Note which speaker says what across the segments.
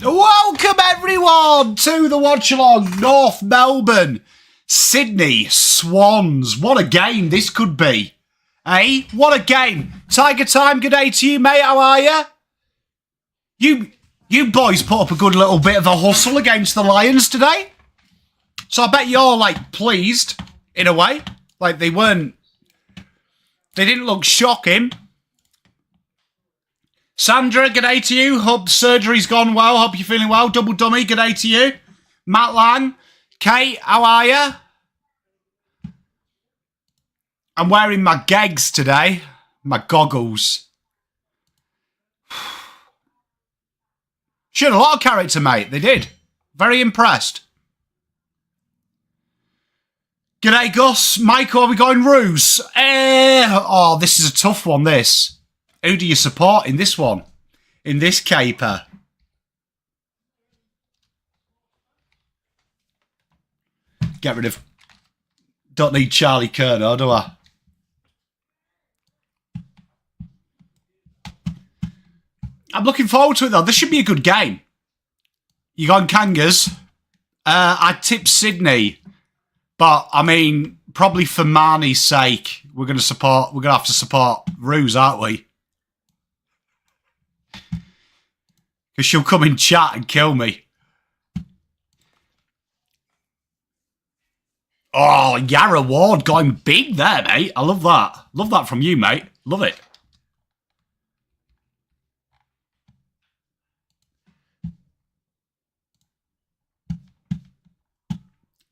Speaker 1: Welcome everyone to the Watchalong, North Melbourne, Sydney Swans. What a game this could be. Eh? What a game. Tiger time, good day to you, mate. How are you? You boys put up a good little bit of a hustle against the Lions today. So I bet you're, like, pleased, in a way. Like, they didn't look shocking. Sandra, good day to you. Hope the surgery's gone well. Hope you're feeling well. Double Dummy, good day to you. Matt Lang. Kate, how are you? I'm wearing my gegs today. My goggles. Showed a lot of character, mate. They did. Very impressed. G'day, Gus. Michael, are we going Roos? Oh, this is a tough one, this. Who do you support in this one? In this caper? Get rid of... Don't need Charlie Kerno, do I? I'm looking forward to it, though. This should be a good game. You going Kangas? I tip Sydney. But, I mean, probably for Marnie's sake, we're going to have to support Ruse, aren't we? Because she'll come in chat and kill me. Oh, Yarra Ward going big there, mate. I love that. Love that from you, mate. Love it.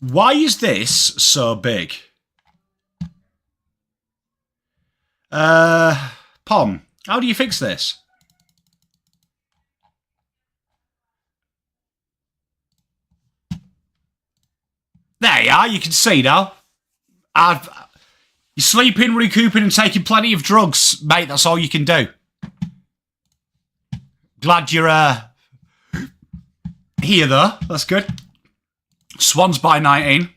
Speaker 1: Why is this so big? Pom, how do you fix this? There you are, you can see now. You're sleeping, recouping and taking plenty of drugs, mate. That's all you can do. Glad you're here, though. That's good. Swans by 19.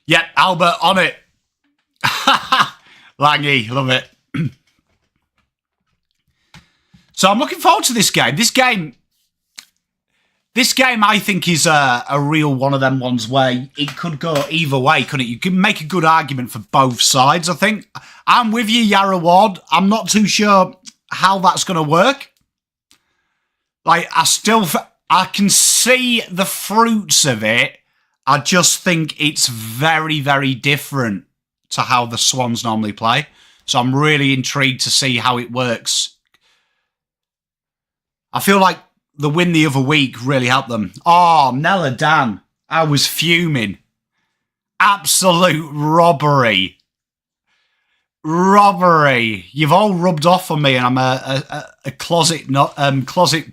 Speaker 1: Yep, Albert on it. Langy, love it. So I'm looking forward to this game. This game, I think, is a real one of them ones where it could go either way, couldn't it? You can make a good argument for both sides, I think. I'm with you, Yarra Ward. I'm not too sure how that's going to work. Like, I can see the fruits of it. I just think it's very, very different to how the Swans normally play. So I'm really intrigued to see how it works. I feel like the win the other week really helped them. Oh, Nella Dan. I was fuming. Absolute robbery. Robbery. You've all rubbed off on me and I'm a closet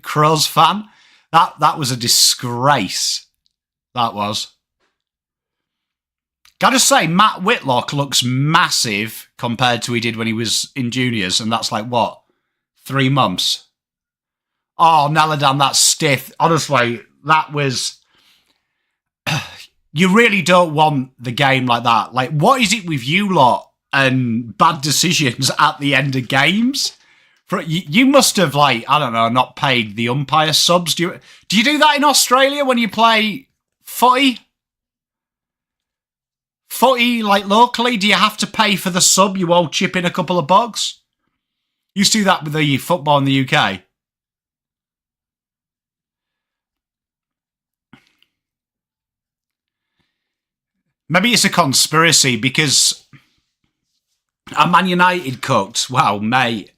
Speaker 1: Crows fan. That was a disgrace. That was. Gotta say, Matt Whitlock looks massive compared to he did when he was in juniors, and that's like, what, 3 months? Oh, Naladan, that's stiff. Honestly, that was... You really don't want the game like that. Like, what is it with you lot and bad decisions at the end of games? You must have, like, I don't know, not paid the umpire subs. Do you do that in Australia when you play footy? Footy, like, locally? Do you have to pay for the sub? You all chip in a couple of bucks? Used to do that with the football in the UK. Maybe it's a conspiracy because I'm Man United cooked. Wow, mate.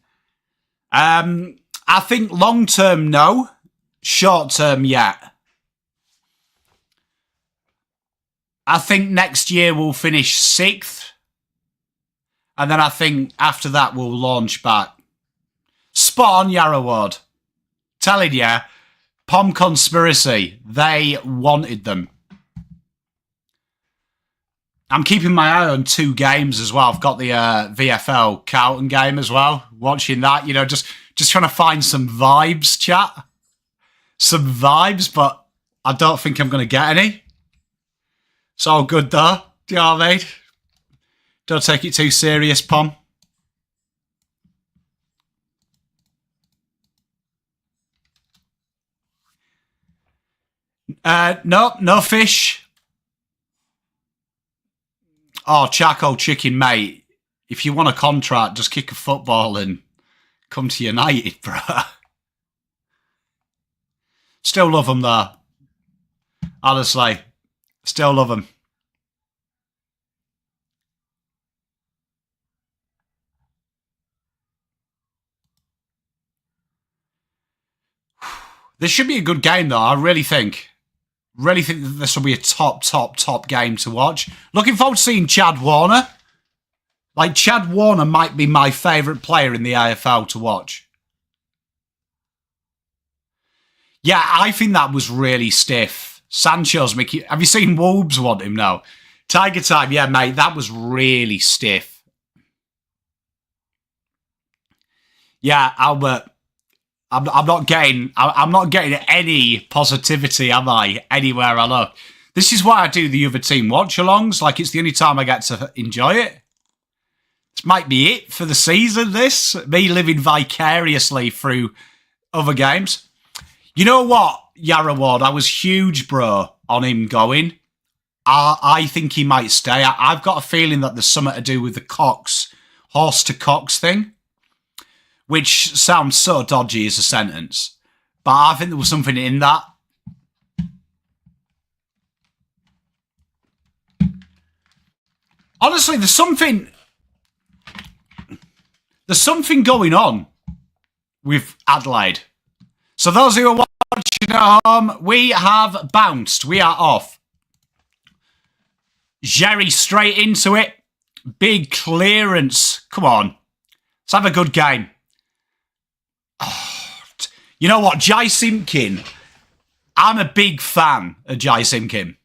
Speaker 1: I think long-term, no. Short-term, yeah. I think next year we'll finish 6th. And then I think after that we'll launch back. Spot on, Yarra Ward. Telling you, Pom conspiracy. They wanted them. I'm keeping my eye on 2 games as well. I've got the VFL Carlton game as well. Watching that, you know, just trying to find some vibes, chat. Some vibes, but I don't think I'm going to get any. It's all good, though. Do you know what I mean? Don't take it too serious, Pom. No, no fish. Oh, charcoal chicken, mate. If you want a contract, just kick a football and come to United, bro. Still love them, though. Honestly. Still love them. This should be a good game, though. I really think. Really think that this will be a top game to watch. Looking forward to seeing Chad Warner. Like, Chad Warner might be my favourite player in the AFL to watch. Yeah, I think that was really stiff. Sancho's Mickey. Have you seen Wolves want him now? Tiger time, yeah, mate, that was really stiff. Yeah, Albert, I'm not getting any positivity, am I? Anywhere I look. This is why I do the other team watch-alongs. Like, it's the only time I get to enjoy it. This might be it for the season, this. Me living vicariously through other games. You know what, Yarra Ward? I was huge, bro, on him going. I think he might stay. I've got a feeling that there's something to do with the Cox, horse to Cox thing, which sounds so dodgy as a sentence. But I think there was something in that. Honestly, there's something going on with Adelaide. So those who are watching at home, we have bounced. We are off. Jerry straight into it. Big clearance. Come on. Let's have a good game. Oh, you know what? Jai Simpkin. I'm a big fan of Jai Simpkin.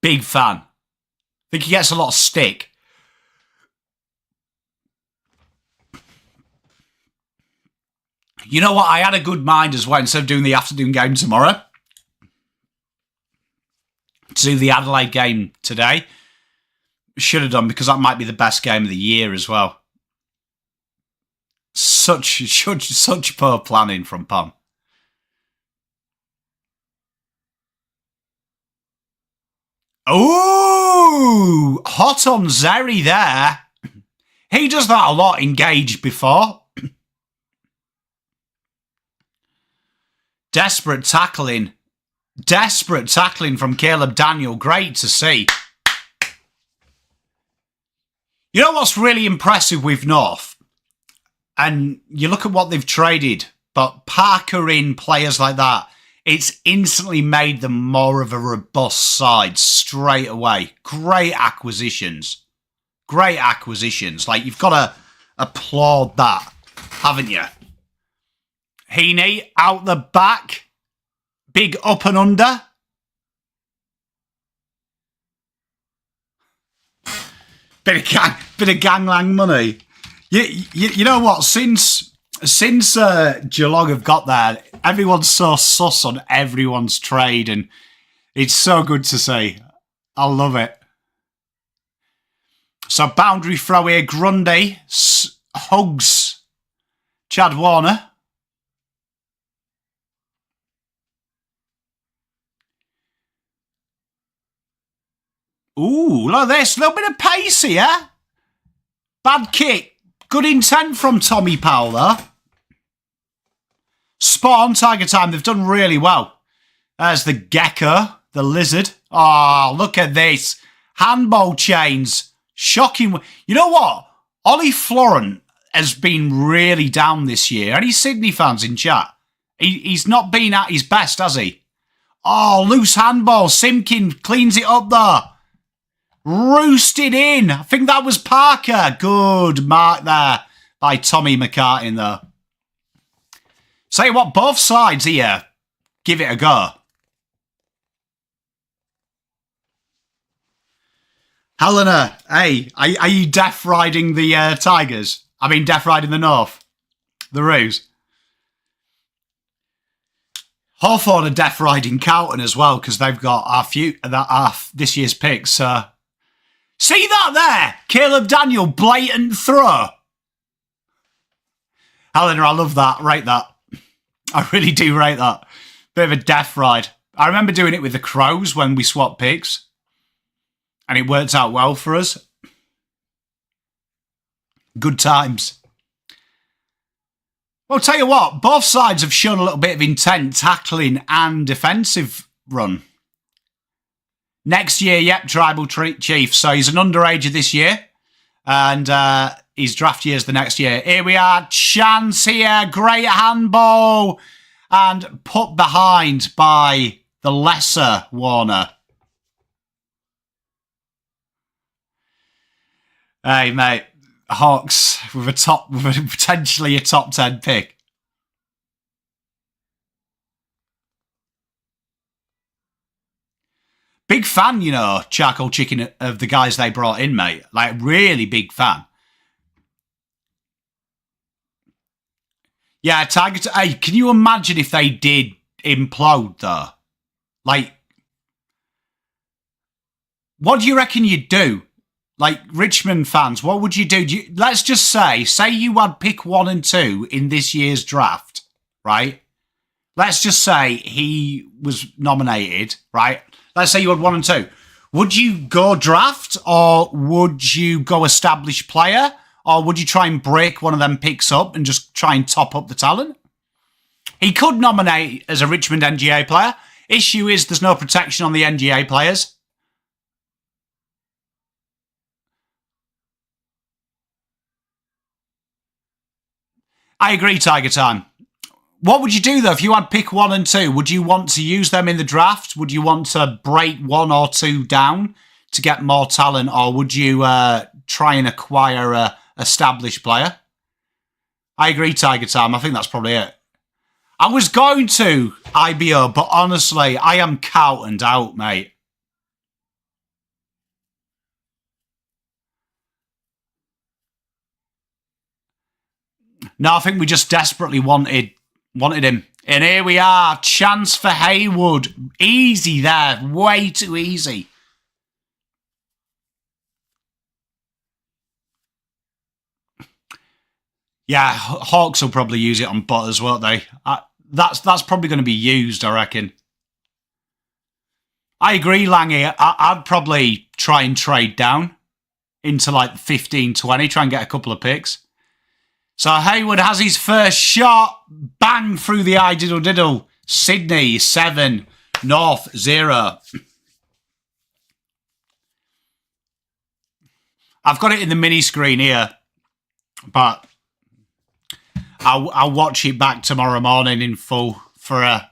Speaker 1: Big fan. I think he gets a lot of stick. You know what? I had a good mind as well, instead of doing the afternoon game tomorrow, to do the Adelaide game today. Should have done, because that might be the best game of the year as well. Such poor planning from Pom. Oh, hot on Zeri there. He does that a lot, engaged before. Desperate tackling from Caleb Daniel. Great to see. You know what's really impressive with North? And you look at what they've traded, but Parker in, players like that, it's instantly made them more of a robust side straight away. Great acquisitions. Great acquisitions. Like, you've got to applaud that, haven't you? Heaney out the back. Big up and under. Bit of ganglang money. You know what? Since Geelong have got there, everyone's so sus on everyone's trade, and it's so good to see. I love it. So boundary throw here. Grundy hugs Chad Warner. Ooh, look at this. A little bit of pace here. Bad kick. Good intent from Tommy Powell, though. Spot on Tiger time. They've done really well. There's the gecko, the lizard. Oh, look at this. Handball chains. Shocking. You know what? Ollie Florent has been really down this year. Any Sydney fans in chat? He's not been at his best, has he? Oh, loose handball. Simpkin cleans it up there. Roosted in. I think that was Parker. Good mark there by Tommy McCartin, though. Say what, both sides here, give it a go. Helena, hey, are you deaf riding the Tigers? I mean, deaf riding the North? The Roos? Hawthorn are deaf riding Carlton as well, because they've got our this year's picks, so... See that there? Caleb Daniel, blatant throw. Helena, I love that. Rate that. I really do rate that. Bit of a death ride. I remember doing it with the Crows when we swapped picks. And it worked out well for us. Good times. Well, tell you what, both sides have shown a little bit of intent, tackling and defensive run. Next year, yep, Tribal Chief. So he's an underager this year. And his draft year's the next year. Here we are. Chance here. Great handball. And put behind by the lesser Warner. Hey, mate. Hawks with potentially a top 10 pick. Big fan, you know, Charcoal Chicken, of the guys they brought in, mate. Like, really big fan. Yeah, Tiger. Hey, can you imagine if they did implode, though? Like, what do you reckon you'd do? Like, Richmond fans, what would you do? Let's just say you had pick 1 and 2 in this year's draft, right? Let's just say he was nominated, right? Let's say you had 1 and 2. Would you go draft, or would you go established player, or would you try and break one of them picks up and just try and top up the talent? He could nominate as a Richmond NGA player. Issue is there's no protection on the NGA players. I agree, Tiger Time. What would you do, though, if you had pick 1 and 2? Would you want to use them in the draft? Would you want to break 1 or 2 down to get more talent? Or would you try and acquire a established player? I agree, Tiger Time. I think that's probably it. I was going to IBO, but honestly, I am cowed out, mate. No, I think we just desperately wanted him. And here we are. Chance for Haywood. Easy there. Way too easy. Yeah, Hawks will probably use it on Butters, won't they? That's probably going to be used, I reckon. I agree, Langy. I'd probably try and trade down into like 15, 20, try and get a couple of picks. So Haywood has his first shot. Bang through the eye, diddle diddle. Sydney 7, North 0. I've got it in the mini screen here, but I'll watch it back tomorrow morning in full for a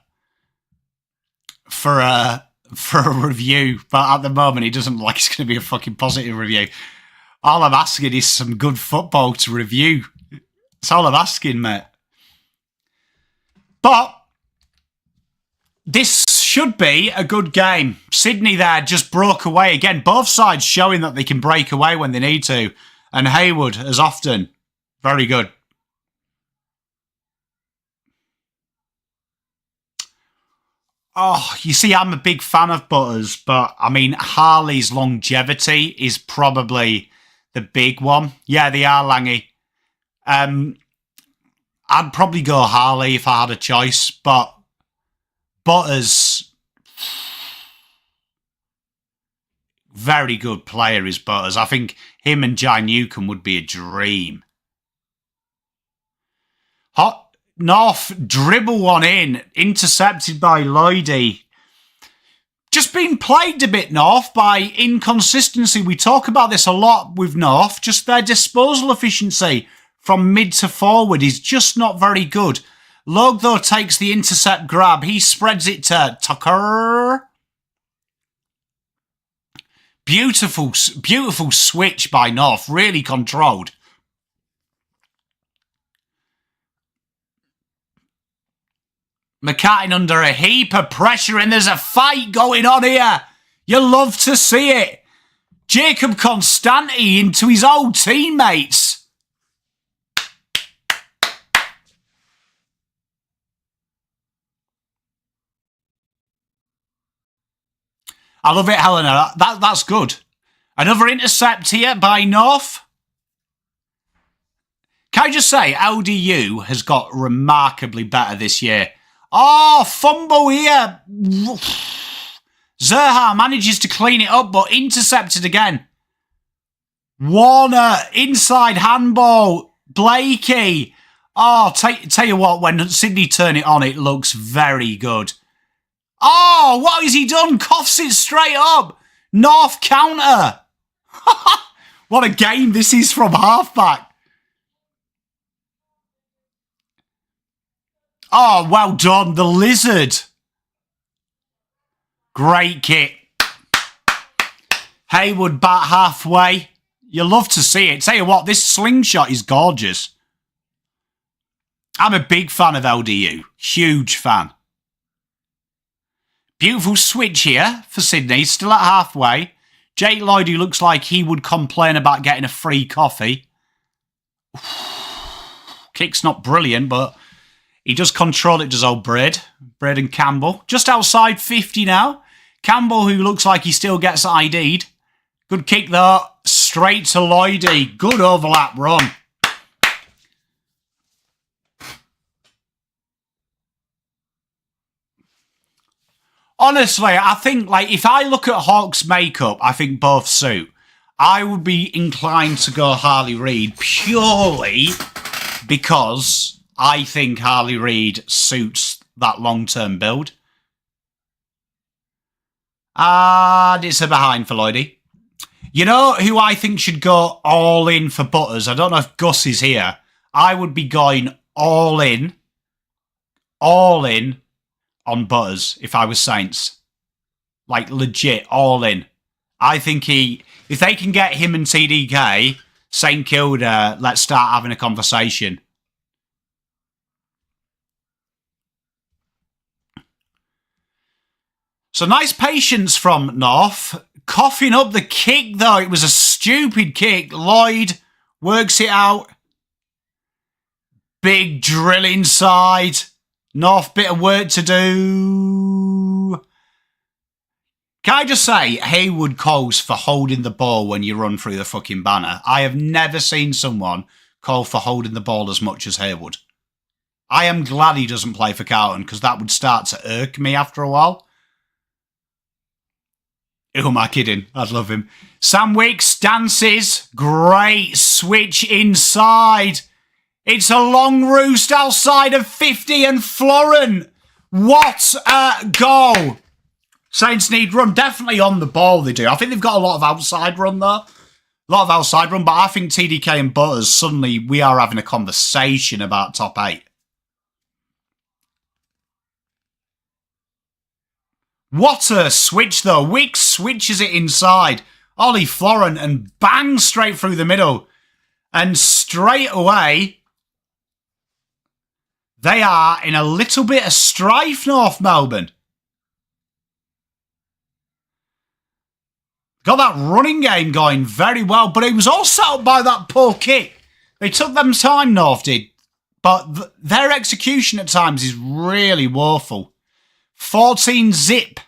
Speaker 1: review. But at the moment, it doesn't look like it's going to be a fucking positive review. All I'm asking is some good football to review. That's all I'm asking, mate. But this should be a good game. Sydney there just broke away again. Both sides showing that they can break away when they need to. And Haywood, as often, very good. Oh, you see, I'm a big fan of Butters, but, I mean, Harley's longevity is probably the big one. Yeah, they are, Langy. I'd probably go Harley if I had a choice, but Butters, very good player is Butters. I think him and Jai Newcombe would be a dream. North dribble one in, intercepted by Lloydie. Just been plagued a bit, North, by inconsistency. We talk about this a lot with North. Just their disposal efficiency from mid to forward is just not very good. Logue, though, takes the intercept grab. He spreads it to Tucker. Beautiful switch by North. Really controlled. McCartin under a heap of pressure, and there's a fight going on here. You love to see it. Jacob Constanti into his old teammates. I love it, Helena. That's good. Another intercept here by North. Can I just say, LDU has got remarkably better this year. Oh, fumble here. Zerha manages to clean it up, but intercepted again. Warner, inside handball. Blakey. Oh, tell you what, when Sydney turn it on, it looks very good. Oh, what has he done? Coughs it straight up. North counter. What a game this is from halfback. Oh, well done. The Lizard. Great kick. Haywood back halfway. You love to see it. Tell you what, this slingshot is gorgeous. I'm a big fan of LDU. Huge fan. Beautiful switch here for Sydney. Still at halfway. Jake Lloyd, who looks like he would complain about getting a free coffee. Kick's not brilliant, but he does control it, does old Braden Campbell. Just outside 50 now. Campbell, who looks like he still gets ID'd. Good kick though. Straight to Lloydie. Good overlap run. Honestly, I think, like, if I look at Hawks' makeup, I think both suit. I would be inclined to go Harley Reid purely because I think Harley Reid suits that long-term build. And it's a behind for Lloydie. You know who I think should go all in for Butters? I don't know if Gus is here. I would be going all in on Butters if I was Saints. Like, legit, all in. I think if they can get him and TDK, St Kilda, let's start having a conversation. So nice patience from North. Coughing up the kick, though. It was a stupid kick. Lloyd works it out. Big drill inside. North, bit of work to do. Can I just say, Haywood calls for holding the ball when you run through the fucking banner. I have never seen someone call for holding the ball as much as Haywood. I am glad he doesn't play for Carlton because that would start to irk me after a while. Who am I kidding? I'd love him. Sam Wicks dances. Great switch inside. It's a long roost outside of 50 and Florent. What a goal. Saints need run. Definitely on the ball they do. I think they've got a lot of outside run though. A lot of outside run, but I think TDK and Butters, suddenly we are having a conversation about top 8. What a switch, though. Wicks switches it inside. Ollie Florent and bang straight through the middle. And straight away, they are in a little bit of strife, North Melbourne. Got that running game going very well, but it was all set up by that poor kick. They took them time, North did. But their execution at times is really woeful. 14 zip.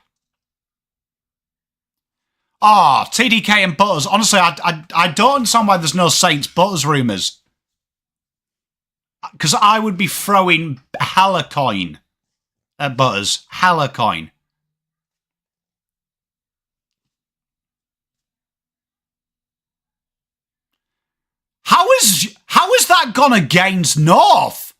Speaker 1: Ah, TDK and Butters. Honestly, I don't understand why there's no Saints Butters rumours. Because I would be throwing hella coin at Butters. Hella coin. How is that gone against North?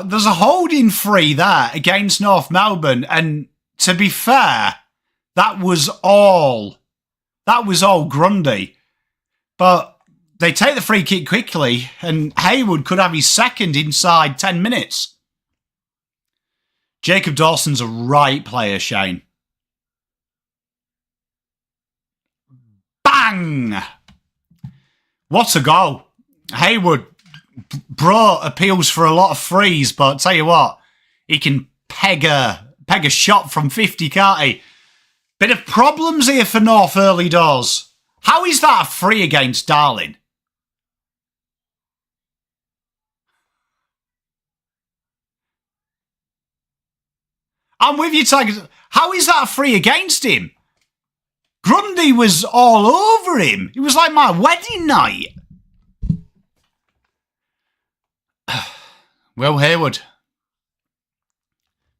Speaker 1: There's a holding free there against North Melbourne, and to be fair, that was all Grundy. But they take the free kick quickly, and Haywood could have his second inside 10 minutes. Jacob Dawson's a right player, Shane. Bang! What a goal. Haywood, bro, appeals for a lot of frees, but tell you what, he can peg a shot from 50, can't he? Bit of problems here for North early doors. How is that a free against Darling? I'm with you, Tigers. How is that a free against him? Grundy was all over him. It was like my wedding night. Will Hayward.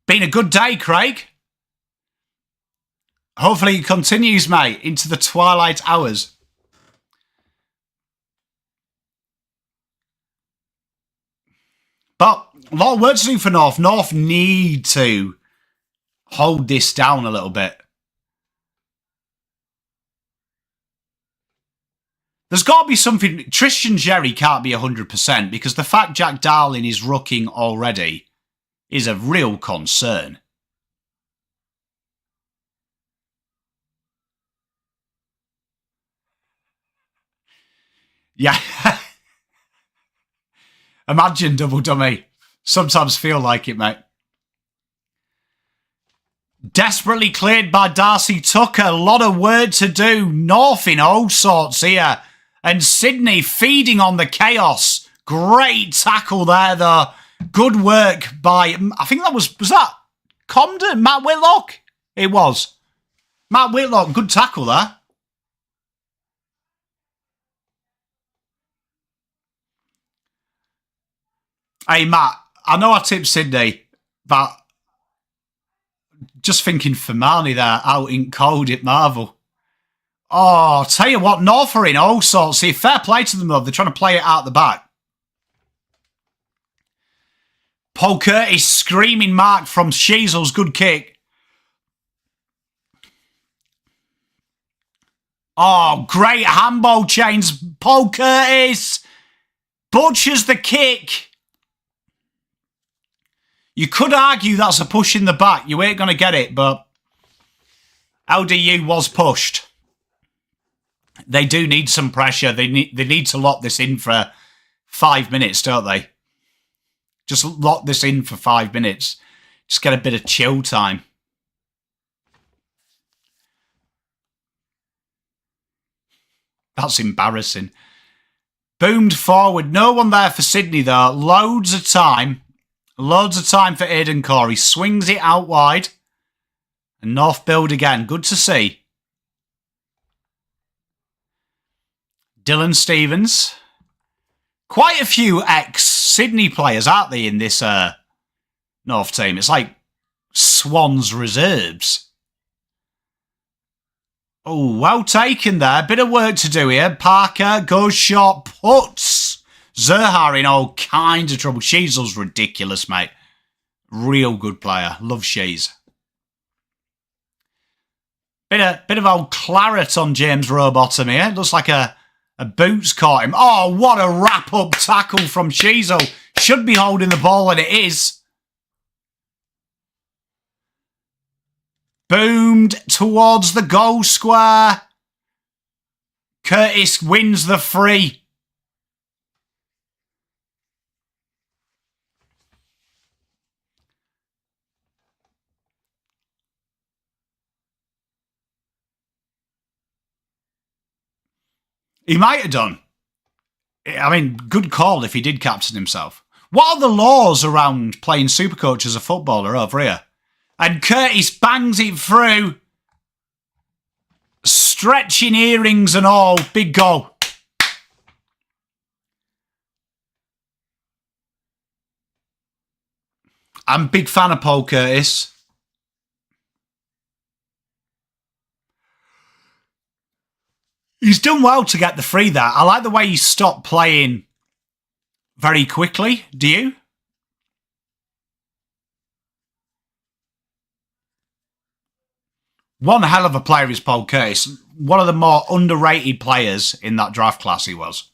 Speaker 1: Been a good day, Craig. Hopefully it continues, mate, into the twilight hours. But a lot of work to do for North. North need to hold this down a little bit. There's got to be something. Tristan Jerry can't be 100% because the fact Jack Darling is rucking already is a real concern. Yeah. Imagine double dummy. Sometimes feel like it, mate. Desperately cleared by Darcy Tucker. A lot of work to do. North in all sorts here. And Sydney feeding on the chaos. Great tackle there, though. Good work by, I think that was that Comden? Matt Whitlock? It was. Matt Whitlock, good tackle there. Hey, Matt, I know I tipped Sydney, but just thinking Fermani there out in cold at Marvel. Oh, I'll tell you what, North are in all sorts. See, fair play to them, though. They're trying to play it out the back. Paul Curtis screaming mark from Sheasel's good kick. Oh, great handball chains. Paul Curtis butchers the kick. You could argue that's a push in the back. You ain't going to get it, but LDU was pushed. They do need some pressure. They need to lock this in for 5 minutes, don't they? Just lock this in for 5 minutes. Just get a bit of chill time. That's embarrassing. Boomed forward. No one there for Sydney, though. Loads of time. Loads of time for Aidan Corey. Swings it out wide. And North build again. Good to see. Dylan Stevens. Quite a few ex-Sydney players, aren't they, in this North team? It's like Swans reserves. Oh, well taken there. Bit of work to do here. Parker goes short, puts Zerha in all kinds of trouble. Sheasel's ridiculous, mate. Real good player. Love Shees. Bit of old claret on James Rowbottom here. Looks like a boot's caught him. Oh, what a wrap-up tackle from Sheasel. Should be holding the ball, and it is. Boomed towards the goal square. Curtis wins the free. He might have done. I mean, good call if he did captain himself. What are the laws around playing Supercoach as a footballer over here? And Curtis bangs it through. Stretching earrings and all. Big goal. I'm a big fan of Paul Curtis. He's done well to get the free there. I like the way he stopped playing very quickly. Do you? One hell of a player is Paul Curtis. One of the more underrated players in that draft class he was.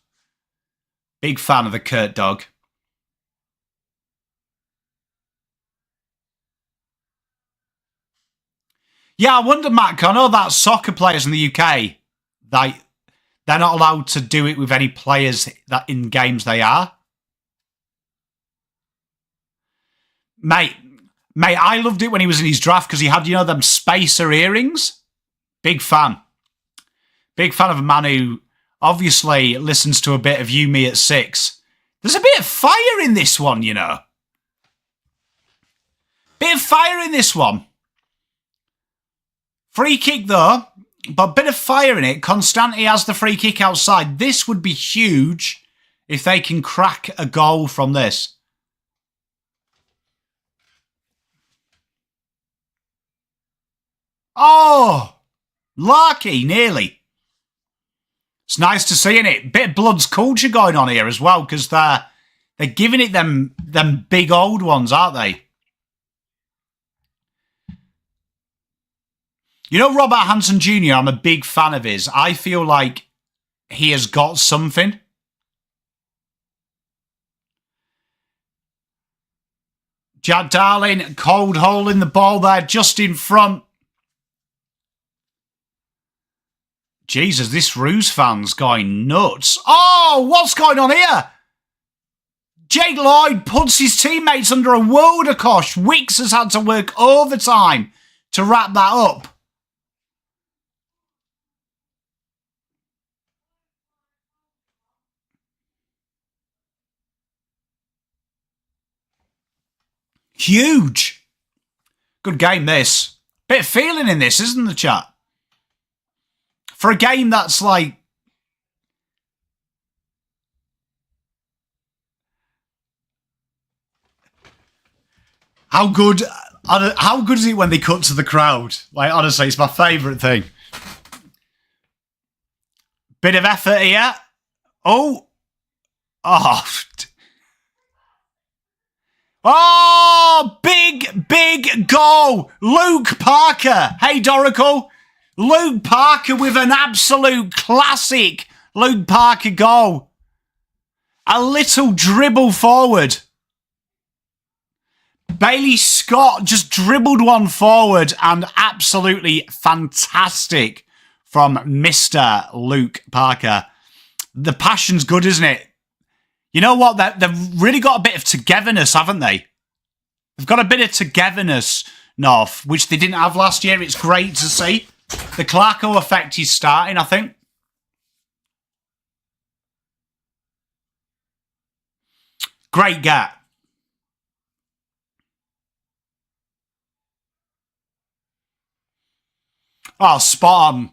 Speaker 1: Big fan of the Kurt dog. Yeah, I wonder, Matt, I know that soccer players in the UK, they're not allowed to do it with any players that in games they are. Mate, I loved it when he was in his draft because he had, them spacer earrings. Big fan. Big fan of a man who obviously listens to a bit of You, Me at 6. There's a bit of fire in this one, Bit of fire in this one. Free kick, though. But a bit of fire in it. Constante has the free kick outside. This would be huge if they can crack a goal from this. Oh, Larky, nearly. It's nice to see, innit? Bit of Bloods culture going on here as well, because they're giving it them big old ones, aren't they? You know Robert Hansen Jr., I'm a big fan of his. I feel like he has got something. Jack Darling, cold hole in the ball there, just in front. Jesus, this Roos fan's going nuts. Oh, what's going on here? Jake Lloyd puts his teammates under a world of cosh. Wicks has had to work overtime to wrap that up. Huge. Good game, this. Bit of feeling in this, isn't there, chat? For a game that's like... How good is it when they cut to the crowd? Like, honestly, it's my favourite thing. Bit of effort here. Oh. Oh, big goal. Luke Parker. Hey, Doracle. Luke Parker with an absolute classic Luke Parker goal. A little dribble forward. Bailey Scott just dribbled one forward and absolutely fantastic from Mr. Luke Parker. The passion's good, isn't it? You know what? They've really got a bit of togetherness, haven't they? They've got a bit of togetherness, North, which they didn't have last year. It's great to see. The Clarko effect is starting, I think. Great get. Oh, spot on.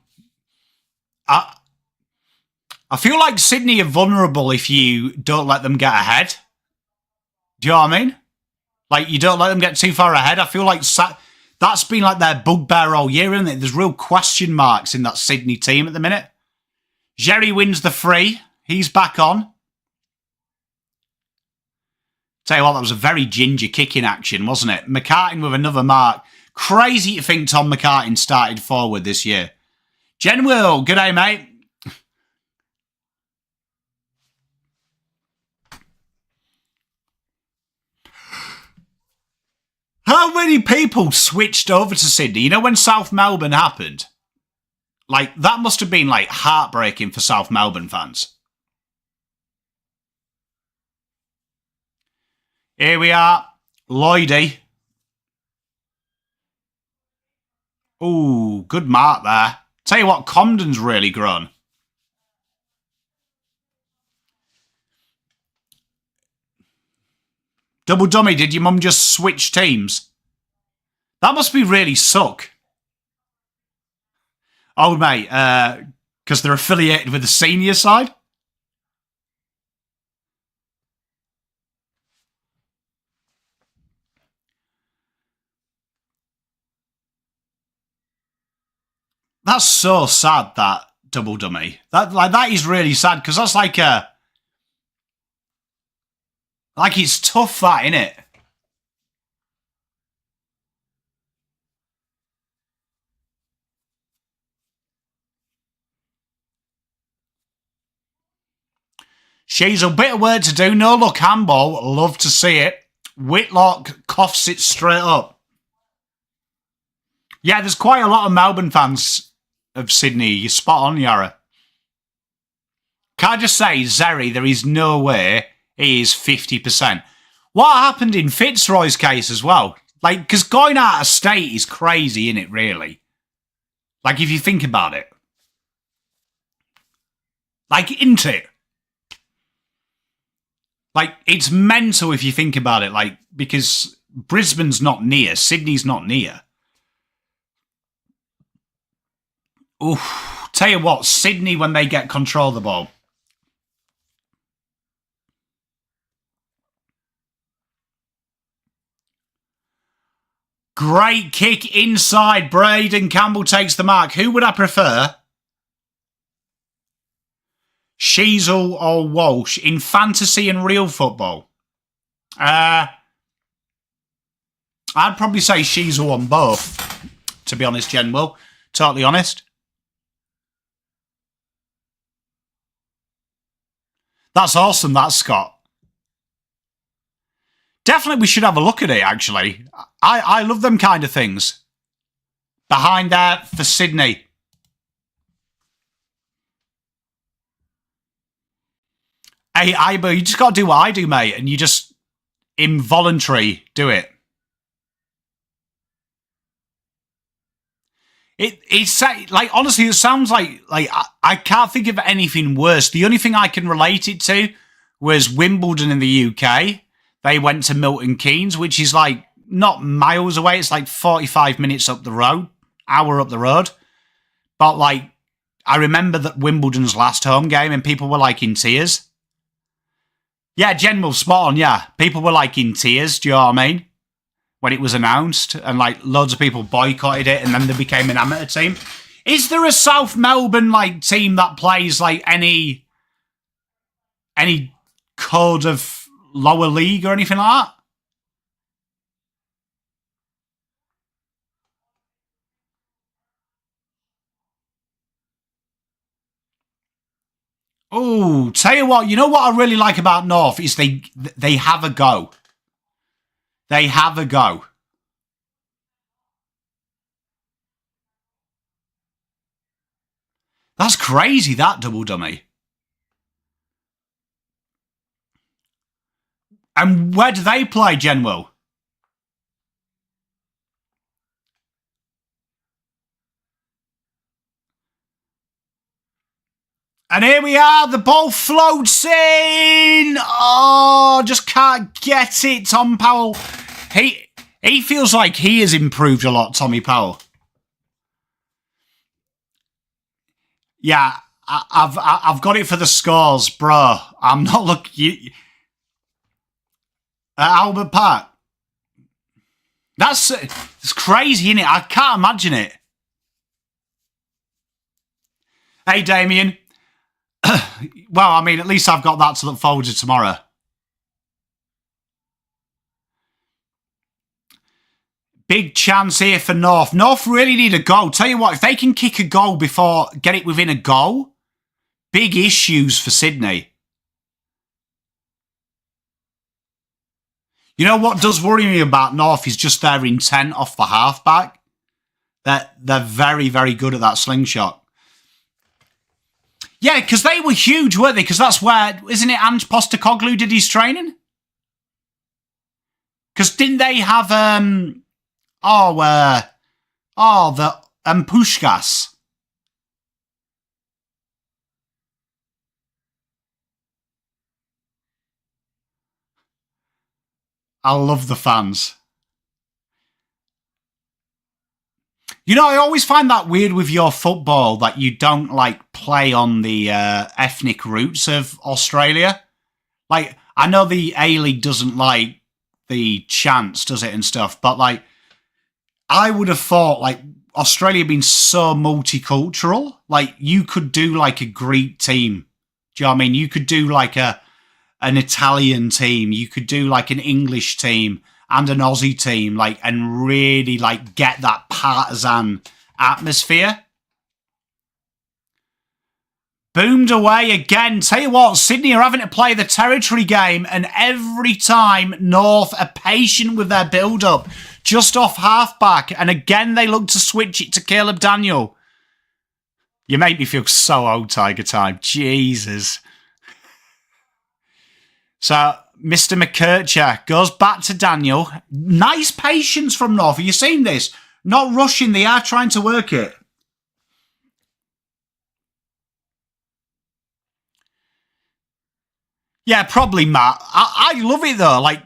Speaker 1: I feel like Sydney are vulnerable if you don't let them get ahead. Do you know what I mean? Like, you don't let them get too far ahead. I feel like that's been like their bugbear all year, isn't it? There's real question marks in that Sydney team at the minute. Jerry wins the free. He's back on. Tell you what, that was a very ginger kicking action, wasn't it? McCartin with another mark. Crazy to think Tom McCartin started forward this year. Jen Will, good day, mate. How many people switched over to Sydney? You know when South Melbourne happened? Like, that must have been, like, heartbreaking for South Melbourne fans. Here we are. Lloydie. Ooh, good mark there. Tell you what, Comden's really grown. Double dummy, did your mum just switch teams? That must be really suck. Oh, mate, because they're affiliated with the senior side? That's so sad, that double dummy. That is really sad, because that's like a... Like, it's tough, that, innit? She's a bit of work to do. No look handball. Love to see it. Whitlock coughs it straight up. Yeah, there's quite a lot of Melbourne fans of Sydney. You're spot on, Yara. Can I just say, Zeri, there is no way he is 50%. What happened in Fitzroy's case as well? Like, because going out of state is crazy, isn't it, really? Like, if you think about it. Like, isn't it? Like, it's mental if you think about it, like, because Brisbane's not near, Sydney's not near. Oof. Tell you what, Sydney, when they get control of the ball. Great kick inside. Braden Campbell takes the mark. Who would I prefer? Sheasel or Walsh in fantasy and real football? I'd probably say Sheasel on both, to be honest, Jen Will. Totally honest. That's awesome, that, Scott. Definitely we should have a look at it, actually. I love them kind of things. Behind there for Sydney. Hey, Ibo, you just got to do what I do, mate, and you just involuntary do it. It's like, honestly, it sounds like I can't think of anything worse. The only thing I can relate it to was Wimbledon in the UK. They went to Milton Keynes, which is like not miles away. It's like 45 minutes up the road, hour up the road. But like, I remember that Wimbledon's last home game and people were like in tears. Yeah, General, spot on, yeah. People were like in tears, do you know what I mean? When it was announced, and like loads of people boycotted it, and then they became an amateur team. Is there a South Melbourne like team that plays like any code of lower league or anything like that? Oh, tell you what I really like about North is they have a go. They have a go. That's crazy, that double dummy. And where do they play, Genwell? And here we are, the ball floats in. Oh, just can't get it, Tom Powell. He feels like he has improved a lot, Tommy Powell. Yeah, I've got it for the scores, bro. I'm not looking at Albert Park. It's crazy, isn't it? I can't imagine it. Hey, Damien. Well, I mean, at least I've got that to look forward to tomorrow. Big chance here for North. North really need a goal. Tell you what, if they can kick a goal before, get it within a goal, big issues for Sydney. You know what does worry me about North is just their intent off the halfback. They're very, very good at that slingshot. Yeah, because they were huge, weren't they? Because that's where, isn't it Ange Postecoglou did his training? Because didn't they have, the Pushkas? I love the fans. You know, I always find that weird with your football that you don't, like, play on the ethnic roots of Australia. Like, I know the A-League doesn't like the chants, does it, and stuff, but, like, I would have thought, like, Australia being so multicultural, like, you could do, like, a Greek team. Do you know what I mean? You could do, like, an Italian team. You could do, like, an English team and an Aussie team, like, and really, like, get that partisan atmosphere. Boomed away again. Tell you what, Sydney are having to play the territory game, and every time North are patient with their build-up, just off halfback, and again they look to switch it to Caleb Daniel. You make me feel so old, Tiger Time. Jesus. So, Mr. McKercher goes back to Daniel. Nice patience from North. Have you seen this? Not rushing, they are trying to work it. Yeah, probably, Matt. I love it, though. Like,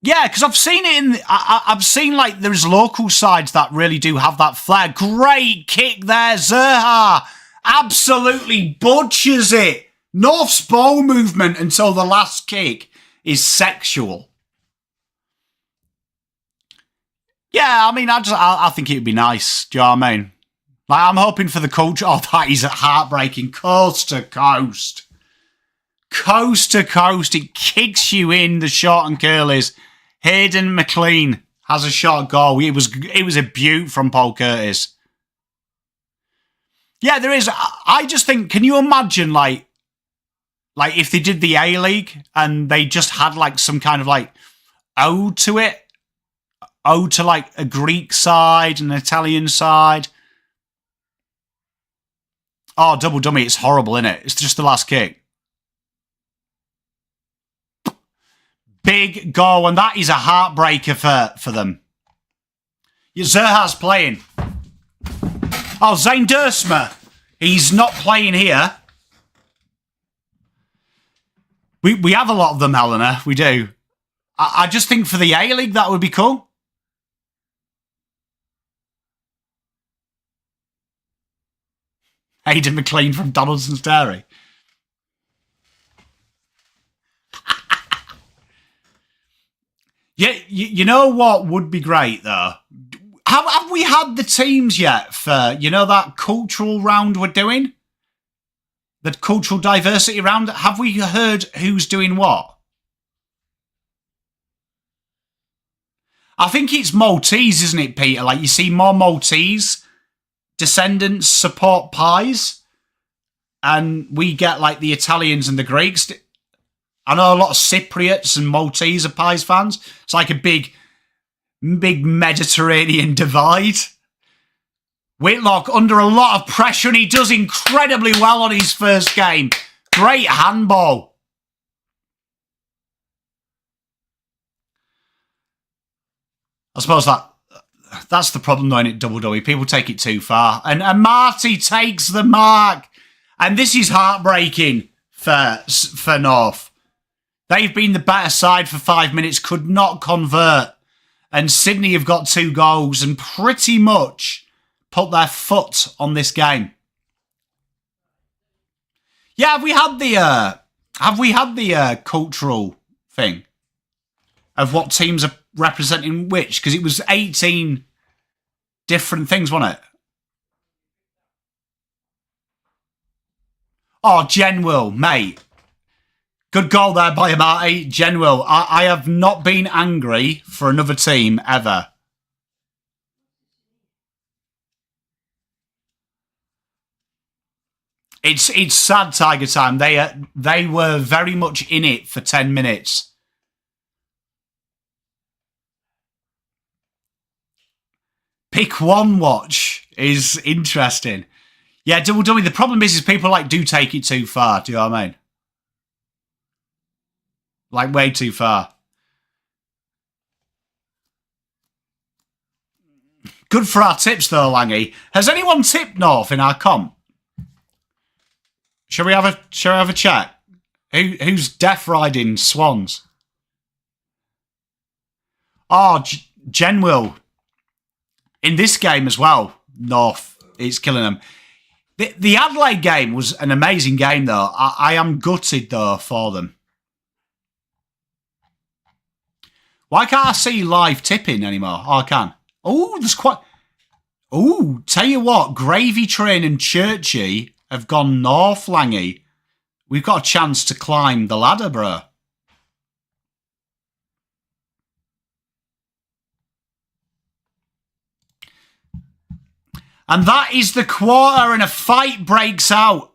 Speaker 1: Yeah, because I've seen it in. I've seen like there's local sides that really do have that flair. Great kick there, Zerha. Absolutely butchers it. North's ball movement until the last kick is sexual. Yeah, I mean, I think it would be nice. Do you know what I mean? Like, I'm hoping for the culture. Oh, that is heartbreaking. Coast to coast. Coast to coast. It kicks you in the short and curlies. Hayden McLean has a shot goal. It was a beaut from Paul Curtis. Yeah, there is. I just think, can you imagine, like if they did the A-League and they just had, like, some kind of, like, ode to it? Ode to, like, a Greek side, an Italian side? Oh, double dummy, it's horrible, isn't it? It's just the last kick. Big goal, and that is a heartbreaker for them. Zerha's playing. Oh, Zane Dursma. He's not playing here. We have a lot of them, Helena. We do. I just think for the A-League, that would be cool. Aidan McLean from Donaldson's Dairy. Yeah, you know what would be great, though? Have we had the teams yet for, you know, that cultural round we're doing? The cultural diversity round? Have we heard who's doing what? I think it's Maltese, isn't it, Peter? Like, you see more Maltese descendants support pies, and we get, like, the Italians and the Greeks. I know a lot of Cypriots and Maltese are pies fans. It's like a big Mediterranean divide. Whitlock under a lot of pressure, and he does incredibly well on his first game. Great handball. I suppose that's the problem, though, in it, double W. People take it too far. And Marty takes the mark. And this is heartbreaking for North. They've been the better side for 5 minutes, could not convert. And Sydney have got 2 goals and pretty much put their foot on this game. Yeah, have we had the cultural thing of what teams are representing which? Because it was 18 different things, wasn't it? Oh, Genwill, mate. Good goal there by Marty. Genwill. I have not been angry for another team ever. It's sad, Tiger Time. They were very much in it for 10 minutes. Pick one watch is interesting. Yeah, double dummy. The problem is people like do take it too far. Do you know what I mean? Like way too far. Good for our tips though, Langy. Has anyone tipped North in our comp? Shall we have a chat? Who's death riding Swans? Oh, Genwill. In this game as well, North is killing them. The Adelaide game was an amazing game though. I am gutted though for them. Why can't I see live tipping anymore? Oh, I can. Oh, there's quite... Oh, tell you what, Gravy Train and Churchy have gone North, Langy. We've got a chance to climb the ladder, bro. And that is the quarter, and a fight breaks out.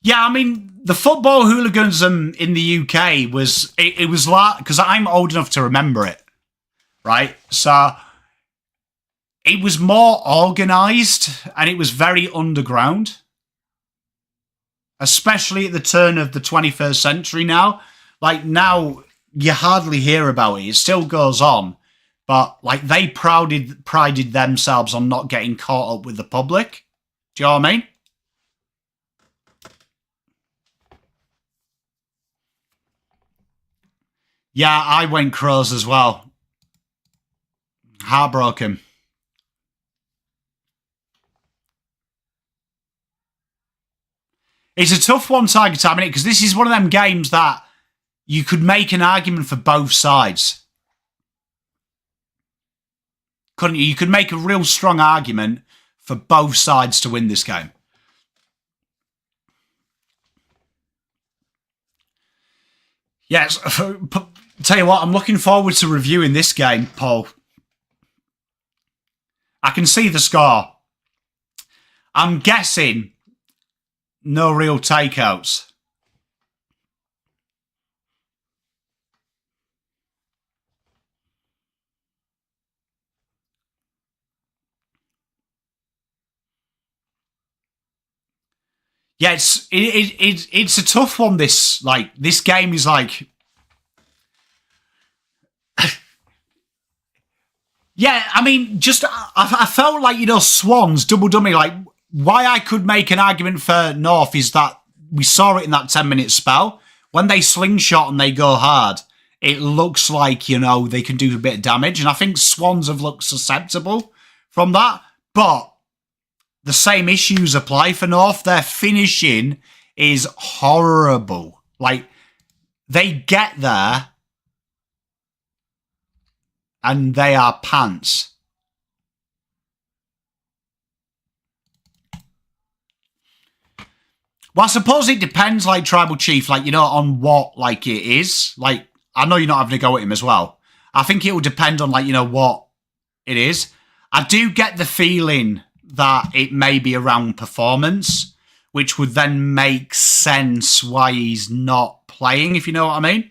Speaker 1: Yeah, I mean, the football hooliganism in the UK was... It was like... Because I'm old enough to remember it, right? So... It was more organised, and it was very underground. Especially at the turn of the 21st century now. Like, now, you hardly hear about it. It still goes on. But, like, they prided themselves on not getting caught up with the public. Do you know what I mean? Yeah, I went Crows as well. Heartbroken. It's a tough one, Tiger Time, innit? Because this is one of them games that you could make an argument for both sides. Couldn't you? You could make a real strong argument for both sides to win this game. Yes, tell you what, I'm looking forward to reviewing this game, Paul. I can see the score. I'm guessing no real takeouts. Yeah, it's a tough one. This game is like, yeah. I mean, just I felt like Swans double dummy. Like why I could make an argument for North is that we saw it in that 10-minute spell when they slingshot and they go hard. It looks like they can do a bit of damage, and I think Swans have looked susceptible from that, but. The same issues apply for North. Their finishing is horrible. Like, they get there and they are pants. Well, I suppose it depends, like, Tribal Chief, like, on what, like, it is. Like, I know you're not having to go at him as well. I think it will depend on, like, what it is. I do get the feeling that it may be around performance, which would then make sense why he's not playing, if you know what I mean.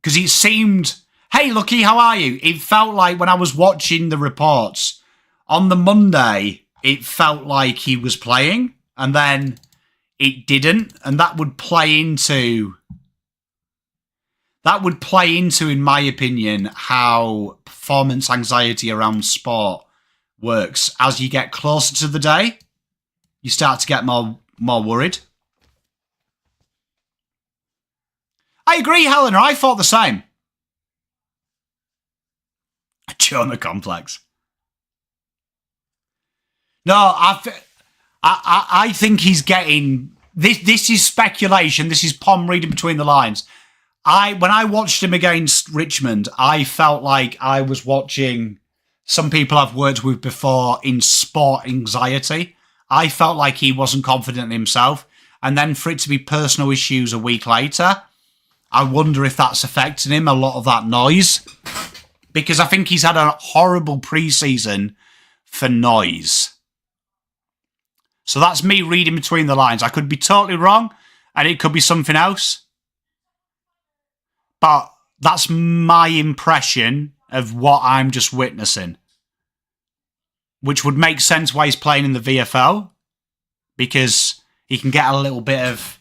Speaker 1: Because it seemed, hey, Lucky, how are you? It felt like when I was watching the reports, on the Monday, it felt like he was playing, and then it didn't, and that would play into, in my opinion, how performance anxiety around sport works. As you get closer to the day, you start to get more worried. I agree, Helena. I thought the same. Jonah Complex. No, I think he's getting this. This is speculation. This is Pom reading between the lines. When I watched him against Richmond, I felt like I was watching some people I've worked with before in sport anxiety. I felt like he wasn't confident in himself. And then for it to be personal issues a week later, I wonder if that's affecting him, a lot of that noise. Because I think he's had a horrible pre-season for noise. So that's me reading between the lines. I could be totally wrong, and it could be something else. But that's my impression of what I'm just witnessing. Which would make sense why he's playing in the VFL. Because he can get a little bit of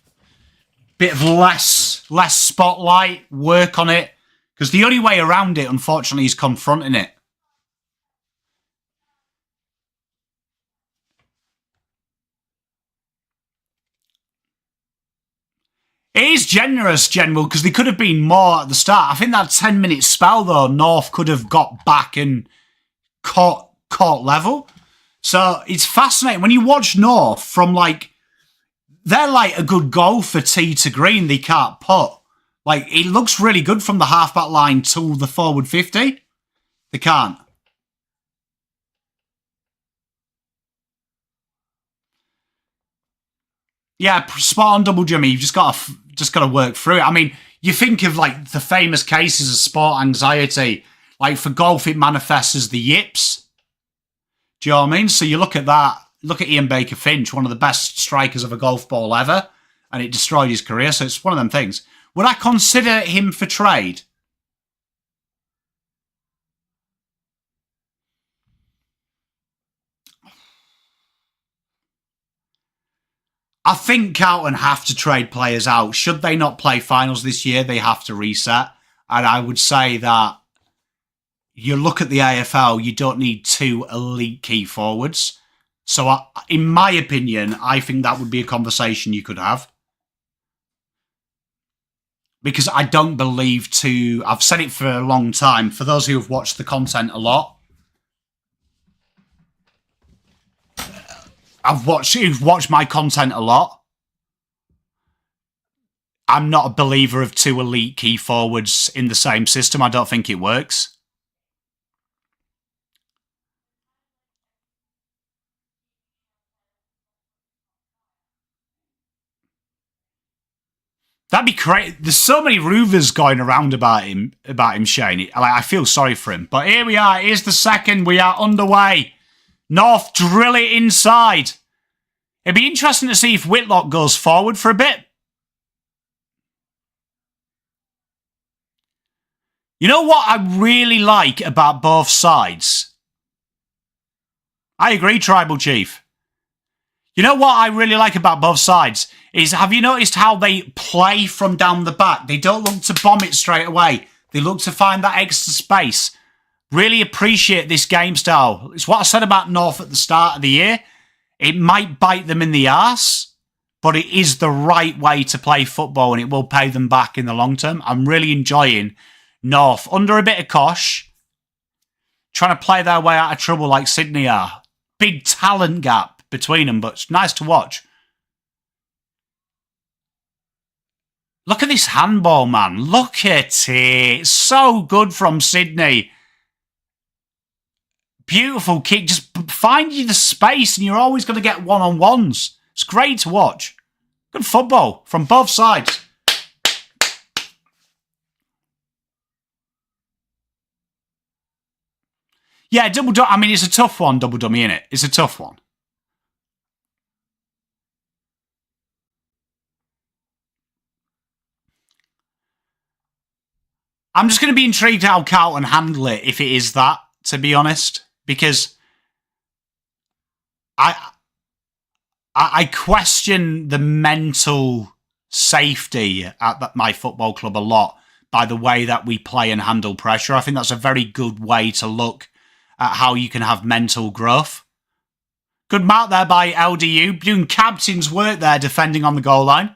Speaker 1: less spotlight, work on it. Because the only way around it, unfortunately, is confronting it. It is generous, General, because they could have been more at the start. I think that 10-minute spell, though, North could have got back and caught level. So it's fascinating. When you watch North from, like, they're like a good goal for tee to green they can't put. Like, it looks really good from the half-back line to the forward 50. They can't. Yeah, spot on double jummy. You've just got to work through it. I mean, you think of like the famous cases of sport anxiety. Like for golf, it manifests as the yips. Do you know what I mean? So you look at that. Look at Ian Baker Finch, one of the best strikers of a golf ball ever, and it destroyed his career. So it's one of them things. Would I consider him for trade? I think Carlton have to trade players out. Should they not play finals this year, they have to reset. And I would say that you look at the AFL, you don't need two elite key forwards. So in my opinion, I think that would be a conversation you could have. because I don't believe I've said it for a long time, for those who have watched the content a lot, who've watched my content a lot, I'm not a believer of 2 elite key forwards in the same system. I don't think it works. That'd be great. There's so many rumours going around about him, Shane. I feel sorry for him. But here we are. Here's the second. We are underway. North drill it inside. It'd be interesting to see if Whitlock goes forward for a bit. You know what I really like about both sides? I agree, Tribal Chief. You know what I really like about both sides is, have you noticed how they play from down the back? They don't look to bomb it straight away. They look to find that extra space. Really appreciate this game style. It's what I said about North at the start of the year. It might bite them in the arse, but it is the right way to play football and it will pay them back in the long term. I'm really enjoying North under a bit of cosh, trying to play their way out of trouble like Sydney are. Big talent gap between them, but it's nice to watch. Look at this handball, man. Look at it. It's so good from Sydney. Beautiful kick. Just find you the space and you're always going to get one-on-ones. It's great to watch. Good football from both sides. Yeah, double dummy. I mean, it's a tough one, double dummy, innit? It's a tough one. I'm just going to be intrigued how Carlton handle it if it is that, to be honest, because I question the mental safety at my football club a lot by the way that we play and handle pressure. I think that's a very good way to look at how you can have mental growth. Good mark there by LDU, doing captain's work there, defending on the goal line.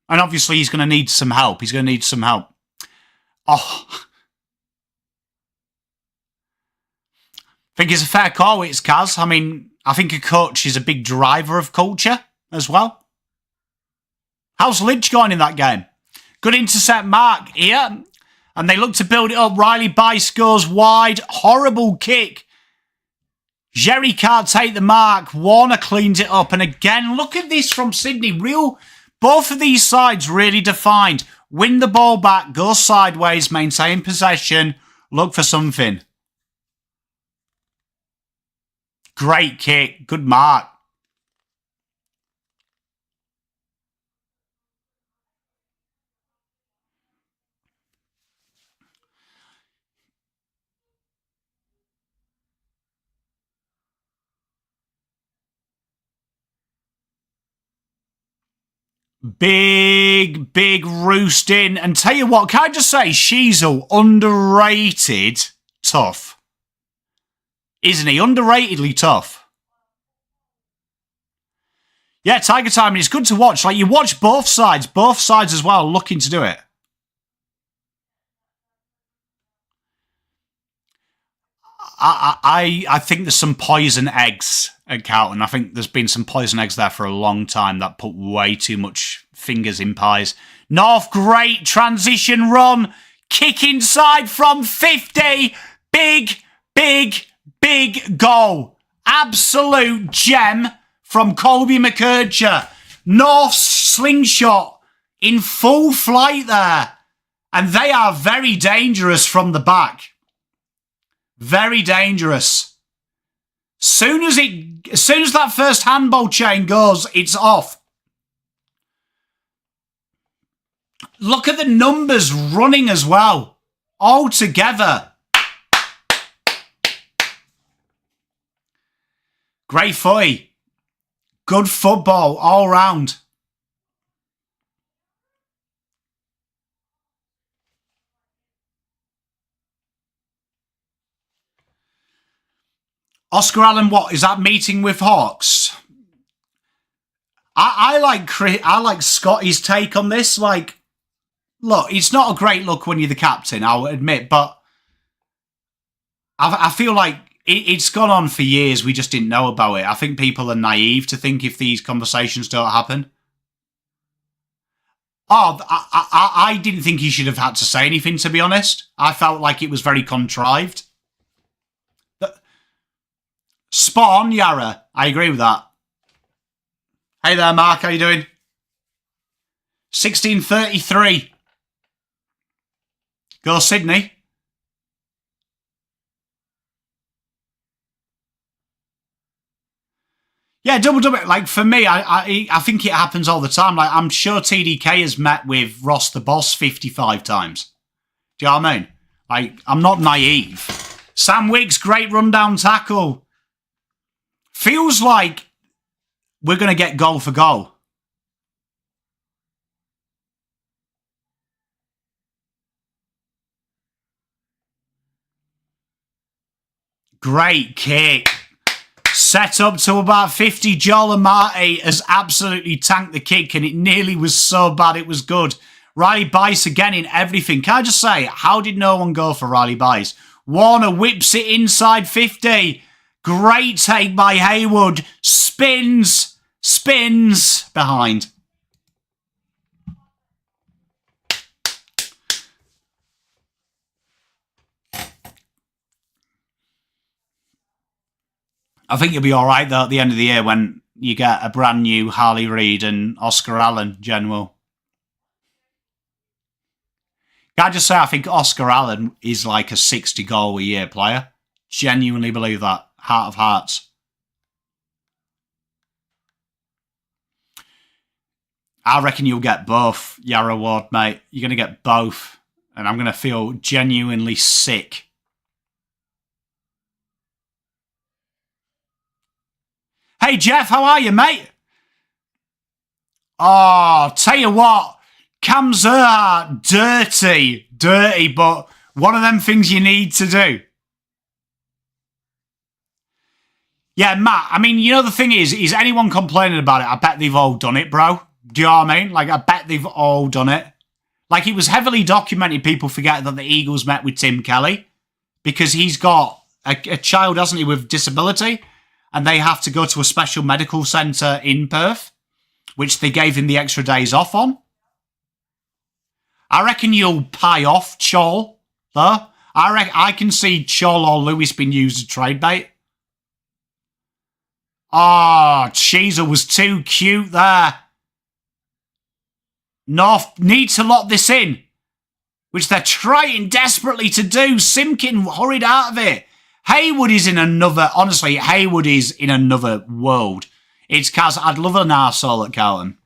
Speaker 1: And obviously he's going to need some help. He's going to need some help. Oh. I think it's a fair call, it's Kaz. I mean, I think a coach is a big driver of culture as well. How's Lynch going in that game? Good intercept mark here. And they look to build it up. Riley Bice goes wide. Horrible kick. Jerry can't take the mark. Warner cleans it up. And again, look at this from Sydney. Both of these sides really defined. Win the ball back. Go sideways. Maintain possession. Look for something. Great kick. Good mark. Big roost in. And tell you what, can I just say, Sheasel, underrated tough. Isn't he? Underratedly tough. Yeah, Tiger Time, it's good to watch. Like, you watch both sides as well, looking to do it. I think there's some poison eggs at Carlton. I think there's been some poison eggs there for a long time that put way too much fingers in pies. North, great transition run. Kick inside from 50. Big goal. Absolute gem from Colby McKercher. North's slingshot in full flight there. And they are very dangerous from the back. Very dangerous. Soon as that first handball chain goes, it's off. Look at the numbers running as well. All together. Great footy. Good football all round. Oscar Allen, what? Is that meeting with Hawks? I like Scotty's take on this. Like, look, it's not a great look when you're the captain, I'll admit, but I feel like it's gone on for years. We just didn't know about it. I think people are naive to think if these conversations don't happen. Oh, I didn't think he should have had to say anything, to be honest. I felt like it was very contrived. Spot on, Yara. I agree with that. Hey there, Mark. How you doing? 1633. Go Sydney. Yeah, double. Like, for me, I think it happens all the time. Like, I'm sure TDK has met with Ross the Boss 55 times. Do you know what I mean? Like, I'm not naive. Sam Wicks, great rundown tackle. Feels like we're going to get goal for goal. Great kick. Set up to about 50. Joel and Marty has absolutely tanked the kick, and it nearly was so bad it was good. Riley Bice again in everything. Can I just say, how did no one go for Riley Bice? Warner whips it inside 50. Great take by Haywood. Spins behind. I think you'll be all right, though, at the end of the year when you get a brand new Harley Reid and Oscar Allen general. Can I just say, I think Oscar Allen is like a 60-goal-a-year player. Genuinely believe that. Heart of hearts. I reckon you'll get both, Yarra Ward, mate. You're going to get both. And I'm going to feel genuinely sick. Hey, Jeff, how are you, mate? Oh, tell you what. Cam Zerha, dirty, but one of them things you need to do. Yeah, Matt, I mean, you know, the thing is anyone complaining about it? I bet they've all done it, bro. Do you know what I mean? Like, I bet they've all done it. Like, it was heavily documented. People forget that the Eagles met with Tim Kelly because he's got a child, hasn't he, with disability, and they have to go to a special medical centre in Perth, which they gave him the extra days off on. I reckon you'll pie off Chol, though. I can see Chol or Lewis being used as trade bait. Oh, Cheezer was too cute there. North need to lock this in, which they're trying desperately to do. Simkin hurried out of it. Haywood is in another... Honestly, Haywood is in another world. It's Kaz. I'd love an arsehole at Carlton.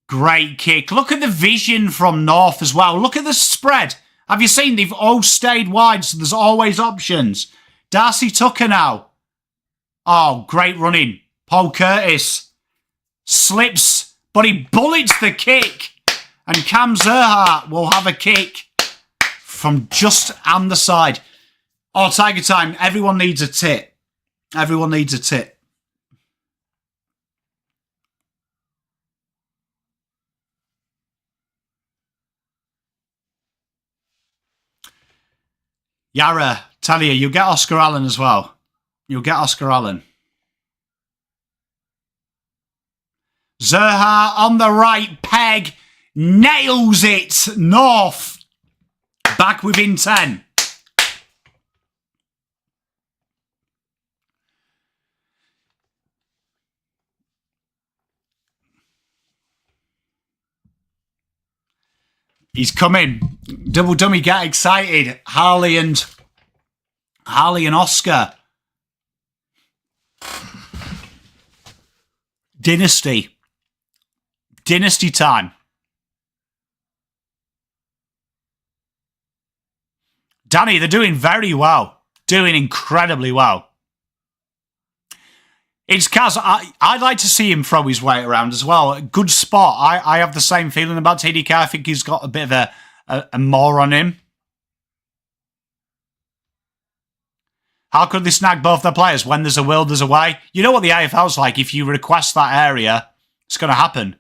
Speaker 1: Great kick. Look at the vision from North as well. Look at the spread. Have you seen? They've all stayed wide, so there's always options. Darcy Tucker now. Oh, great running. Paul Curtis slips, but he bullets the kick. And Cam Zerha will have a kick from just on the side. Oh, Tiger time. Everyone needs a tit. Everyone needs a tit. Yara, tell you, you'll get Oscar Allen as well. You'll get Oscar Allen. Zerha on the right peg. Nails it. North. Back within 10. He's coming. Double dummy, get excited. Harley and Oscar. Dynasty time. Danny, they're doing very well. Doing incredibly well. It's Kaz. I'd like to see him throw his weight around as well. Good spot. I have the same feeling about TDK. I think he's got a bit of a more on him. How could they snag both their players? When there's a will, there's a way. You know what the AFL's like. If you request that area, it's going to happen.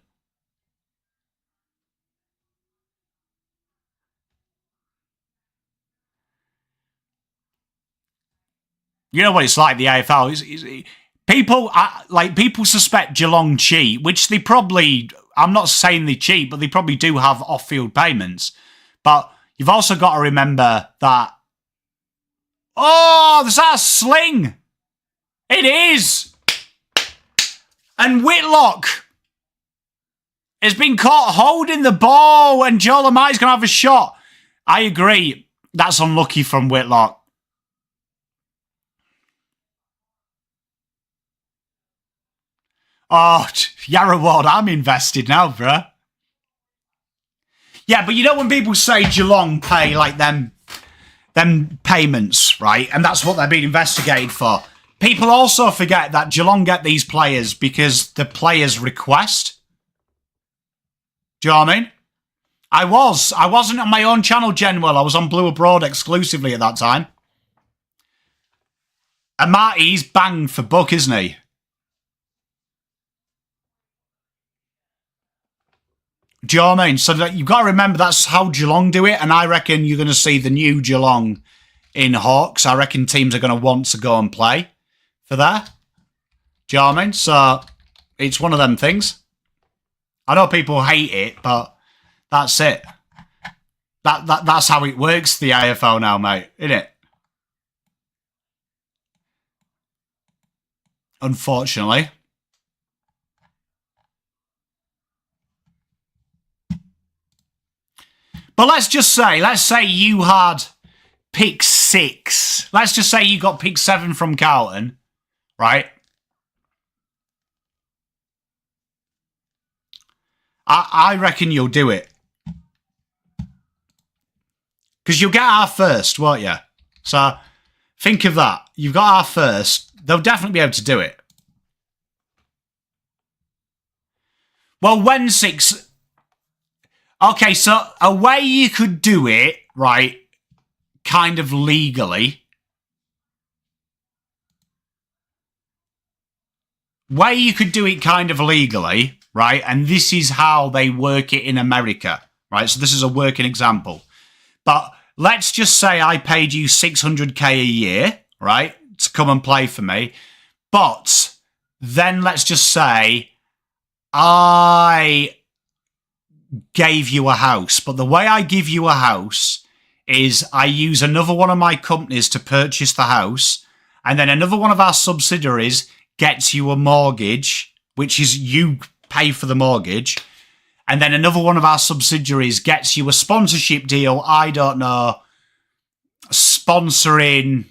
Speaker 1: You know what it's like, the AFL. People suspect Geelong cheat, which they probably... I'm not saying they cheat, but they probably do have off-field payments. But you've also got to remember that... Oh, there's that sling! It is! And Whitlock has been caught holding the ball and Joel Amai's going to have a shot. I agree. That's unlucky from Whitlock. Oh, Yarra Ward, I'm invested now, bruh. Yeah, but you know when people say Geelong pay like them payments, right? And that's what they're being investigated for. People also forget that Geelong get these players because the players request. Do you know what I mean? I wasn't on my own channel, Genwell. I was on Blue Abroad exclusively at that time. And Marty's banged for buck, isn't he? Do you know what I mean? So that you've got to remember that's how Geelong do it, and I reckon you're going to see the new Geelong in Hawks. I reckon teams are going to want to go and play for that. Do you know what I mean? So it's one of them things. I know people hate it, but that's it. That's how it works, the AFL now, mate, isn't it? Unfortunately. But let's say you had pick 6. Let's just say you got pick 7 from Carlton, right? I reckon you'll do it. Because you'll get our first, won't you? So think of that. You've got our first. They'll definitely be able to do it. Well, when 6... Okay, so a way you could do it, right, kind of legally. Way you could do it kind of legally, right, and this is how they work it in America, right? So this is a working example. But let's just say I paid you $600K a year, right, to come and play for me. But then let's just say I gave you a house. But the way I give you a house is I use another one of my companies to purchase the house, and then another one of our subsidiaries gets you a mortgage, which is you pay for the mortgage, and then another one of our subsidiaries gets you a sponsorship deal, I don't know, sponsoring,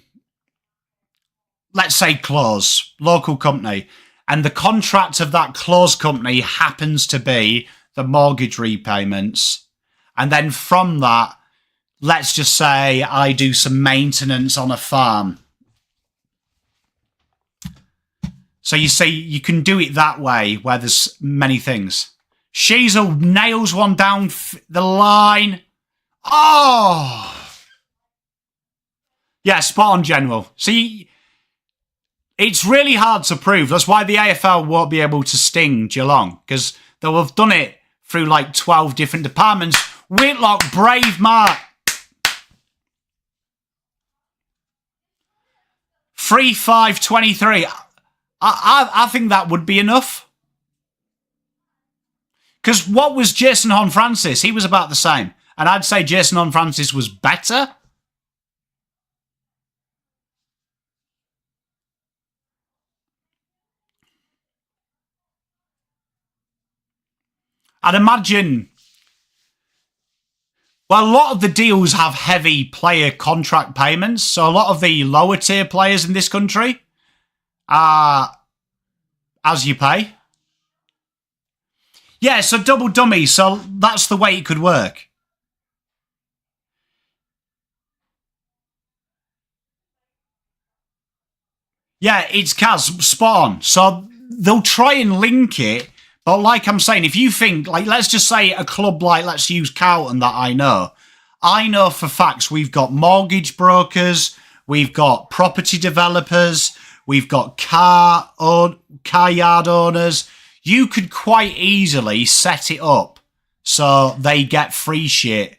Speaker 1: let's say, Close, local company, and the contract of that Close company happens to be the mortgage repayments. And then from that, let's just say I do some maintenance on a farm. So you see, you can do it that way where there's many things. Sheasel nails one down the line. Oh! Yeah, spot on, General. See, it's really hard to prove. That's why the AFL won't be able to sting Geelong, because they'll have done it through like 12 different departments. Whitlock, brave Mark. 3-5-23. I think that would be enough. Because what was Jason Horne-Francis? He was about the same. And I'd say Jason Horne-Francis was better. I'd imagine... Well, a lot of the deals have heavy player contract payments. So a lot of the lower tier players in this country are as you pay. Yeah, so double dummy. So that's the way it could work. Yeah, it's Kaz, spot on. So they'll try and link it. But like I'm saying, if you think, like, let's just say a club like, let's use Carlton that I know for facts we've got mortgage brokers, we've got property developers, we've got car yard owners. You could quite easily set it up so they get free shit,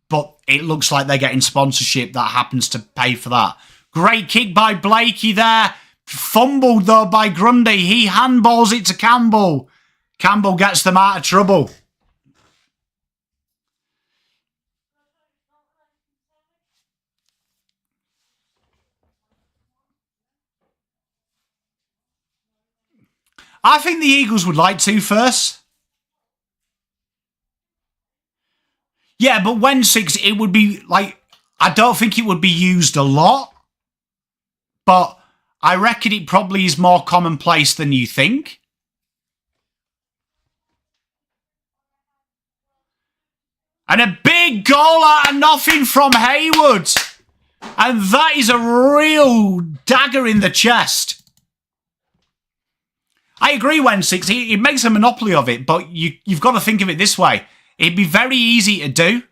Speaker 1: but it looks like they're getting sponsorship that happens to pay for that. Great kick by Blakey there. Fumbled, though, by Grundy. He handballs it to Campbell. Campbell gets them out of trouble. I think the Eagles would like to first. Yeah, but when 6, it would be like, I don't think it would be used a lot, but I reckon it probably is more commonplace than you think. And a big goal out of nothing from Haywood. And that is a real dagger in the chest. I agree, Wensix. It makes a monopoly of it, but you've got to think of it this way. It'd be very easy to do.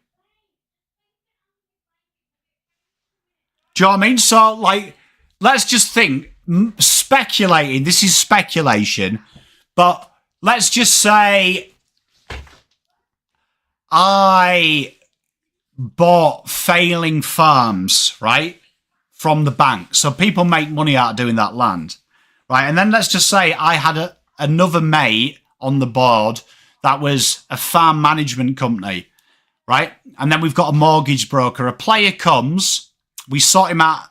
Speaker 1: Do you know what I mean? So, like, let's just think. Speculating. This is speculation. But let's just say I bought failing farms, right, from the bank. So people make money out of doing that land, right? And then let's just say I had another mate on the board that was a farm management company, right? And then we've got a mortgage broker. A player comes, we sort him out.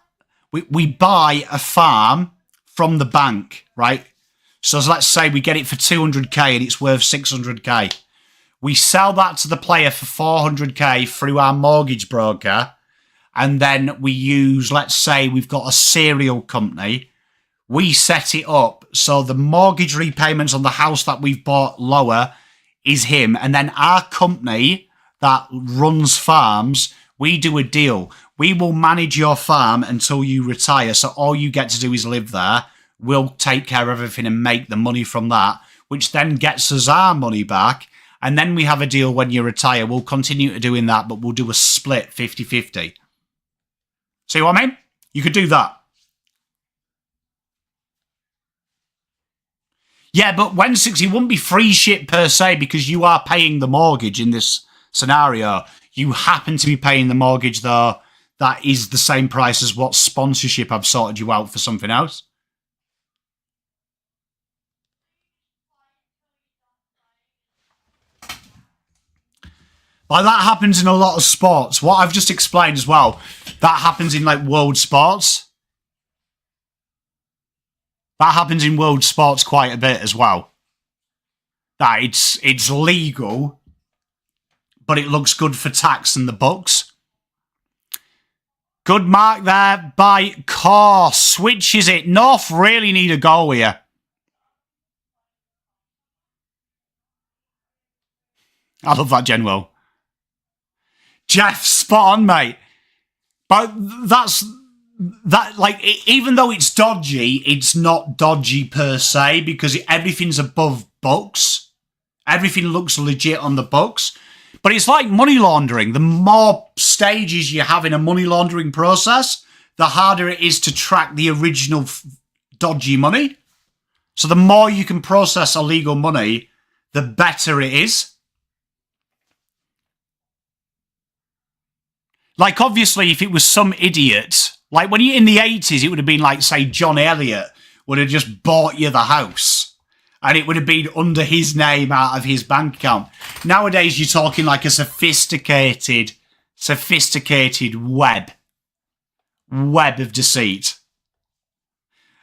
Speaker 1: We buy a farm from the bank, right? So let's say we get it for 200k and it's worth 600k. We sell that to the player for 400k through our mortgage broker. And then we use, let's say we've got a cereal company. We set it up so the mortgage repayments on the house that we've bought lower is him. And then our company that runs farms, we do a deal. We will manage your farm until you retire. So all you get to do is live there. We'll take care of everything and make the money from that, which then gets us our money back. And then we have a deal when you retire. We'll continue to doing that, but we'll do a split 50-50. See what I mean? You could do that. Yeah, but when 60 wouldn't be free shit per se because you are paying the mortgage in this scenario. You happen to be paying the mortgage, though, that is the same price as what sponsorship I've sorted you out for something else. Like, that happens in a lot of sports. What I've just explained as well, that happens in, like, world sports. That happens in world sports quite a bit as well. That it's legal, but it looks good for tax and the books. Good mark there by Core. Switches it. North really need a goal here. I love that, Genwell. Jeff, spot on, mate. But that, like, even though it's dodgy, it's not dodgy per se because everything's above books. Everything looks legit on the books. But it's like money laundering. The more stages you have in a money laundering process, the harder it is to track the original dodgy money. So the more you can process illegal money, the better it is. Like, obviously, if it was some idiot, like when you're in the 80s, it would have been like, say, John Elliott would have just bought you the house. And it would have been under his name out of his bank account. Nowadays, you're talking like a sophisticated web of deceit.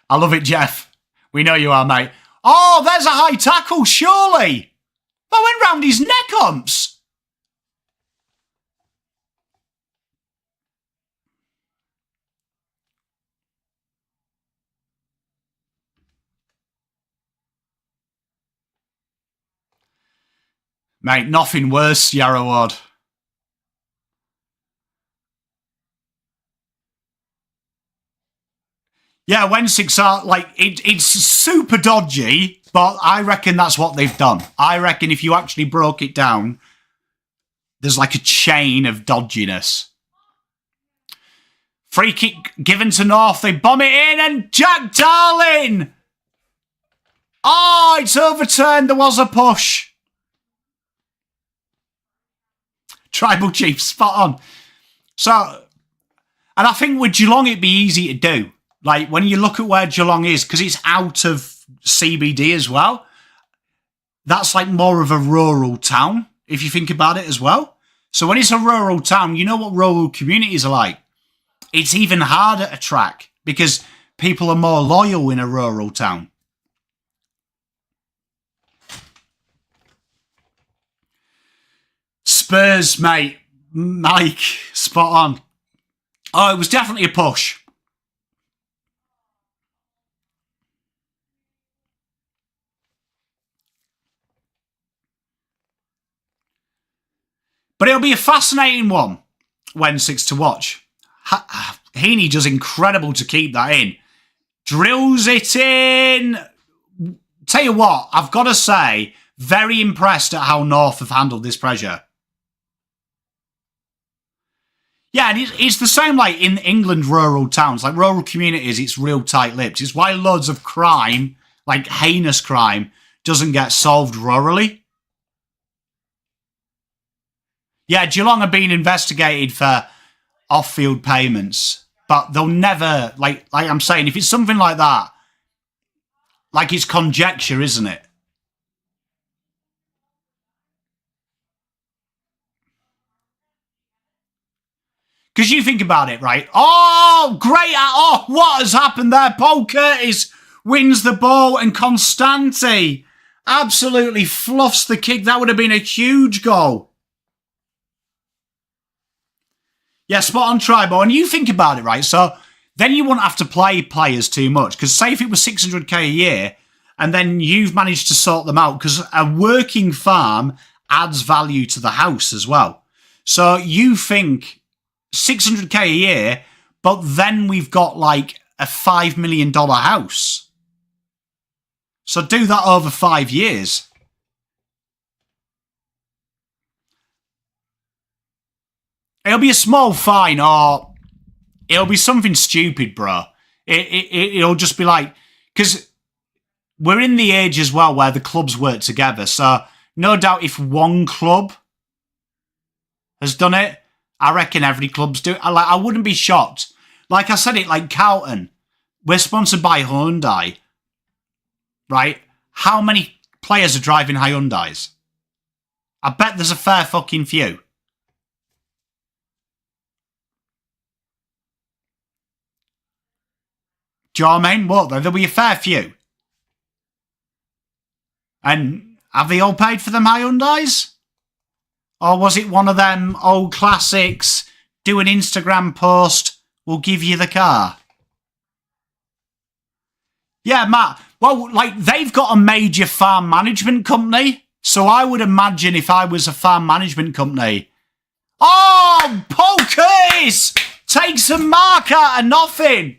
Speaker 1: I love it, Jeff. We know you are, mate. Oh, there's a high tackle, surely. That went round his neck umps. Mate, nothing worse, Yarrow Ward. Yeah, Wensix are, like, it's super dodgy, but I reckon that's what they've done. I reckon if you actually broke it down, there's like a chain of dodginess. Free kick given to North. They bomb it in and Jack Darling. Oh, it's overturned. There was a push. Tribal Chief, spot on. So, and I think with Geelong, it'd be easy to do. Like, when you look at where Geelong is, because it's out of CBD as well, that's like more of a rural town, if you think about it as well. So when it's a rural town, you know what rural communities are like. It's even harder to track because people are more loyal in a rural town. Spurs, mate. Mike, spot on. Oh, it was definitely a push. But it'll be a fascinating one, Wednesdays to watch. Heaney does incredible to keep that in. Drills it in. Tell you what, I've got to say, very impressed at how North have handled this pressure. Yeah, and it's the same like in England, rural towns, like rural communities, it's real tight-lipped. It's why loads of crime, like heinous crime, doesn't get solved rurally. Yeah, Geelong are being investigated for off-field payments, but they'll never, like I'm saying, if it's something like that, like it's conjecture, isn't it? Because you think about it, right? Oh, great. Oh, what has happened there? Paul Curtis wins the ball and Constante absolutely fluffs the kick. That would have been a huge goal. Yeah, spot on, Tribo. And you think about it, right? So then you wouldn't have to play players too much. Because say if it was 600k a year and then you've managed to sort them out, because a working farm adds value to the house as well. So you think 600k a year, but then we've got like a $5 million house. So do that over 5 years. It'll be a small fine or it'll be something stupid, bro. It'll just be like, because we're in the age as well where the clubs work together. So no doubt if one club has done it, I reckon every club's do it. I wouldn't be shocked. Like I said it, like Carlton, we're sponsored by Hyundai, right? How many players are driving Hyundais? I bet there's a fair fucking few. Do you know what I mean? What? There'll be a fair few. And have they all paid for them Hyundais? Or was it one of them old classics, do an Instagram post, we'll give you the car? Yeah, Matt. Well, like, they've got a major farm management company. So I would imagine if I was a farm management company. Oh, Paul Curtis takes a mark out of nothing.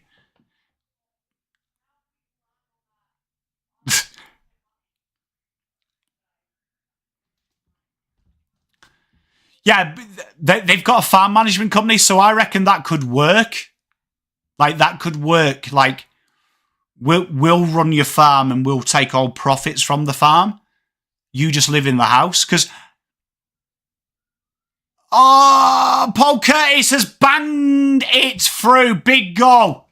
Speaker 1: Yeah, they've got a farm management company, so I reckon that could work. Like, that could work. Like, we'll run your farm and we'll take all profits from the farm. You just live in the house. Because, oh, Paul Curtis has banged it through. Big goal.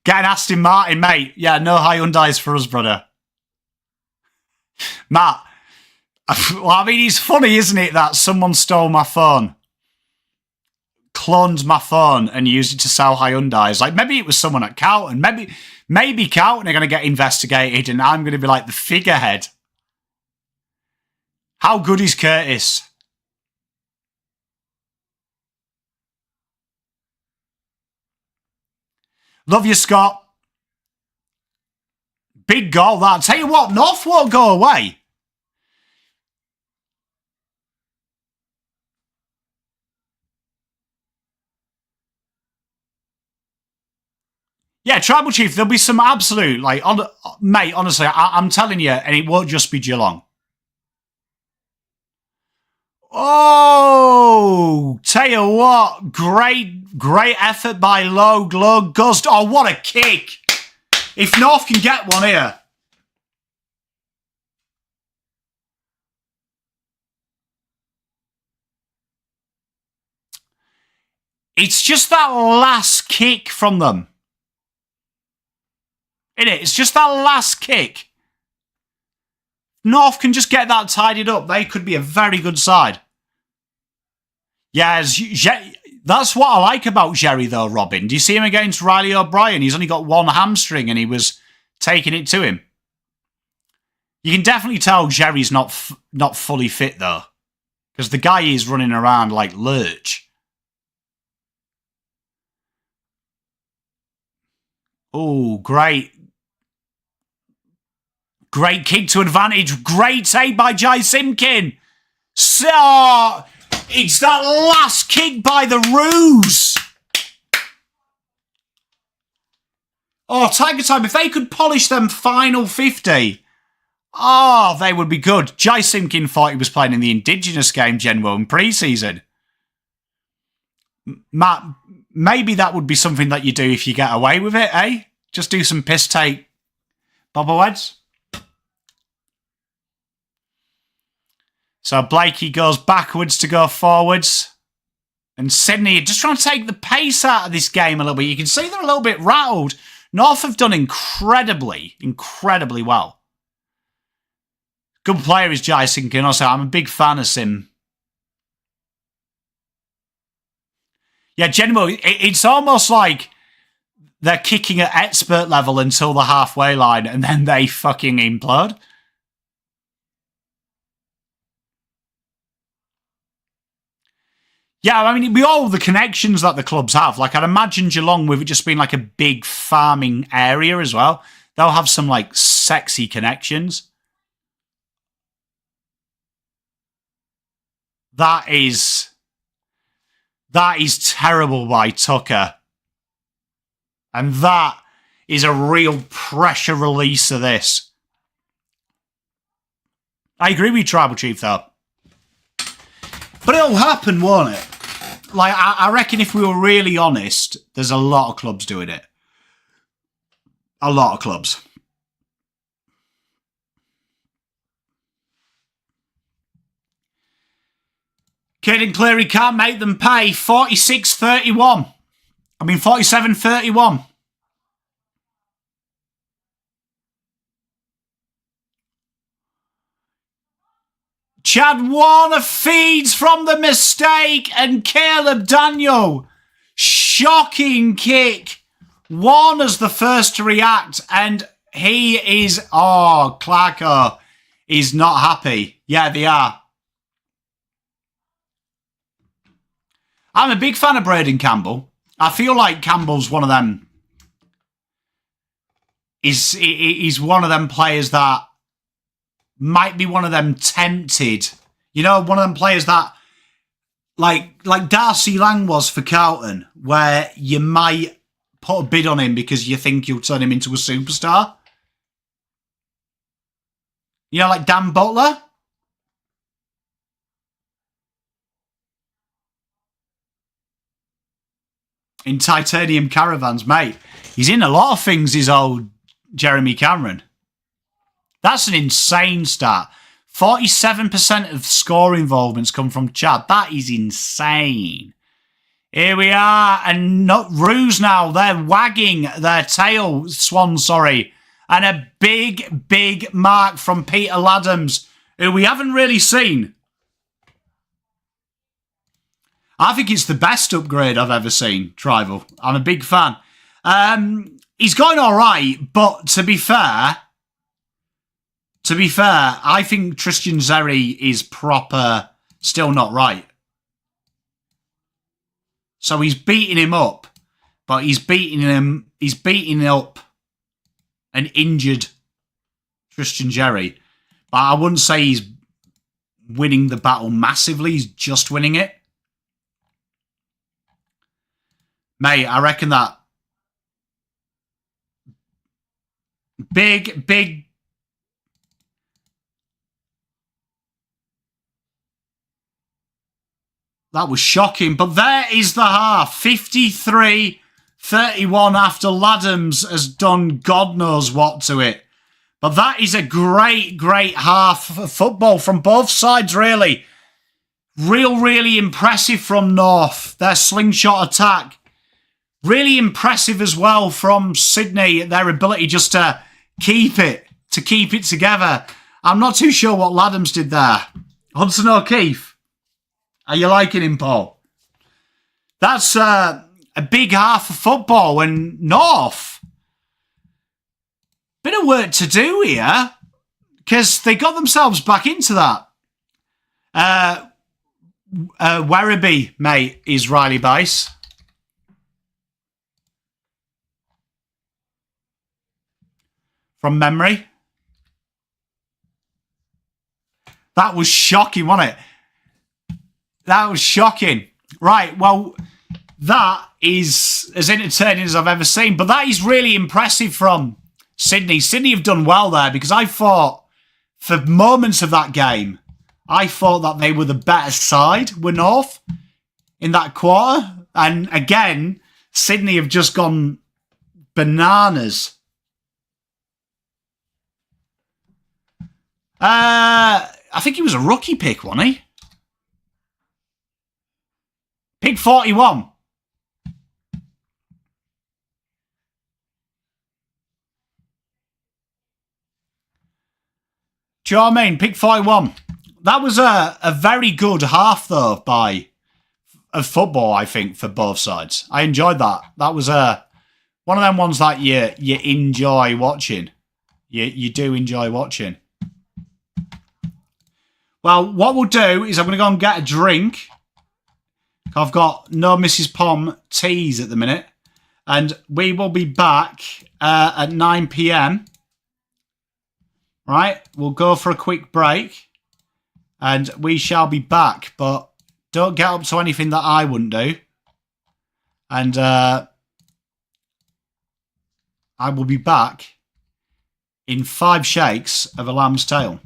Speaker 1: Get an Aston Martin, mate. Yeah, no Hyundais for us, brother. Matt. Well, I mean, it's funny, isn't it, that someone stole my phone, cloned my phone and used it to sell Hyundais. Like, maybe it was someone at Carlton. Maybe Carlton are going to get investigated and I'm going to be like the figurehead. How good is Curtis? Love you, Scott. Big goal, that. Tell you what, North won't go away. Yeah, Tribal Chief, there'll be some absolute, like, mate, honestly, I'm telling you, and it won't just be Geelong. Oh, tell you what, great effort by Low Glug Gust. Oh, what a kick. If North can get one here. It's just that last kick from them. Isn't it? It's just that last kick. North can just get that tidied up. They could be a very good side. Yeah, that's what I like about Jerry, though, Robin. Do you see him against Riley O'Brien? He's only got one hamstring and he was taking it to him. You can definitely tell Jerry's not fully fit, though, because the guy is running around like Lurch. Oh, great. Great kick to advantage. Great save by Jai Simkin. So, it's that last kick by the Roos. Oh, Tiger Time, if they could polish them final 50, oh, they would be good. Jai Simkin thought he was playing in the Indigenous game, Genwo, in pre-season. Matt, maybe that would be something that you do if you get away with it, eh? Just do some piss take bobbleheads. So Blakey goes backwards to go forwards. And Sydney just trying to take the pace out of this game a little bit. You can see they're a little bit rattled. North have done incredibly well. Good player is Jai Simkin. Also, I'm a big fan of Sim. Yeah, generally, it's almost like they're kicking at expert level until the halfway line and then they fucking implode. Yeah, I mean, with all the connections that the clubs have, like I'd imagine Geelong with it just being like a big farming area as well, they'll have some like sexy connections. That is terrible by Tucker. And that is a real pressure release of this. I agree with you, Tribal Chief, though. But it'll happen, won't it? Like, I reckon if we were really honest, there's a lot of clubs doing it. A lot of clubs. Caden Cleary can't make them pay. 46-31. I mean, 47-31. Chad Warner feeds from the mistake and Caleb Daniel. Shocking kick. Warner's the first to react and he is... Oh, Clarko is not happy. Yeah, they are. I'm a big fan of Braden Campbell. I feel like Campbell's one of them... He's one of them players that might be one of them tempted. You know, one of them players that, like Darcy Lang was for Carlton, where you might put a bid on him because you think you'll turn him into a superstar. You know, like Dan Butler? In Titanium Caravans, mate. He's in a lot of things, his old Jeremy Cameron. That's an insane stat. 47% of score involvements come from Chad. That is insane. Here we are. And not Roos now. They're wagging their tail. Swan, sorry. And a big mark from Peter Laddams, who we haven't really seen. I think it's the best upgrade I've ever seen, Tribal. I'm a big fan. He's going all right, but to be fair, I think Tristan Xerri is proper, still not right. So he's beating him up, but he's beating up an injured Tristan Xerri. But I wouldn't say he's winning the battle massively, he's just winning it. Mate, I reckon that big That was shocking. But there is the half. 53-31 after Laddams has done God knows what to it. But that is a great, great half of football from both sides, really. Really impressive from North. Their slingshot attack. Really impressive as well from Sydney. Their ability just to keep it together. I'm not too sure what Laddams did there. Hudson O'Keefe. Are you liking him, Paul? That's a big half of football. And North, bit of work to do here because they got themselves back into that. Werribee, mate, is Riley Bice. From memory. That was shocking, wasn't it? That was shocking. Right, well, that is as entertaining as I've ever seen. But that is really impressive from Sydney. Sydney have done well there because I thought, for moments of that game, I thought that they were the better side, were North, in that quarter. And again, Sydney have just gone bananas. I think he was a rookie pick, wasn't he? Pick 41. Do you know what I mean? Pick 41. That was a very good half, though, of football, I think, for both sides. I enjoyed that. That was one of them ones that you enjoy watching. You do enjoy watching. Well, what we'll do is I'm going to go and get a drink. I've got no Mrs. Pom teas at the minute. And we will be back at 9 p.m. Right? We'll go for a quick break. And we shall be back. But don't get up to anything that I wouldn't do. And I will be back in 5 shakes of a lamb's tail.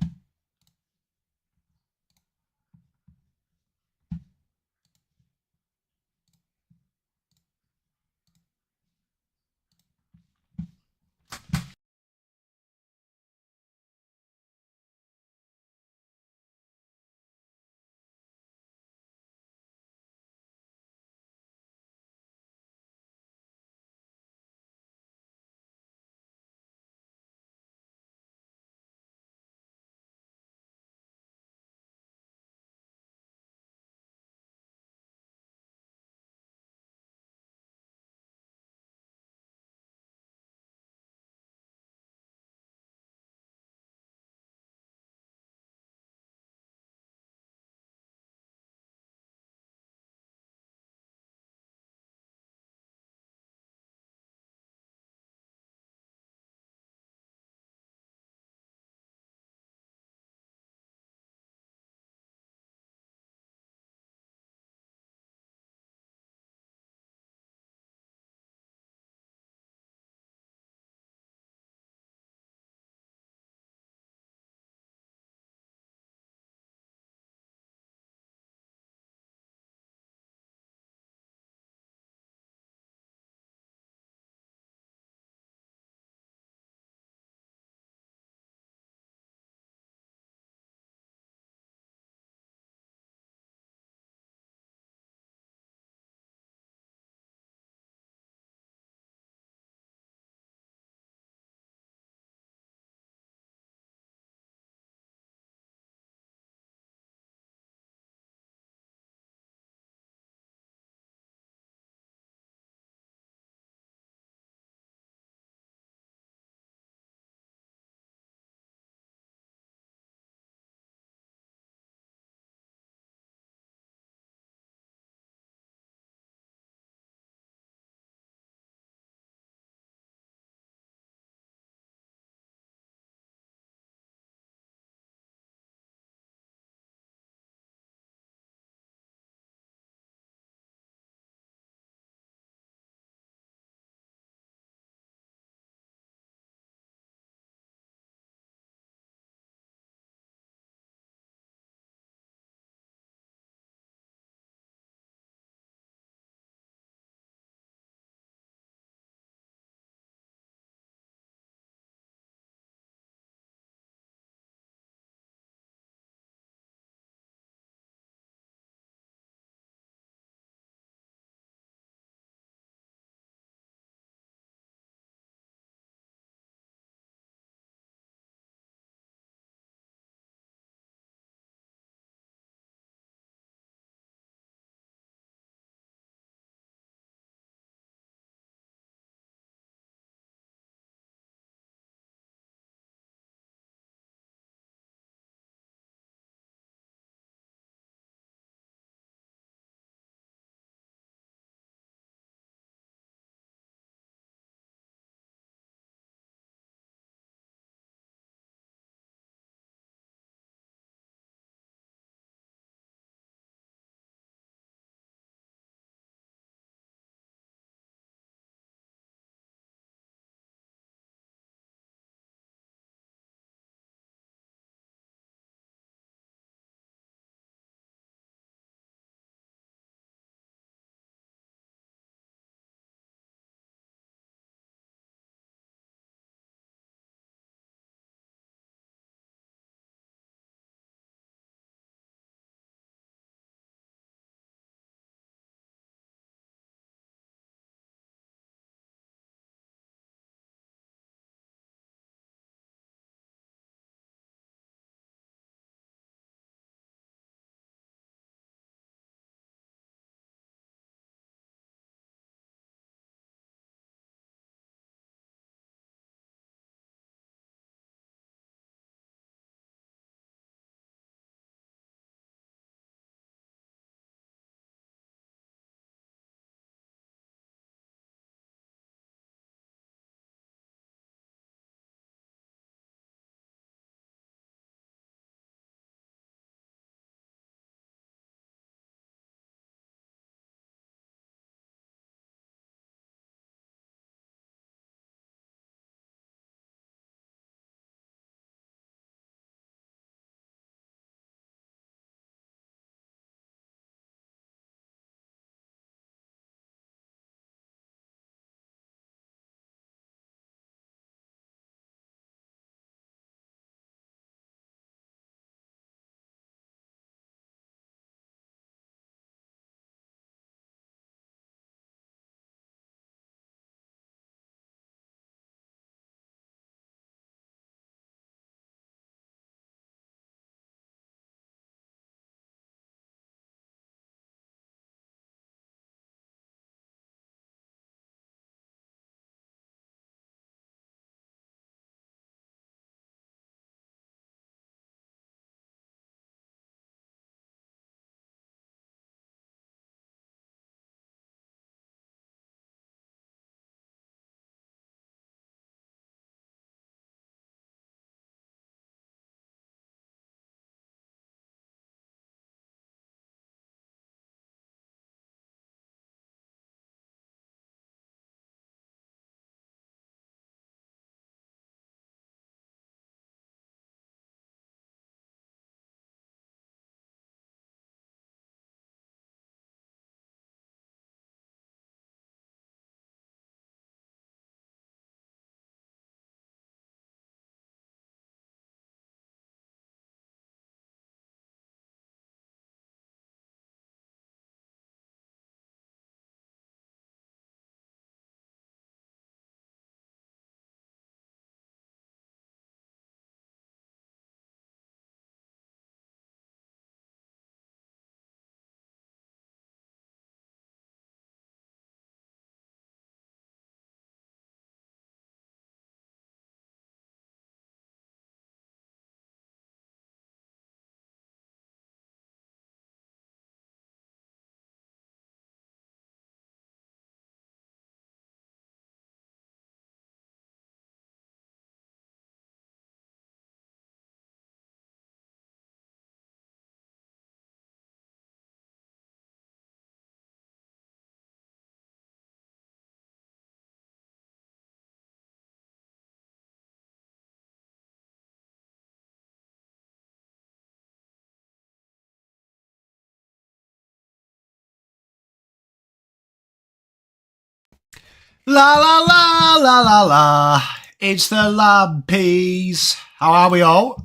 Speaker 1: La la la la la la. It's the Lampies. How are we all?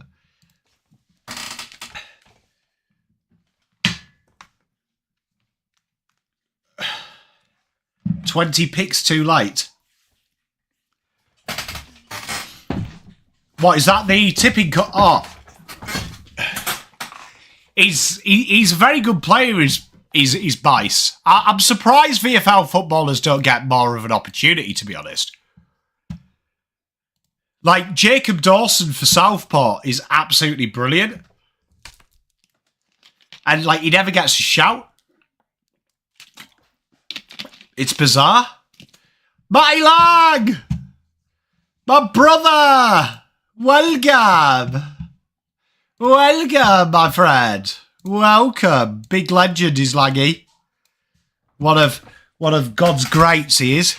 Speaker 1: "20 picks too late." What is that? The tipping cut? Oh, he's a very good player. He's Bice. I'm surprised VFL footballers don't get more of an opportunity, to be honest. Like, Jacob Dawson for Southport is absolutely brilliant. And, like, he never gets a shout. It's bizarre. Matty Lang! My brother! Welcome! Welcome, my friend. Welcome. Big legend is Langy. One of God's greats he is.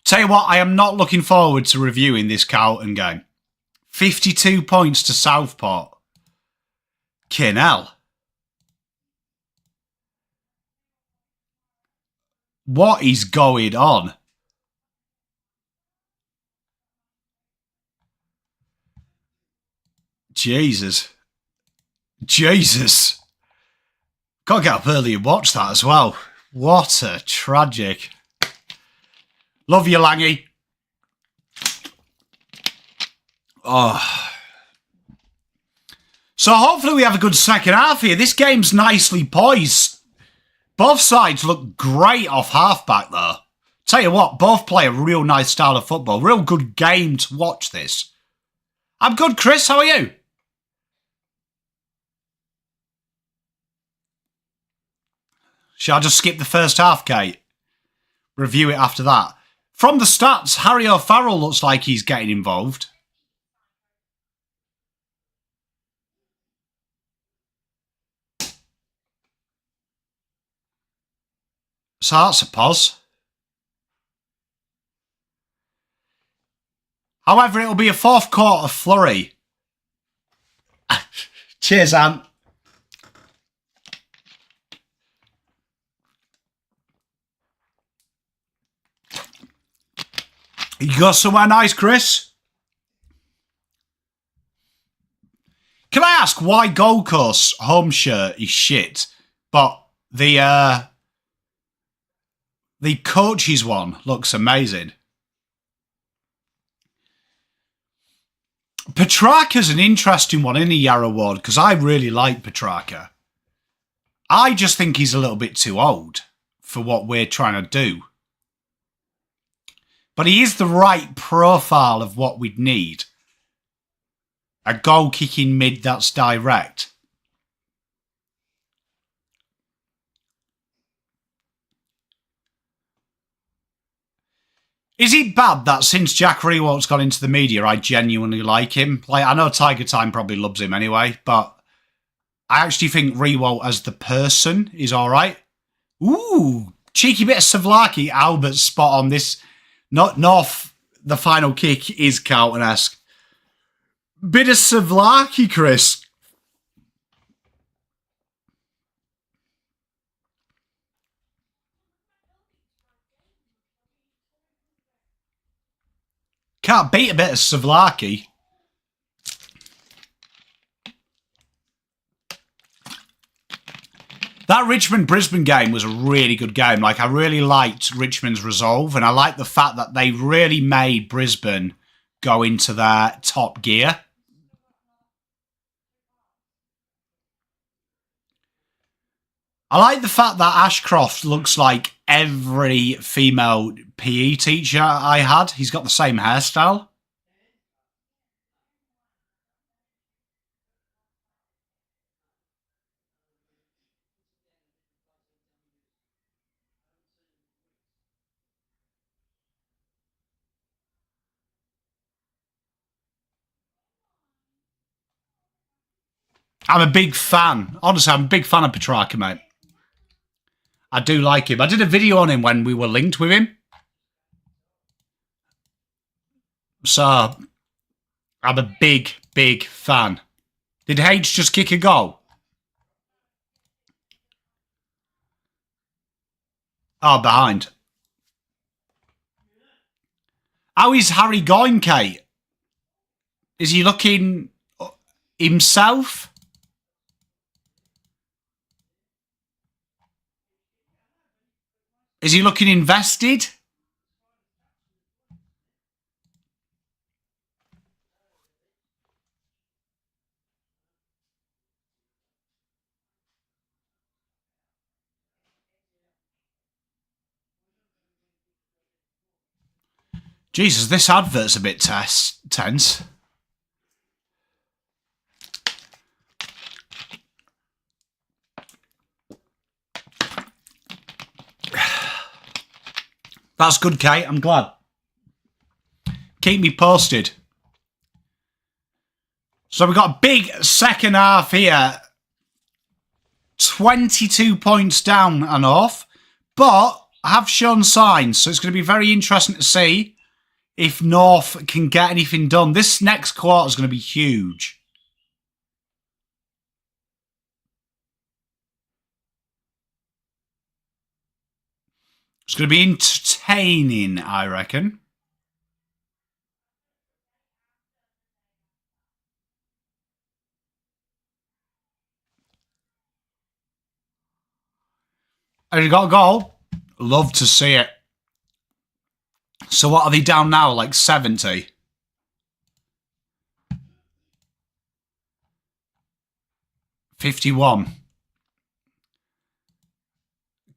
Speaker 1: Tell you what, I am not looking forward to reviewing this Carlton game. 52 points to Southport. Kinnell. What is going on? Jesus. Jesus. Gotta get up early and watch that as well. What a tragic. Love you, Langy. Oh. So hopefully we have a good second half here. This game's nicely poised. Both sides look great off halfback, though. Tell you what, both play a real nice style of football. Real good game to watch this. I'm good, Chris. How are you? Shall I just skip the first half, Kate? Review it after that. From the stats, Harry O'Farrell looks like he's getting involved. So that's a pause. However, it'll be a fourth quarter flurry. Cheers, Ant. You got somewhere nice, Chris? Can I ask why Gold Coast's home shirt is shit, but the coach's one looks amazing? Petrarca's an interesting one in the Yarra Ward because I really like Petrarca. I just think he's a little bit too old for what we're trying to do. But he is the right profile of what we'd need. A goal-kicking mid that's direct. Is it bad that since Jack Rewalt's gone into the media, I genuinely like him? Like, I know Tiger Time probably loves him anyway, but I actually think Rewalt as the person is all right. Ooh, cheeky bit of Savlaki. Albert's spot on this. Not North, the final kick is Carlton-esque. Bit of Savlaki, Chris. Can't beat a bit of Savlaki. That Richmond-Brisbane game was a really good game. Like, I really liked Richmond's resolve, and I like the fact that they really made Brisbane go into their top gear. I like the fact that Ashcroft looks like every female PE teacher I had. He's got the same hairstyle. I'm a big fan. Honestly, I'm a big fan of Petrarca, mate. I do like him. I did a video on him when we were linked with him. So, I'm a big, big fan. Did H just kick a goal? Oh, behind. How is Harry going, Kate? Is he looking himself? Is he looking invested? Jesus, this advert's a bit tense. That's good, Kate. I'm glad. Keep me posted. So we've got a big second half here. 22 points down and off, but have shown signs. So it's going to be very interesting to see if North can get anything done. This next quarter is going to be huge. It's going to be entertaining, I reckon. Have you got a goal? Love to see it. So what are they down now? Like 70? $51.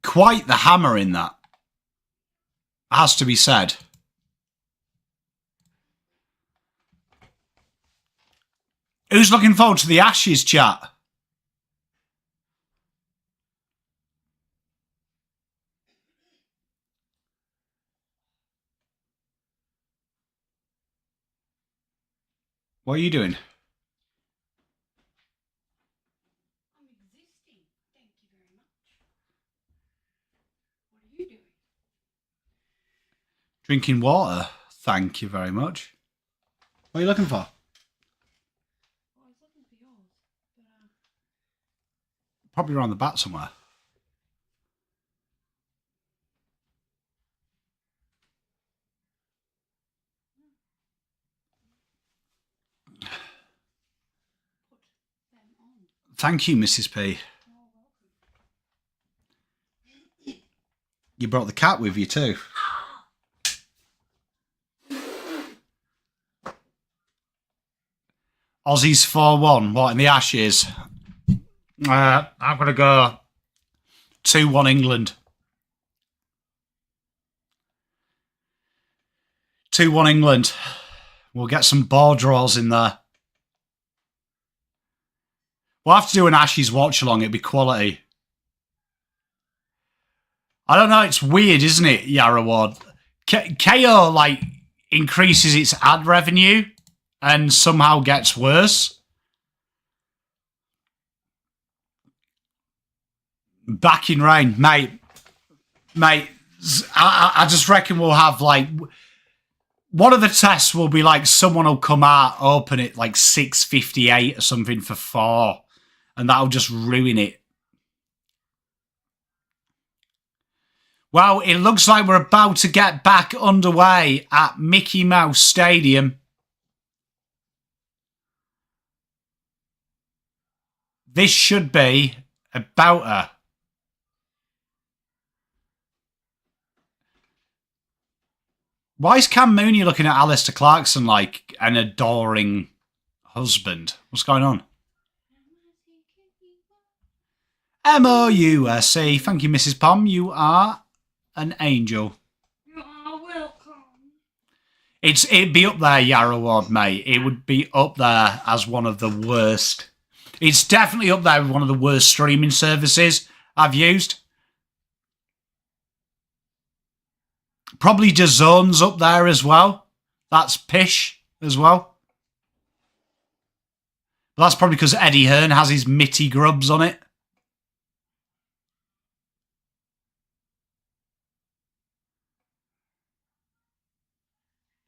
Speaker 1: Quite the hammer in that. Has to be said. Who's looking forward to the Ashes chat? What are you doing?
Speaker 2: I'm existing. Thank you very much. What are you doing?
Speaker 1: Drinking water. Thank you very much. What are you looking for?
Speaker 2: Well, I was looking for yours, but
Speaker 1: Probably around the back somewhere.
Speaker 2: put them on.
Speaker 1: Thank you, Mrs. P.
Speaker 2: You're welcome.
Speaker 1: You brought the cat with you too. Aussies 4-1. What, in the Ashes? I'm going to go 2-1 England. 2-1 England. We'll get some ball draws in there. We'll have to do an Ashes watch-along. It'd be quality. I don't know. It's weird, isn't it, Yarra Ward? KO, like, increases its ad revenue and somehow gets worse. Back in rain, mate. I just reckon we'll have, like, one of the tests will be like someone will come out, open it like 6:58 or something for 4, and that'll just ruin it. Well, it looks like we're about to get back underway at Mickey Mouse Stadium. This should be a bouter. Why is Cam Mooney looking at Alistair Clarkson like an adoring husband? What's going on? MOUSC. Thank you, Mrs. Pom. You are an angel.
Speaker 2: You are welcome.
Speaker 1: It'd be up there, Yarra Ward, mate. It would be up there as one of the worst. It's definitely up there with one of the worst streaming services I've used. Probably DAZN's up there as well. That's pish as well. But that's probably because Eddie Hearn has his mitty grubs on it.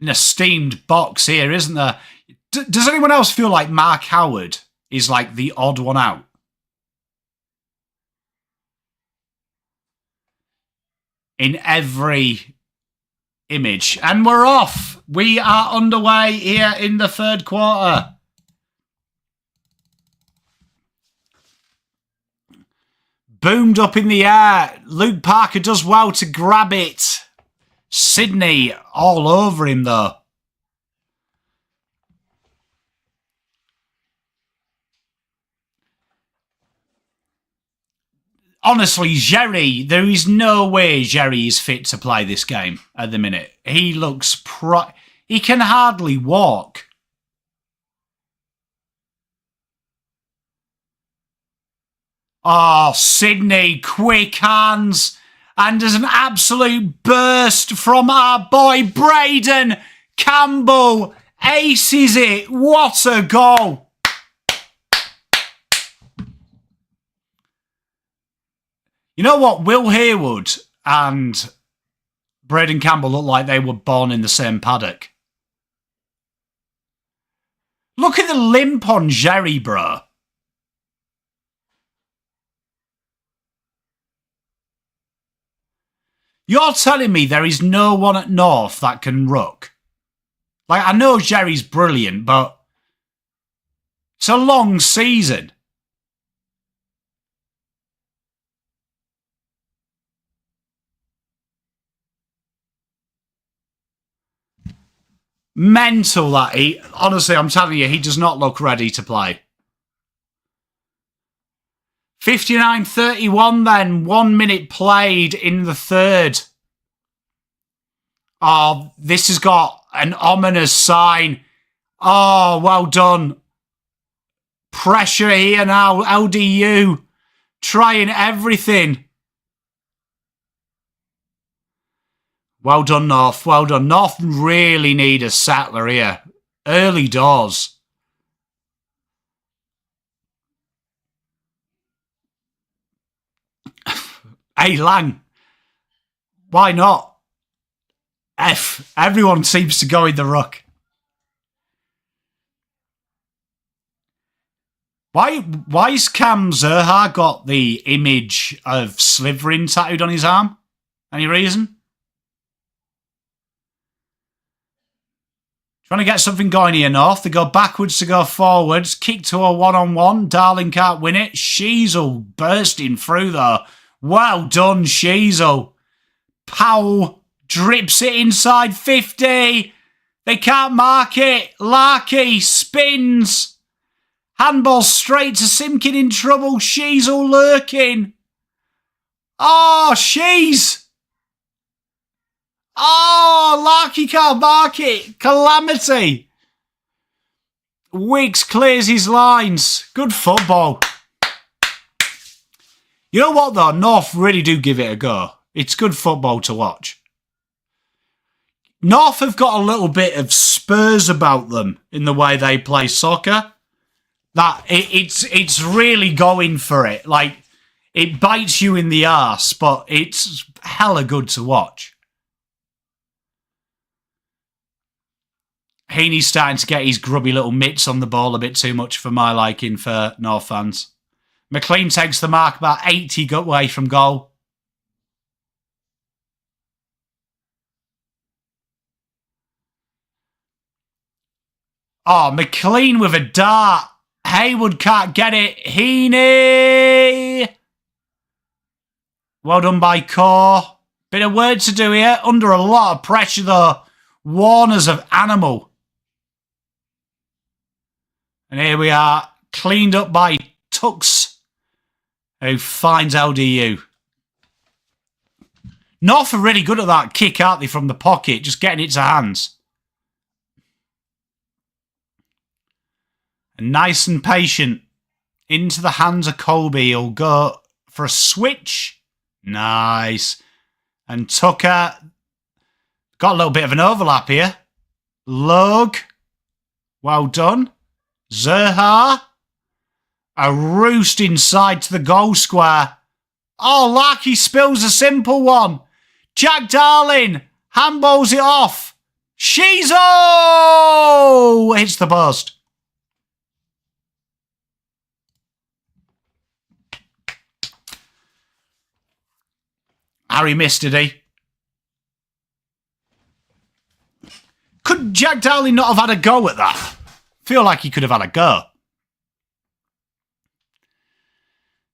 Speaker 1: An esteemed box here, isn't there? Does anyone else feel like Mark Howard is like the odd one out? in every image. And we're off. We are underway here in the third quarter. Boomed up in the air. Luke Parker does well to grab it. Sydney all over him, though. Honestly, Jerry, there is no way Jerry is fit to play this game at the minute. He looks he can hardly walk. Oh, Sydney, quick hands. And there's an absolute burst from our boy Braden Campbell. Aces it. What a goal. You know what? Will Haywood and Braden Campbell look like they were born in the same paddock. Look at the limp on Jerry, bro. You're telling me there is no one at North that can ruck? Like, I know Jerry's brilliant, but it's a long season. Mental that he... Honestly, I'm telling you, he does not look ready to play. 59-31 then. 1 minute played in the third. Oh, this has got an ominous sign. Oh, well done. Pressure here now. LDU trying everything. Well done, North. Well done. North really need a settler here. Early doors. Hey, Lang. Why not? Everyone seems to go in the ruck. Why's Cam Zerha got the image of Slytherin tattooed on his arm? Any reason? Trying to get something going here, North. They go backwards to go forwards. Kick to a one-on-one. Darling can't win it. Sheasel bursting through, though. Well done, Sheasel. Powell drips it inside 50. They can't mark it. Larkey spins. Handball straight to Simkin in trouble. Sheasel lurking. Oh, Shees. Oh, Larky can't mark it. Calamity. Wiggs clears his lines. Good football. You know what, though? North really do give it a go. It's good football to watch. North have got a little bit of Spurs about them in the way they play soccer. That it's really going for it. Like, it bites you in the arse, but it's hella good to watch. Heaney's starting to get his grubby little mitts on the ball a bit too much for my liking for North fans. McLean takes the mark about 80 away from goal. Oh, McLean with a dart. Haywood can't get it. Heaney. Well done by Core. Bit of work to do here. Under a lot of pressure, though. Warners of Animal. And here we are, cleaned up by Tux, who finds LDU. North are really good at that kick, aren't they, from the pocket, just getting it to hands. And nice and patient. Into the hands of Colby. He'll go for a switch. Nice. And Tucker got a little bit of an overlap here. Logue. Well done. Zerha. A roost inside to the goal square. Oh, Larky spills a simple one. Jack Darling handballs it off. Shizo hits the post. Harry missed, did he? Jack Dowling not have had a go at that? Feel like he could have had a go.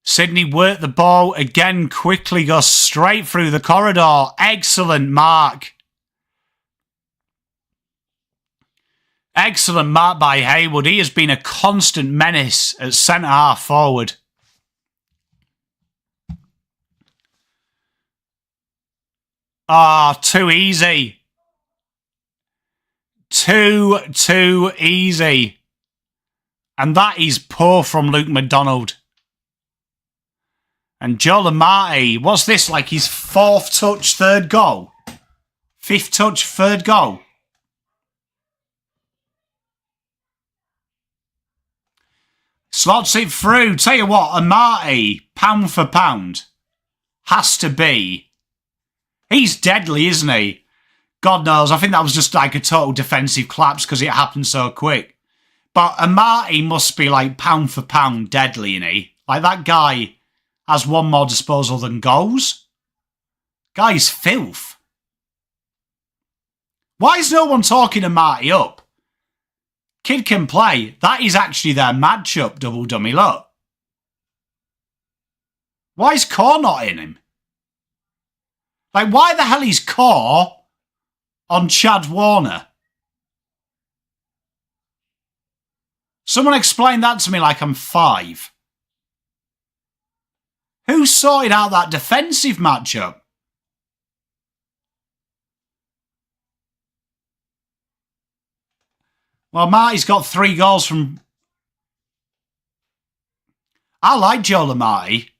Speaker 1: Sydney worked the ball again quickly, goes straight through the corridor. Excellent mark. Excellent mark by Haywood. He has been a constant menace at centre-half forward. Ah, too easy. Too easy. And that is poor from Luke McDonald. And Joe Lamarty, what's this, like his 4th touch, 3rd goal? 5th touch, 3rd goal? Slots it through. Tell you what, Amati, pound for pound, has to be. He's deadly, isn't he? God knows, I think that was just like a total defensive collapse because it happened so quick. But Amati must be like pound for pound deadly, isn't he? Like that guy has one more disposal than goals. Guy's filth. Why is no one talking Amati up? Kid can play. That is actually their matchup, double dummy, look. Why is Core not in him? Like, why the hell is Core on Chad Warner? Someone explain that to me like I'm 5. Who sorted out that defensive matchup? Well, Marty's got 3 goals from... I like Joe Lamarty.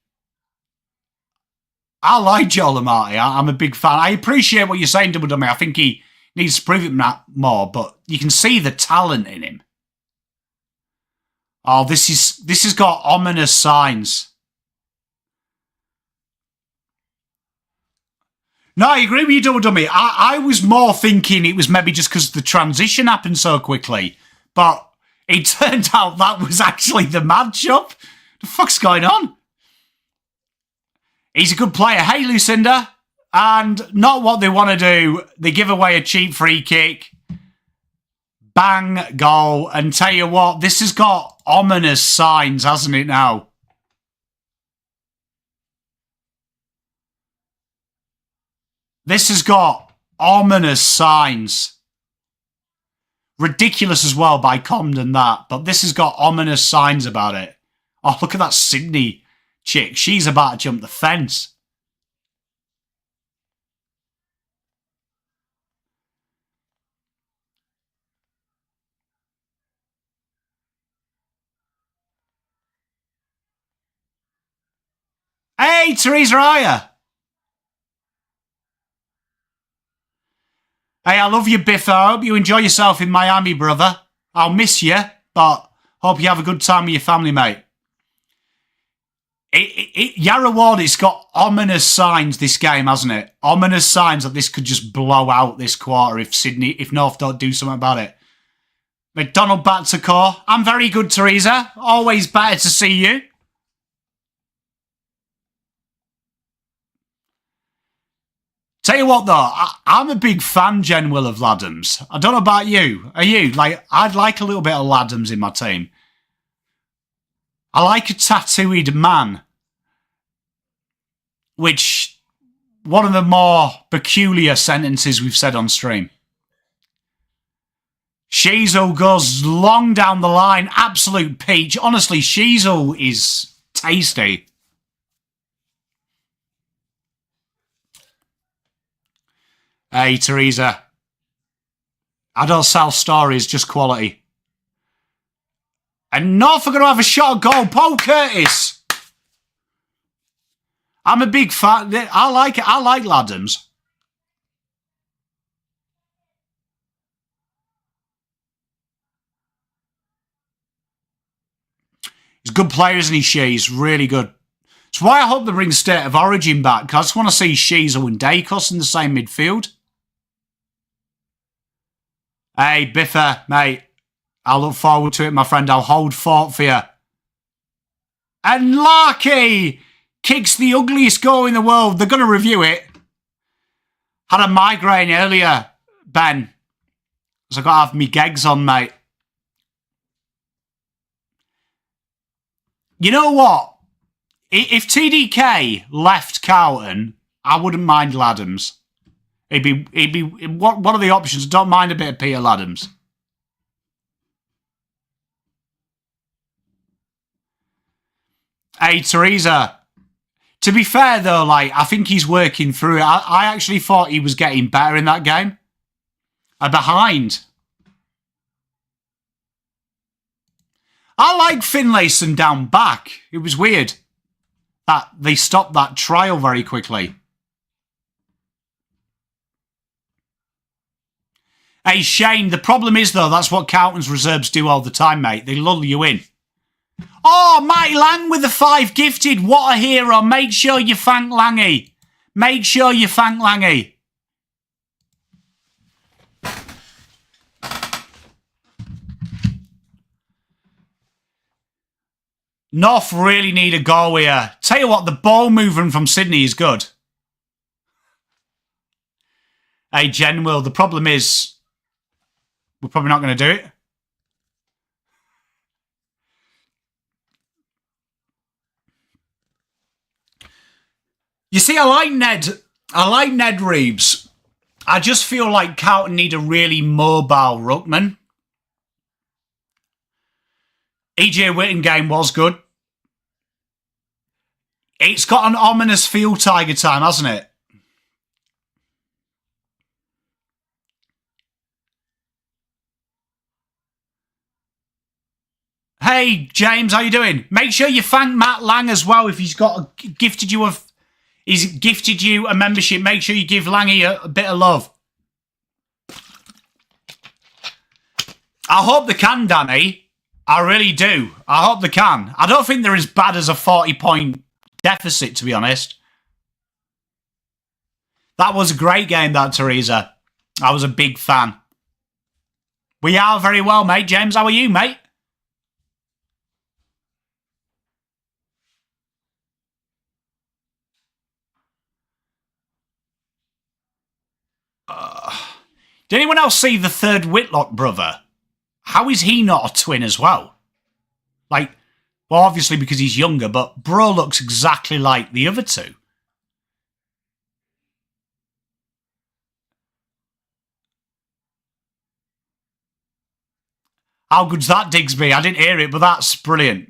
Speaker 1: I'm a big fan. I appreciate what you're saying, Double Dummy. I think he needs to prove it more, but you can see the talent in him. Oh, this has got ominous signs. No, I agree with you, Double Dummy. I was more thinking it was maybe just because the transition happened so quickly. But it turned out that was actually the matchup. The fuck's going on? He's a good player. Hey, Lucinda. And not what they want to do. They give away a cheap free kick. Bang, goal. And tell you what, this has got ominous signs, hasn't it now? This has got ominous signs. Ridiculous as well by Comden, that. But this has got ominous signs about it. Oh, look at that Sydney chick. She's about to jump the fence. Hey, Teresa Ayer. Hey, I love you, Biff. I hope you enjoy yourself in Miami, brother. I'll miss you, but hope you have a good time with your family, mate. Yarra Ward, it's got ominous signs, this game, hasn't it? Ominous signs that this could just blow out this quarter if North don't do something about it. McDonald back to Core. I'm very good, Teresa. Always better to see you. Tell you what, though, I'm a big fan, Jen Will, of Laddams. I don't know about you. Are you? Like, I'd like a little bit of Laddams in my team. I like a tattooed man. Which, one of the more peculiar sentences we've said on stream. Sheezel goes long down the line. Absolute peach. Honestly, Sheezel is tasty. Hey, Teresa. I don't sell stories, just quality. And North are going to have a shot at goal. Paul Curtis. I'm a big fan. I like it. I like Laddams. He's a good player, isn't he, Shea? He's really good. That's why I hope they bring State of Origin back, because I just want to see Sheezel and Dacos in the same midfield. Hey, Biffer, mate. I'll look forward to it, my friend. I'll hold fort for you. And Larky kicks the ugliest goal in the world. They're going to review it. Had a migraine earlier, Ben. So I've got to have me gegs on, mate. You know what? If TDK left Carlton, I wouldn't mind Laddams. He'd be what are the options? Don't mind a bit of Peter Laddams. Hey, Teresa. To be fair, though, like, I think he's working through it. I actually thought he was getting better in that game. Behind. I like Finlayson down back. It was weird that they stopped that trial very quickly. Hey, Shane, the problem is, though, that's what Carlton's reserves do all the time, mate. They lull you in. Oh, Matty Lang with the 5 gifted. What a hero. Make sure you thank Langy. Make sure you thank Langy. North really need a goal here. Tell you what, the ball movement from Sydney is good. Hey, Genwill, the problem is we're probably not going to do it. You see, I like Ned. I like Ned Reeves. I just feel like Carlton need a really mobile ruckman. EJ Whitten game was good. It's got an ominous feel, Tiger Time, hasn't it? Hey, James, how you doing? Make sure you thank Matt Lang as well if he's gifted you a membership. Make sure you give Langy a bit of love. I hope they can, Danny. I really do. I hope they can. I don't think they're as bad as a 40-point deficit, to be honest. That was a great game, that, Teresa. I was a big fan. We are very well, mate. James, how are you, mate? Did anyone else see the third Whitlock brother? How is he not a twin as well? Like, well, obviously because he's younger, but bro looks exactly like the other two. How good's that, Digsby? I didn't hear it, but that's brilliant.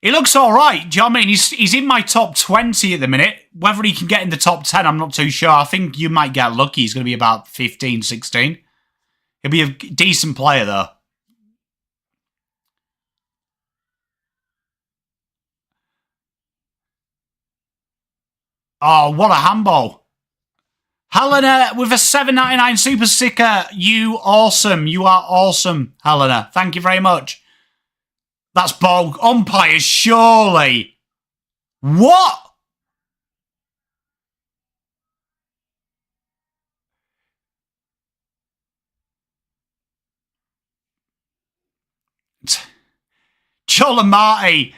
Speaker 1: He looks all right. Do you know what I mean? He's in my top 20 at the minute. Whether he can get in the top 10, I'm not too sure. I think you might get lucky. He's going to be about 15, 16. He'll be a decent player, though. Oh, what a handball. Helena with a $7.99 super sticker. You awesome. You are awesome, Helena. Thank you very much. That's ball umpire, surely. What? Joel and Marty.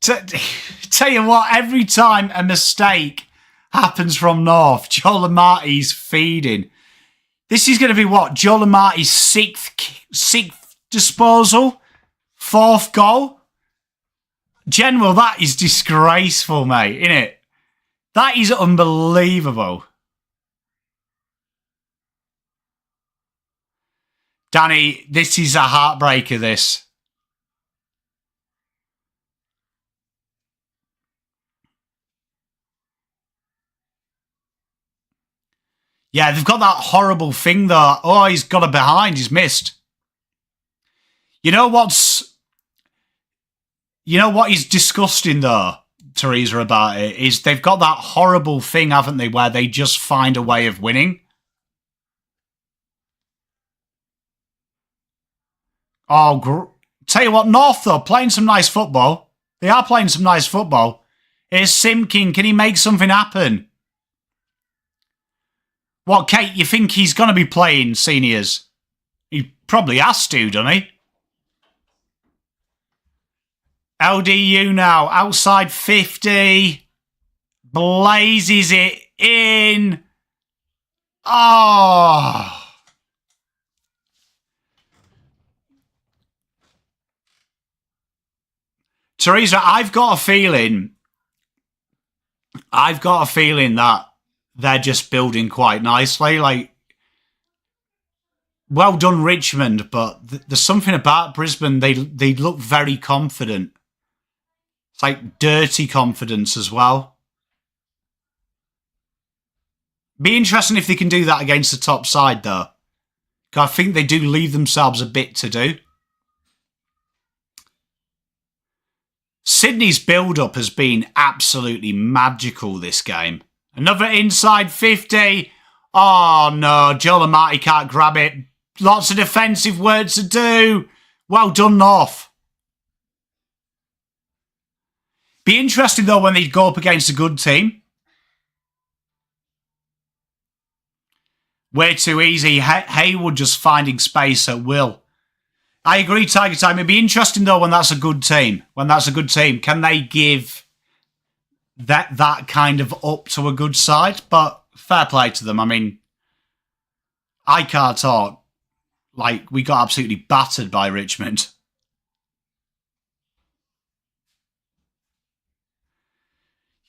Speaker 1: Tell you what, every time a mistake happens from North, Joel and Marty's feeding. This is going to be what? Joel and Marty's sixth disposal? 4th goal? General, that is disgraceful, mate, isn't it? That is unbelievable. Danny, this is a heartbreaker, this. Yeah, they've got that horrible thing, though. Oh, he's got a behind. He's missed. You know what is disgusting, though, Teresa, about it, is they've got that horrible thing, haven't they, where they just find a way of winning. Oh, tell you what, North, though, playing some nice football. They are playing some nice football. Here's Simkin. Can he make something happen? What, Kate, you think he's going to be playing seniors? He probably has to, doesn't he? LDU now, outside 50. Blazes it in. Oh. Teresa, I've got a feeling that they're just building quite nicely. Like, well done, Richmond, but there's something about Brisbane. They look very confident. It's like dirty confidence as well. Be interesting if they can do that against the top side, though. I think they do leave themselves a bit to do. Sydney's build-up has been absolutely magical this game. Another inside 50. Oh, no. Joel Amati can't grab it. Lots of defensive work to do. Well done, North. Be interesting, though, when they go up against a good team. Way too easy. Haywood just finding space at will. I agree, Tiger Time. It'd be interesting, though, when that's a good team. Can they give that kind of up to a good side? But fair play to them. I mean, I can't talk. Like, we got absolutely battered by Richmond.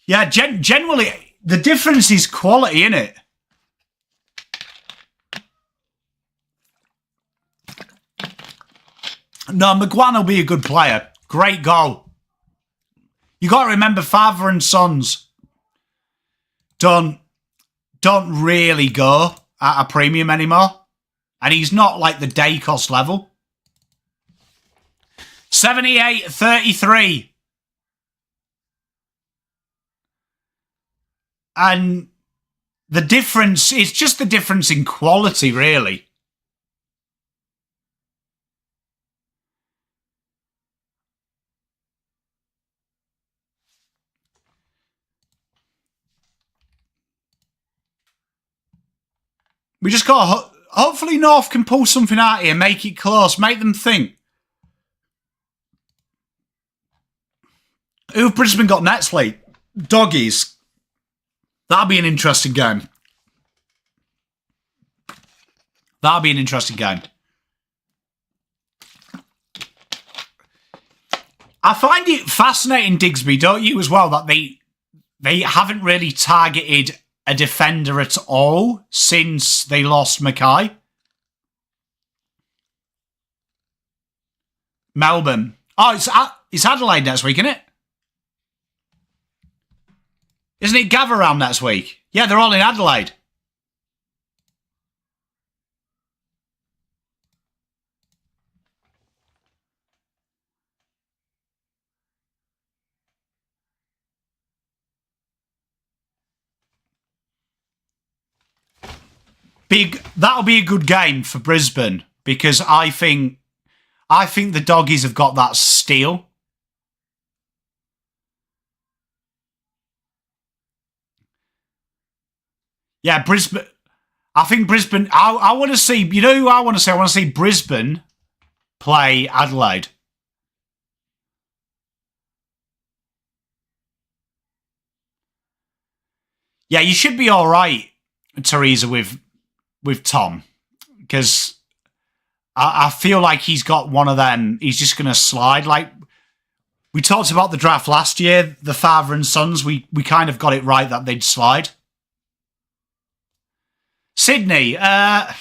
Speaker 1: Yeah, generally, the difference is quality, innit? No, McGuan will be a good player. Great goal. You got to remember, father and sons don't really go at a premium anymore. And he's not like the Dacos level. 78-33. And the difference is just the difference in quality, really. We just got to... Hopefully North can pull something out here, make it close, make them think. Who've Brisbane got next week? Doggies. That'll be an interesting game. I find it fascinating, Digsby, don't you, as well, that they haven't really targeted a defender at all since they lost Mackay. Melbourne. Oh, it's Adelaide next week, isn't it? Isn't it Gather Round next week? Yeah, they're all in Adelaide. That'll be a good game for Brisbane because I think the Doggies have got that steal. Yeah, Brisbane. I think Brisbane. I want to see. You know who I want to see? I want to see Brisbane play Adelaide. Yeah, you should be all right, Teresa, with Tom, because I feel like he's got one of them. He's just going to slide. Like we talked about the draft last year, the father and sons. We kind of got it right that they'd slide. Sydney, they're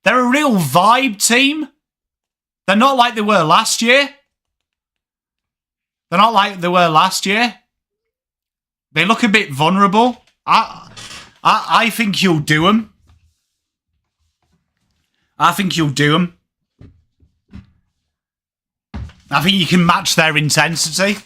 Speaker 1: a real vibe team. They're not like they were last year. They look a bit vulnerable. I think you'll do them. I think you can match their intensity.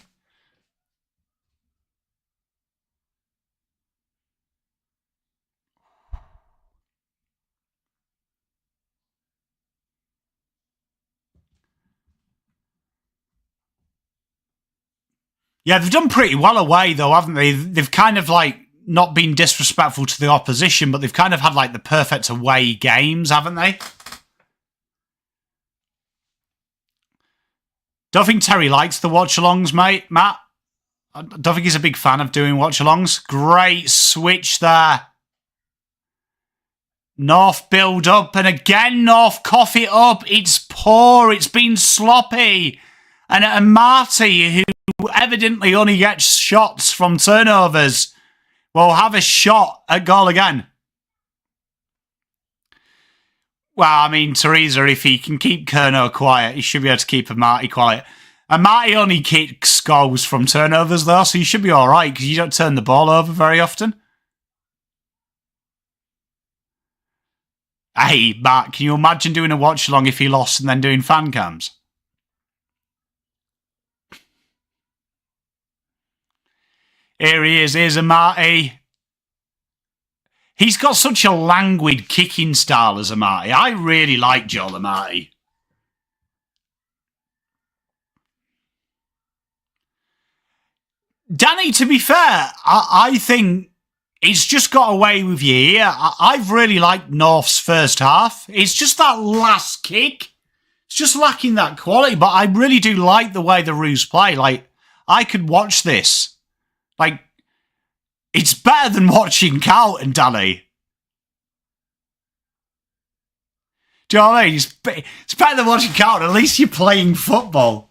Speaker 1: Yeah, they've done pretty well away, though, haven't they? They've kind of, like, not been disrespectful to the opposition, but they've kind of had, like, the perfect away games, haven't they? Don't think Terry likes the watch-alongs, mate, Matt. I don't think he's a big fan of doing watch-alongs. Great switch there. North build up, and again North cough it up. It's poor. It's been sloppy. And Marty, who evidently only gets shots from turnovers, will have a shot at goal again. Well, I mean, Teresa, if he can keep Kerno quiet, he should be able to keep Marty quiet. And Marty only kicks goals from turnovers, though, so you should be all right because you don't turn the ball over very often. Hey, Matt, can you imagine doing a watch-along if he lost and then doing fan cams? Here he is. Here's a Marty. He's got such a languid kicking style as a Marty. I really like Joel Marty. Danny, to be fair, I think it's just got away with you here. I've really liked North's first half. It's just that last kick. It's just lacking that quality, but I really do like the way the Roos play. Like, I could watch this. Like, it's better than watching Carlton, Danny. Do you know what I mean? It's better than watching Carlton. At least you're playing football.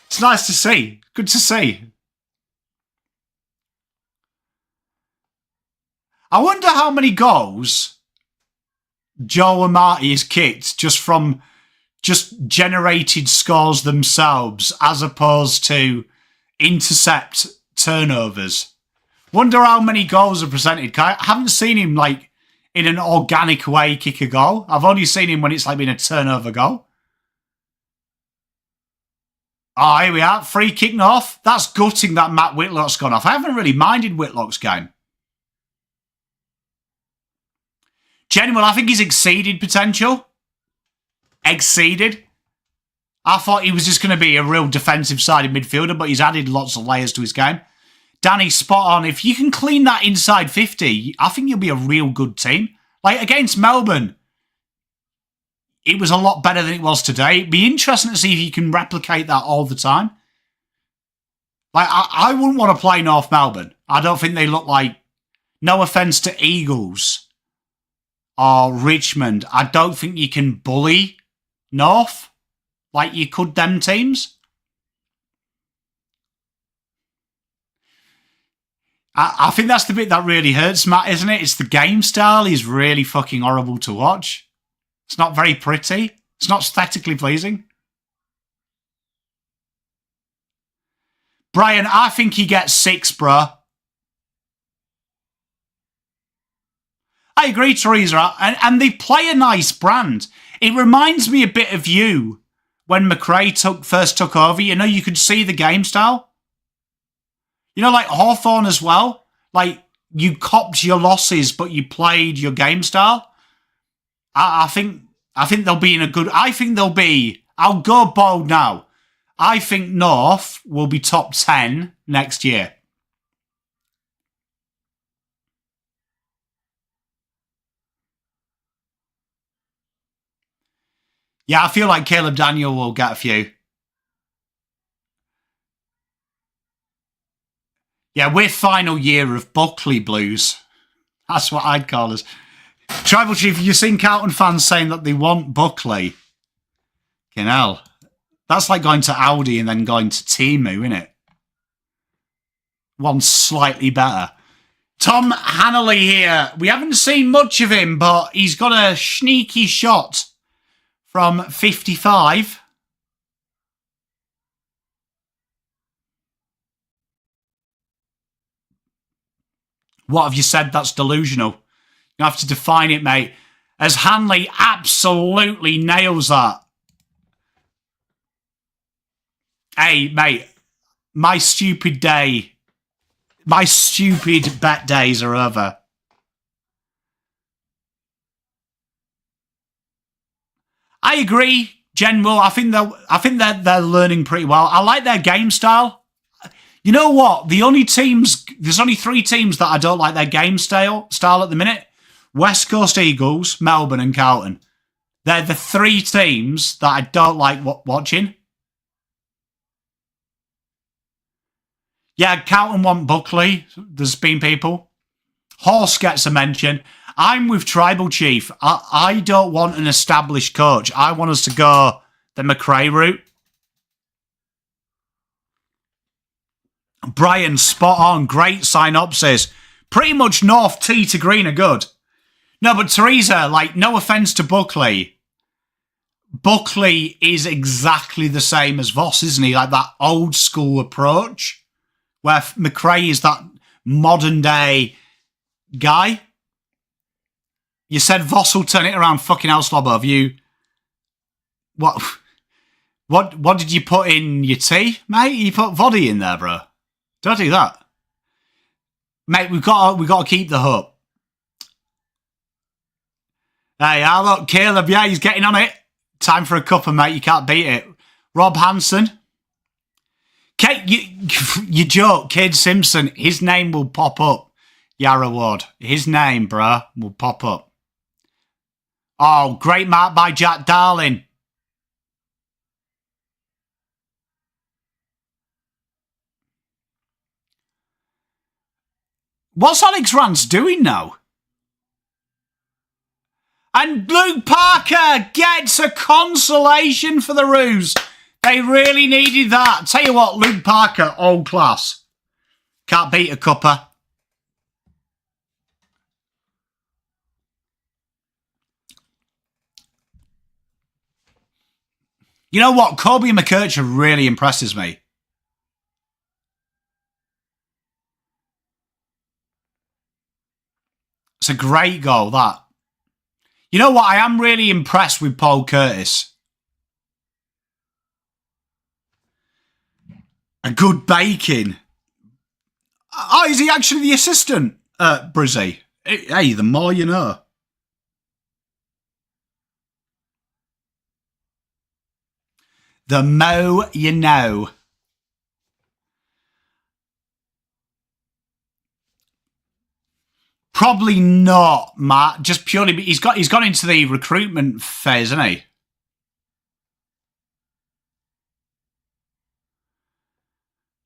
Speaker 1: It's nice to see. Good to see. I wonder how many goals Joe and Marty has kicked just from generated scores themselves as opposed to intercept turnovers. Wonder how many goals are presented. I haven't seen him like in an organic way kick a goal. I've only seen him when it's like been a turnover goal. Oh, here we are. Free kick North. That's gutting that Matt Whitlock's gone off. I haven't really minded Whitlock's game. Genuine, I think he's exceeded potential. Exceeded. I thought he was just going to be a real defensive-sided midfielder, but he's added lots of layers to his game. Danny, spot on. If you can clean that inside 50, I think you'll be a real good team. Like, against Melbourne, it was a lot better than it was today. It'd be interesting to see if you can replicate that all the time. Like, I wouldn't want to play North Melbourne. I don't think they look like... No offence to Eagles or Richmond. I don't think you can bully North like you could them teams. I think that's the bit that really hurts, Matt, isn't it? It's the game style is really fucking horrible to watch. It's not very pretty. It's not aesthetically pleasing. Brian, I think he gets 6, bro. I agree, Teresa. And they play a nice brand. It reminds me a bit of you when McRae first took over. You know, you could see the game style. You know, like Hawthorn as well. Like, you copped your losses, but you played your game style. I think they'll be in a good... I think they'll be... I'll go bold now. I think North will be top 10 next year. Yeah, I feel like Caleb Daniel will get a few. Yeah, we're final year of Buckley Blues. That's what I'd call us. Tribal Chief, you've seen Carlton fans saying that they want Buckley. Fucking hell. That's like going to Aldi and then going to Temu, isn't it? One's slightly better. Tom Hannelly here. We haven't seen much of him, but he's got a sneaky shot from 55. What have you said? That's delusional. You have to define it, mate. As Hanley absolutely nails that. Hey, mate, my stupid bet days are over. I agree, General. I think they're learning pretty well. I like their game style. You know what? There's only 3 teams that I don't like their game style at the minute. West Coast Eagles, Melbourne and Carlton. They're the 3 teams that I don't like watching. Yeah, Carlton want Buckley. There's been people. Horse gets a mention. I'm with Tribal Chief. I don't want an established coach. I want us to go the McRae route. Brian, spot on. Great synopsis. Pretty much North T to Green are good. No, but Teresa, like, no offence to Buckley. Buckley is exactly the same as Voss, isn't he? Like that old school approach where McRae is that modern day guy. You said Voss will turn it around. Fucking hell, Slobber. Have you... What did you put in your tea, mate? You put voddy in there, bro. Don't do that. Mate, we've got to keep the hope. Hey, look, Caleb, yeah, he's getting on it. Time for a cuppa, mate. You can't beat it. Rob Hanson. You joke. Cade Simpson, his name will pop up. Yarra Ward. His name, bruh, will pop up. Oh, great mark by Jack Darling. What's Alex Rance doing now? And Luke Parker gets a consolation for the Roos. They really needed that. Tell you what, Luke Parker, old class. Can't beat a cuppa. You know what? Kobe McKercher really impresses me. It's a great goal, that. You know what? I am really impressed with Paul Curtis. A good baking. Oh, is he actually the assistant at Brizzy? Hey, the more you know. The more you know. Probably not, Matt. Just purely, he's gone into the recruitment phase, hasn't he?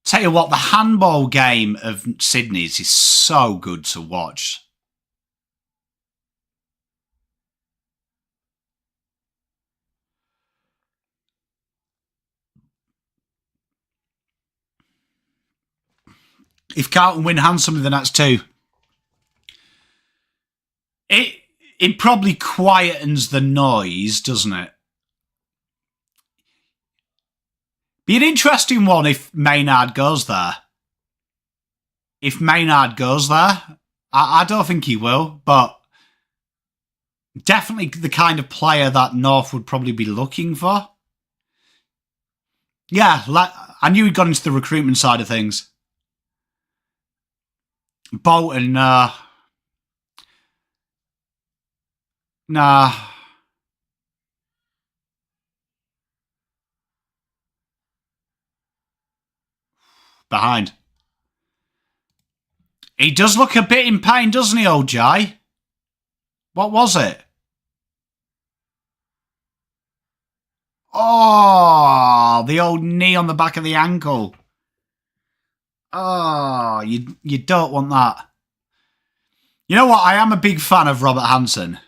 Speaker 1: Tell you what, the handball game of Sydney's is so good to watch. If Carlton win handsomely, then that's two. It probably quietens the noise, doesn't it? Be an interesting one if Maynard goes there. If Maynard goes there, I don't think he will, but definitely the kind of player that North would probably be looking for. Yeah, I knew he'd gone into the recruitment side of things. Bolton, nah. Behind. He does look a bit in pain, doesn't he, old Jai? What was it? Oh, the old knee on the back of the ankle. Oh, you don't want that. You know what? I am a big fan of Robert Hansen.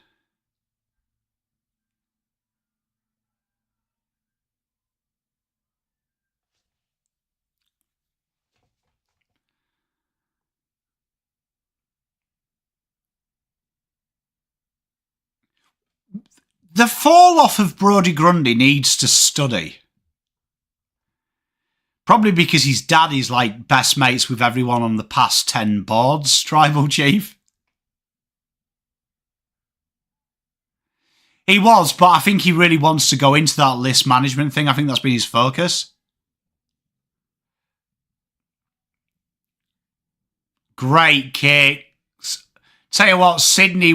Speaker 1: The fall-off of Brodie Grundy needs to study. Probably because his dad is like best mates with everyone on the past 10 boards, Tribal Chief. He was, but I think he really wants to go into that list management thing. I think that's been his focus. Great kicks. Tell you what, Sydney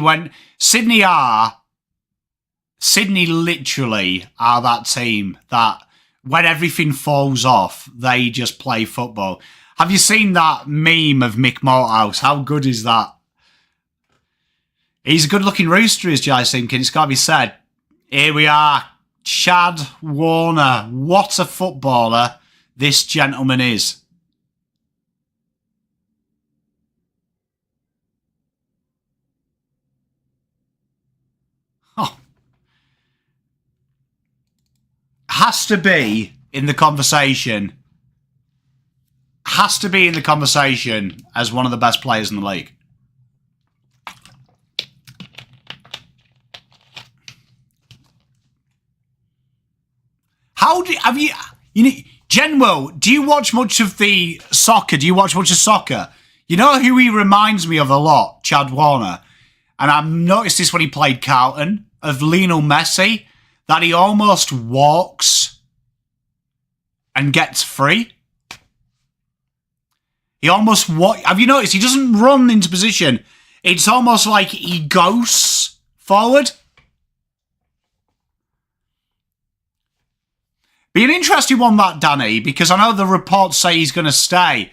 Speaker 1: literally are that team that when everything falls off, they just play football. Have you seen that meme of Mick Malthouse? How good is that? He's a good-looking rooster, is Jai thinking. It's got to be said. Here we are. Chad Warner. What a footballer this gentleman is. Oh. Has to be in the conversation. Has to be in the conversation as one of the best players in the league. Have you know, Genwo, do you watch much of the soccer? Do you watch much of soccer? You know who he reminds me of a lot? Chad Warner. And I've noticed this when he played Carlton, of Lionel Messi, that he almost walks and gets free. He almost have you noticed he doesn't run into position? It's almost like he goes forward. Be an interesting one, that, Danny, because I know the reports say he's going to stay.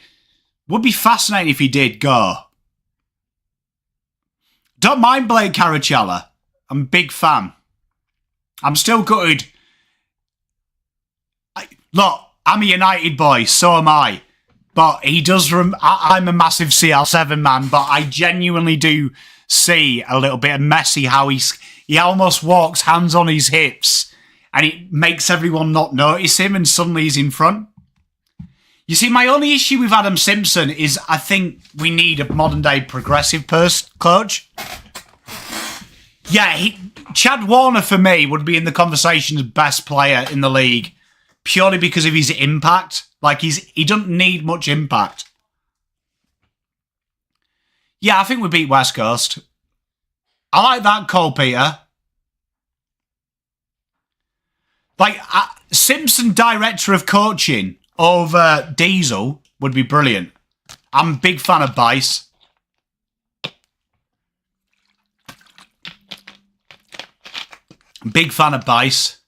Speaker 1: Would be fascinating if he did go. Don't mind Blake Caracella. I'm a big fan. I'm still gutted. Look, I'm a United boy, so am I. But he does... I'm a massive CR7 man, but I genuinely do see a little bit of Messi, how he almost walks hands on his hips, and it makes everyone not notice him, and suddenly he's in front. You see, my only issue with Adam Simpson is I think we need a modern-day progressive coach. Yeah, Chad Warner, for me, would be in the conversation as best player in the league, purely because of his impact. Like, he doesn't need much impact. Yeah, I think we beat West Coast. I like that call, Peter. Like, Simpson, director of coaching over Diesel would be brilliant. I'm a big fan of Bice. Big fan of Bice.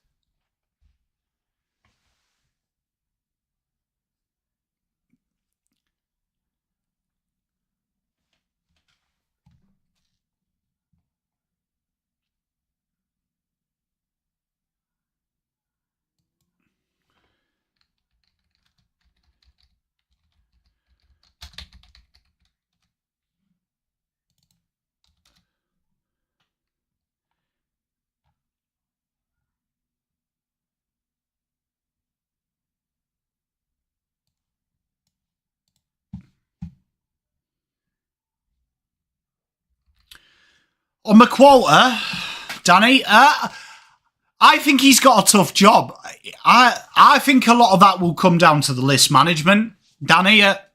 Speaker 1: On McQualter, Danny, I think he's got a tough job. I think a lot of that will come down to the list management, Danny, at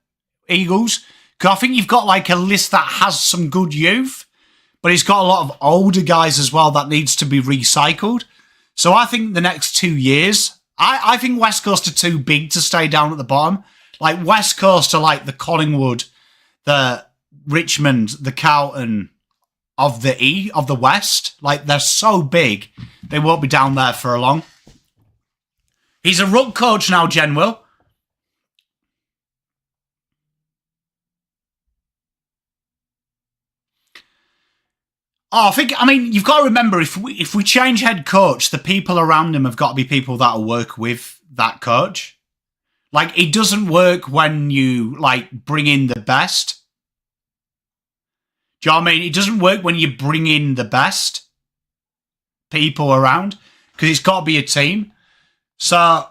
Speaker 1: Eagles. Because I think you've got like a list that has some good youth, but it's got a lot of older guys as well that needs to be recycled. So I think the next 2 years, I think West Coast are too big to stay down at the bottom. Like West Coast are like the Collingwood, the Richmond, the Carlton of the West. Like, they're so big, they won't be down there for long. He's a ruck coach now, Genwill. I mean, you've got to remember, if we change head coach, the people around him have got to be people that'll work with that coach. Like, it doesn't work when you, like, bring in the best. Do you know what I mean? It doesn't work when you bring in the best people around, because it's got to be a team. So,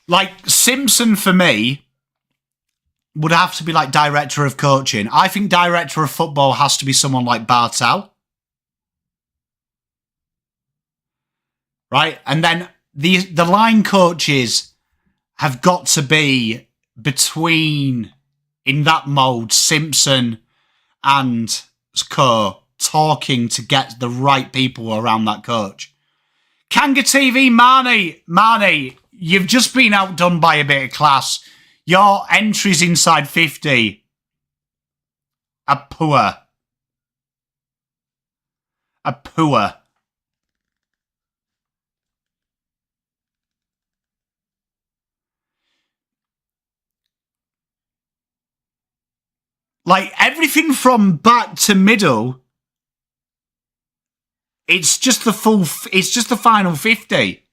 Speaker 1: like, Simpson, for me, would have to be, like, director of coaching. I think director of football has to be someone like Bartel. Right? And then the line coaches have got to be between... in that mode, Simpson and Co talking to get the right people around that coach. Kanga TV, Marnie, you've just been outdone by a bit of class. Your entries inside 50 are poor. Are poor. Like, everything from back to middle, it's just the final 50.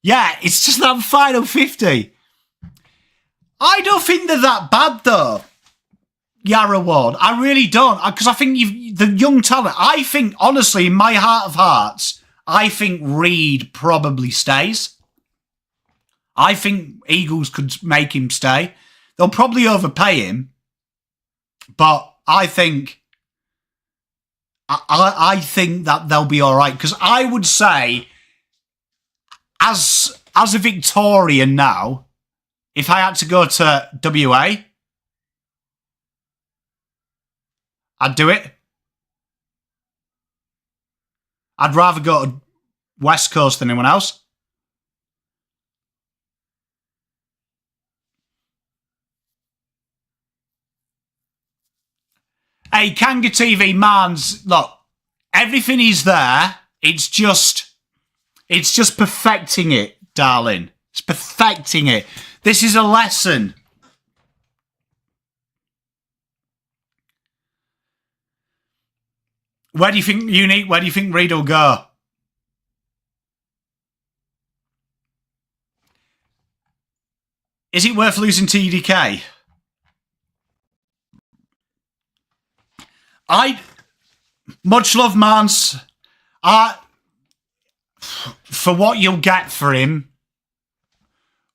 Speaker 1: Yeah, it's just that final 50. I don't think they're that bad, though. Yarra Ward. I really don't, because I think the young talent. I think, honestly, in my heart of hearts, I think Reid probably stays. I think Eagles could make him stay. They'll probably overpay him, but I think that they'll be all right, because I would say, as a Victorian now, if I had to go to WA, I'd do it. I'd rather go to West Coast than anyone else. Hey, Kanga TV, Mans, look, everything is there. It's just perfecting it, darling. It's perfecting it. This is a lesson. Where do you think, Unique, where do you think Reid will go? Is it worth losing TDK? Much love, Mans. For what you'll get for him,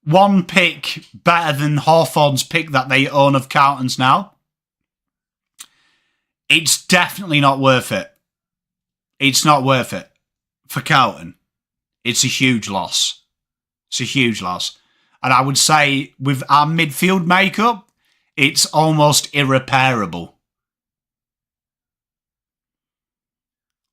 Speaker 1: one pick better than Hawthorn's pick that they own of Carlton's now. It's definitely not worth it. It's not worth it for Carlton. It's a huge loss. It's a huge loss. And I would say with our midfield makeup, it's almost irreparable.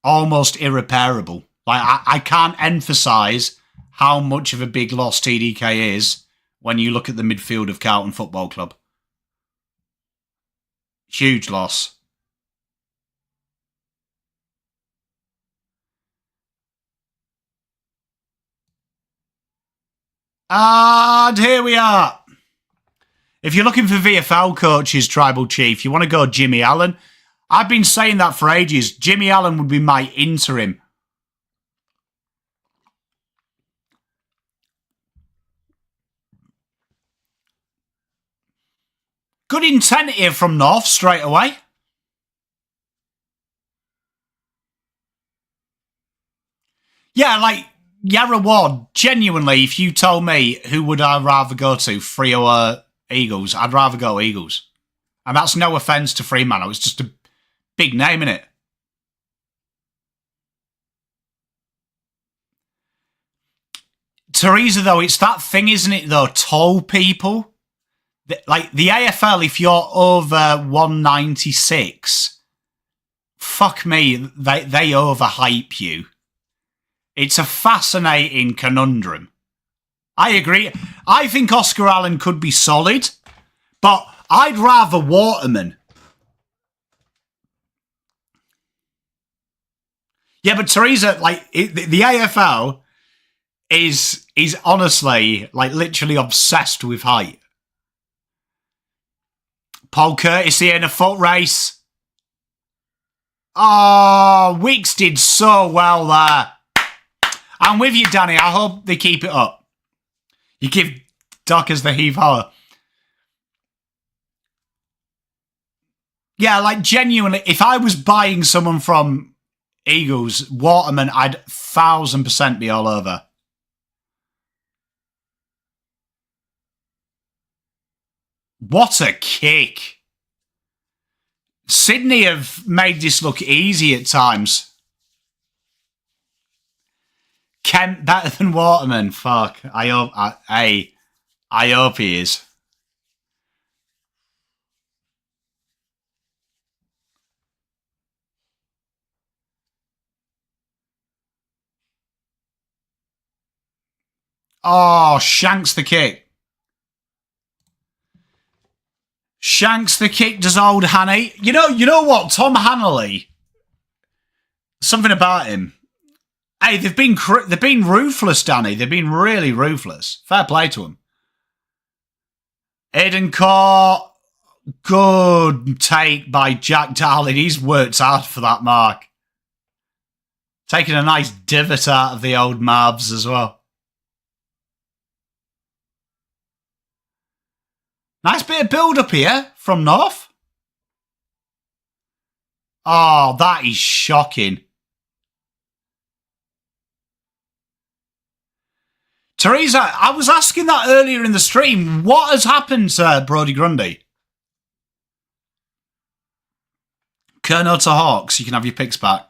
Speaker 1: Almost irreparable. Like, I can't emphasise how much of a big loss TDK is when you look at the midfield of Carlton Football Club. Huge loss. And here we are. If you're looking for VFL coaches, Tribal Chief, you want to go Jimmy Allen. I've been saying that for ages. Jimmy Allen would be my interim. Good intent here from North straight away. Yeah, like Yarra Ward, genuinely, if you told me who would I rather go to, Freo or Eagles, I'd rather go Eagles. And that's no offence to Fremantle, it's just a big name, innit? Teresa, though, it's that thing, isn't it, though? Tall people. Like, the AFL, if you're over 196, fuck me, they overhype you. It's a fascinating conundrum. I agree. I think Oscar Allen could be solid, but I'd rather Waterman. Yeah, but Teresa, like, the AFL is honestly, like, literally obsessed with height. Paul Curtis here in a foot race. Oh, Wicks did so well there. I'm with you, Danny. I hope they keep it up. You give Dockers the heave-ho. Yeah, like, genuinely, if I was buying someone from Eagles, Waterman, I'd 1000% be all over. What a kick. Sydney have made this look easy at times. Kent better than Waterman. Fuck. I hope he is. Oh, Shanks the kick. Shanks the kick does old Hanny. You know what? Tom Hanley. Something about him. Hey, they've been ruthless, Danny. They've been really ruthless. Fair play to them. Aiden Court. Good take by Jack Darling. He's worked hard for that mark. Taking a nice divot out of the old Marbs as well. Nice bit of build-up here from North. Oh, that is shocking. Teresa, I was asking that earlier in the stream. What has happened to Brodie Grundy? Kerno to Hawks, you can have your picks back.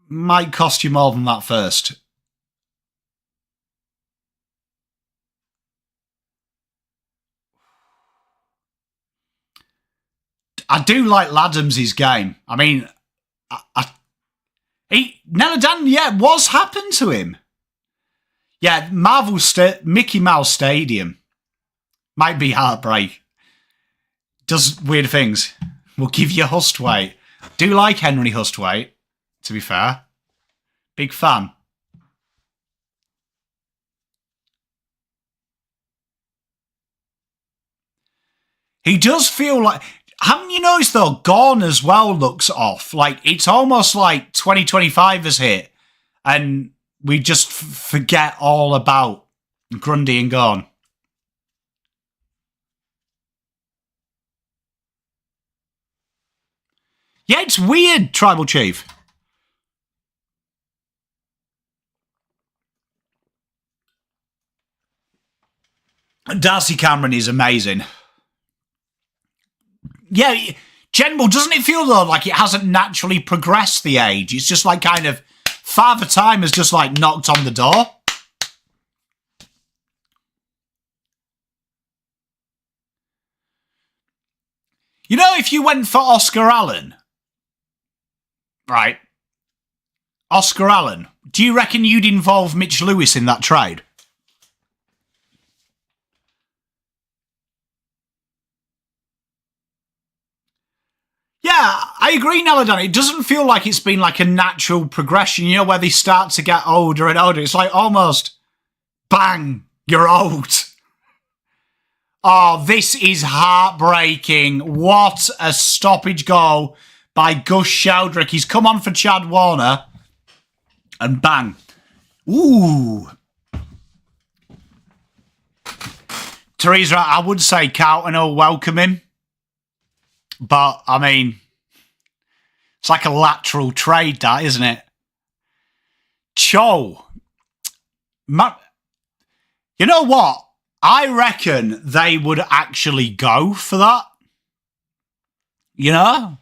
Speaker 1: Might cost you more than that first. I do like Ladham's game. I mean, what's happened to him? Yeah, Mickey Mouse Stadium might be heartbreak. Does weird things. We'll give you Hustwaite. Do like Henry Hustwaite, to be fair. Big fan. He does feel like... Haven't you noticed, though, Gorn as well looks off? Like, it's almost like 2025 has hit, and we just forget all about Grundy and Gorn. Yeah, it's weird, Tribal Chief. Darcy Cameron is amazing. Yeah, General, doesn't it feel, though, like it hasn't naturally progressed the age? It's just like kind of Father Time has just like knocked on the door. You know, if you went for Oscar Allen, right? Oscar Allen, do you reckon you'd involve Mitch Lewis in that trade? Yeah, I agree, Naladon. It doesn't feel like it's been like a natural progression, you know, where they start to get older and older. It's like almost, bang, you're old. Oh, this is heartbreaking. What a stoppage goal by Gus Sheldrick. He's come on for Chad Warner. And bang. Ooh. Teresa, I would say Carlton will welcome him. But, I mean, it's like a lateral trade, that, isn't it? Cho. You know what? I reckon they would actually go for that. You know?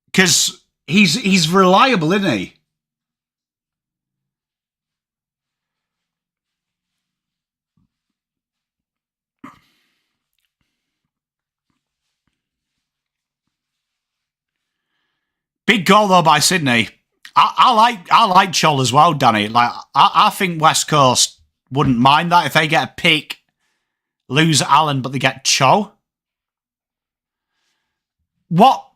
Speaker 1: Because he's reliable, isn't he? Big goal though by Sydney. I like Chol as well, Danny. Like I think West Coast wouldn't mind that if they get a pick, lose Allen, but they get Cho. What?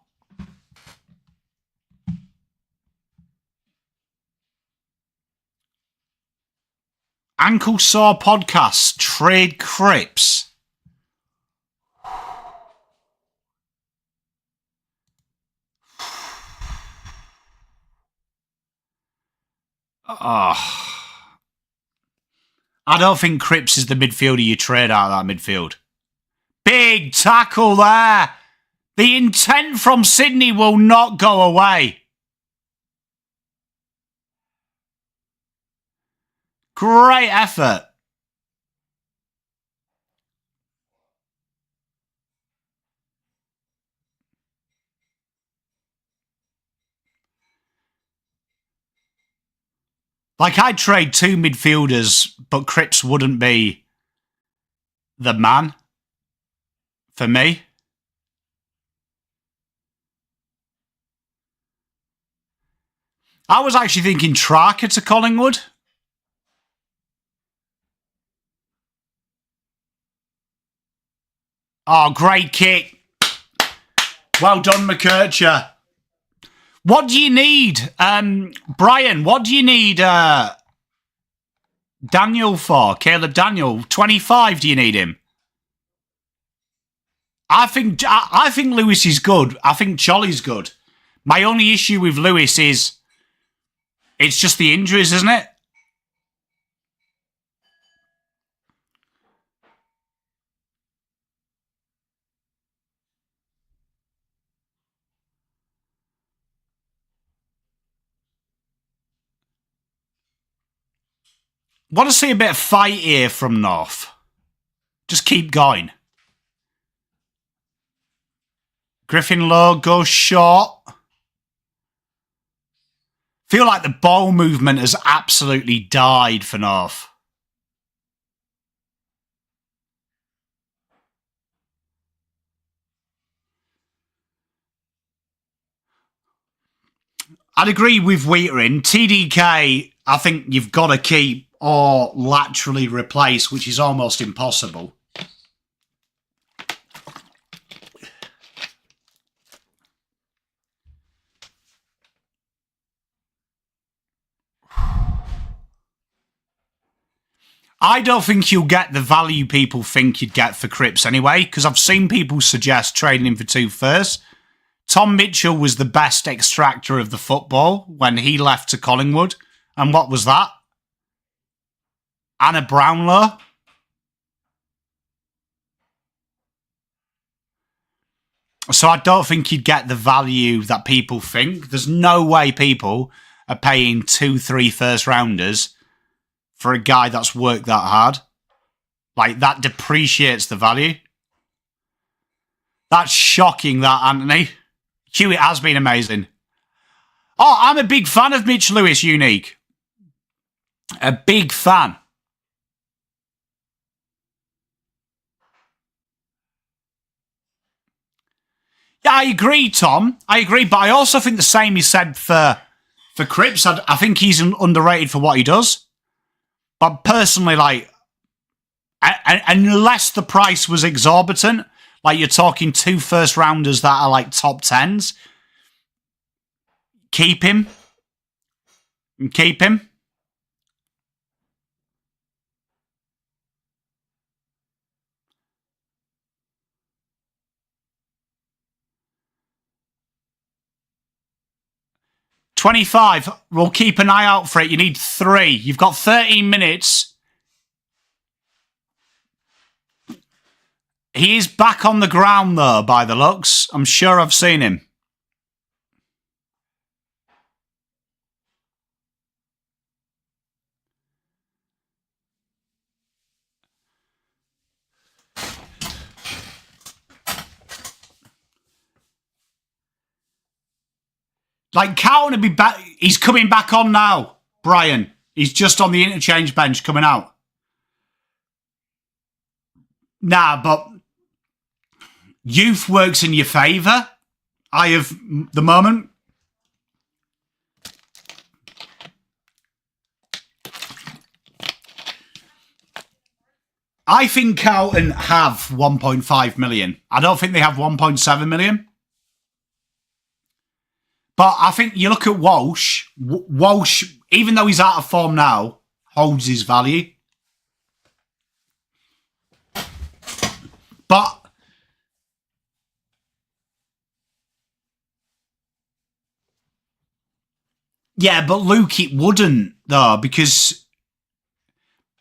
Speaker 1: Ankle Sore Podcast, trade Cripps. Oh. I don't think Cripps is the midfielder you trade out of that midfield. Big tackle there. The intent from Sydney will not go away. Great effort. Like, I'd trade two midfielders, but Cripps wouldn't be the man for me. I was actually thinking Tracker to Collingwood. Oh, great kick. Well done, McKercher. What do you need, Brian? What do you need Daniel for? Caleb Daniel, 25. Do you need him? I think Lewis is good. I think Cholly's good. My only issue with Lewis is it's just the injuries, isn't it? Want to see a bit of fight here from North. Just keep going. Griffin Lowe goes short. Feel like the ball movement has absolutely died for North. I'd agree with Wheatering. TDK, I think you've got to keep or laterally replace, which is almost impossible. I don't think you'll get the value people think you'd get for Cripps anyway, because I've seen people suggest trading him for 2 firsts. Tom Mitchell was the best extractor of the football when he left to Collingwood. And what was that? Anna Brownlow? So I don't think you'd get the value that people think. There's no way people are paying 2-3 first rounders for a guy that's worked that hard. Like, that depreciates the value. That's shocking, that, Anthony. Hewitt has been amazing. Oh, I'm a big fan of Mitch Lewis Unique. A big fan. Yeah, I agree, Tom. I agree, but I also think the same is said for Cripps. I think he's underrated for what he does. But personally, like, unless the price was exorbitant, like you're talking 2 first rounders that are like top 10s, keep him. Keep him. $25. We'll keep an eye out for it. You need 3. You've got 13 minutes. He is back on the ground, though, by the looks. I'm sure I've seen him. Like, Carlton would be back. He's coming back on now, Brian. He's just on the interchange bench coming out. Nah, but youth works in your favour. I have the moment. I think Carlton have 1.5 million. I don't think they have 1.7 million. But I think you look at Walsh. Walsh, even though he's out of form now, holds his value. But yeah, but Luke, it wouldn't though, because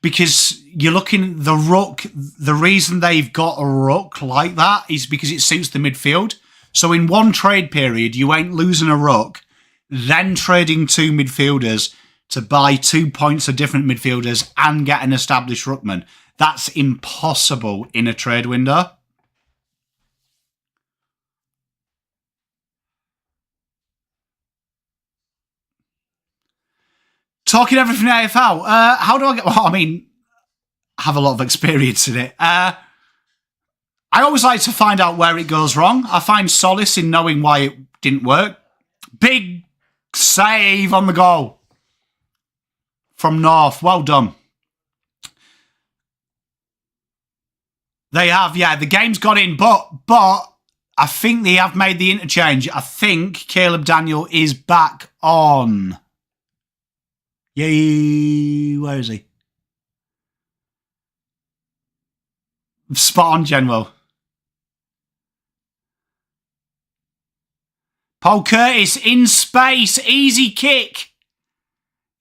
Speaker 1: you're looking the ruck. The reason they've got a ruck like that is because it suits the midfield. So in one trade period, you ain't losing a ruck, then trading 2 midfielders to buy 2 points of different midfielders and get an established ruckman. That's impossible in a trade window. Talking everything AFL. How do I get... Well, I mean, I have a lot of experience in it. I always like to find out where it goes wrong. I find solace in knowing why it didn't work. Big save on the goal from North. Well done. They have, yeah. The game's got in, but I think they have made the interchange. I think Caleb Daniel is back on. Yay, where is he? Spot on, General. Paul Curtis in space. Easy kick.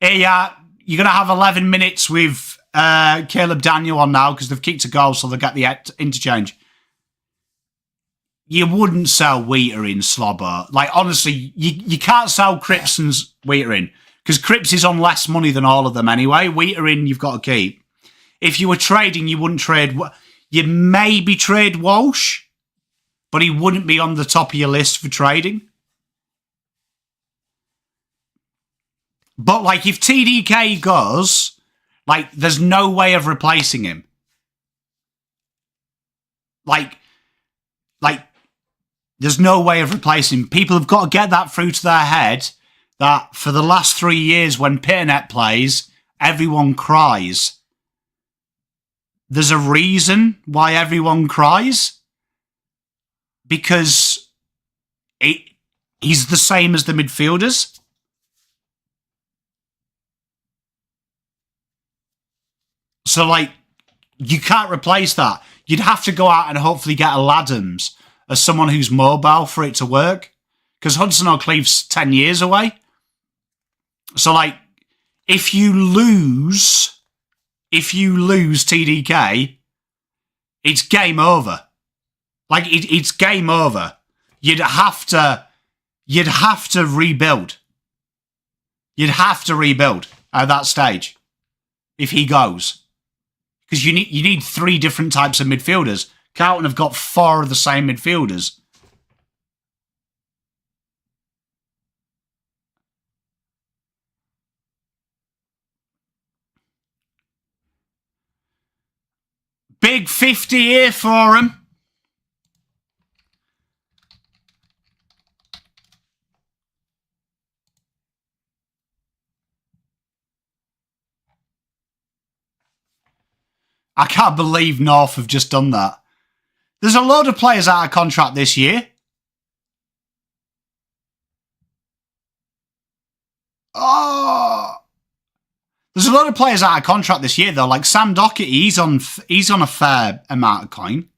Speaker 1: Yeah, you're going to have 11 minutes with Caleb Daniel on now because they've kicked a goal, so they'll get the interchange. You wouldn't sell Wheater in Slobber. Like, honestly, you can't sell Cripps and Wheater in Because Cripps is on less money than all of them anyway. Wheater you've got to keep. If you were trading, you wouldn't trade... You'd maybe trade Walsh, but he wouldn't be on the top of your list for trading. But, like, if TDK goes, like, there's no way of replacing him. Like, there's no way of replacing him. People have got to get that through to their head that for the last 3 years when Pitternet plays, everyone cries. There's a reason why everyone cries. Because he's the same as the midfielders. So, like, you can't replace that. You'd have to go out and hopefully get a Laddams as someone who's mobile for it to work. Because Hudson O'Cleife's 10 years away. So, like, if you lose TDK, it's game over. Like, it's game over. You'd have to rebuild. You'd have to rebuild at that stage if he goes. Because you need 3 different types of midfielders. Carlton have got 4 of the same midfielders. Big 50 here for him. I can't believe North have just done that. There's a load of players out of contract this year. Oh, there's a lot of players out of contract this year though. Like Sam Docherty, he's on a fair amount of coin.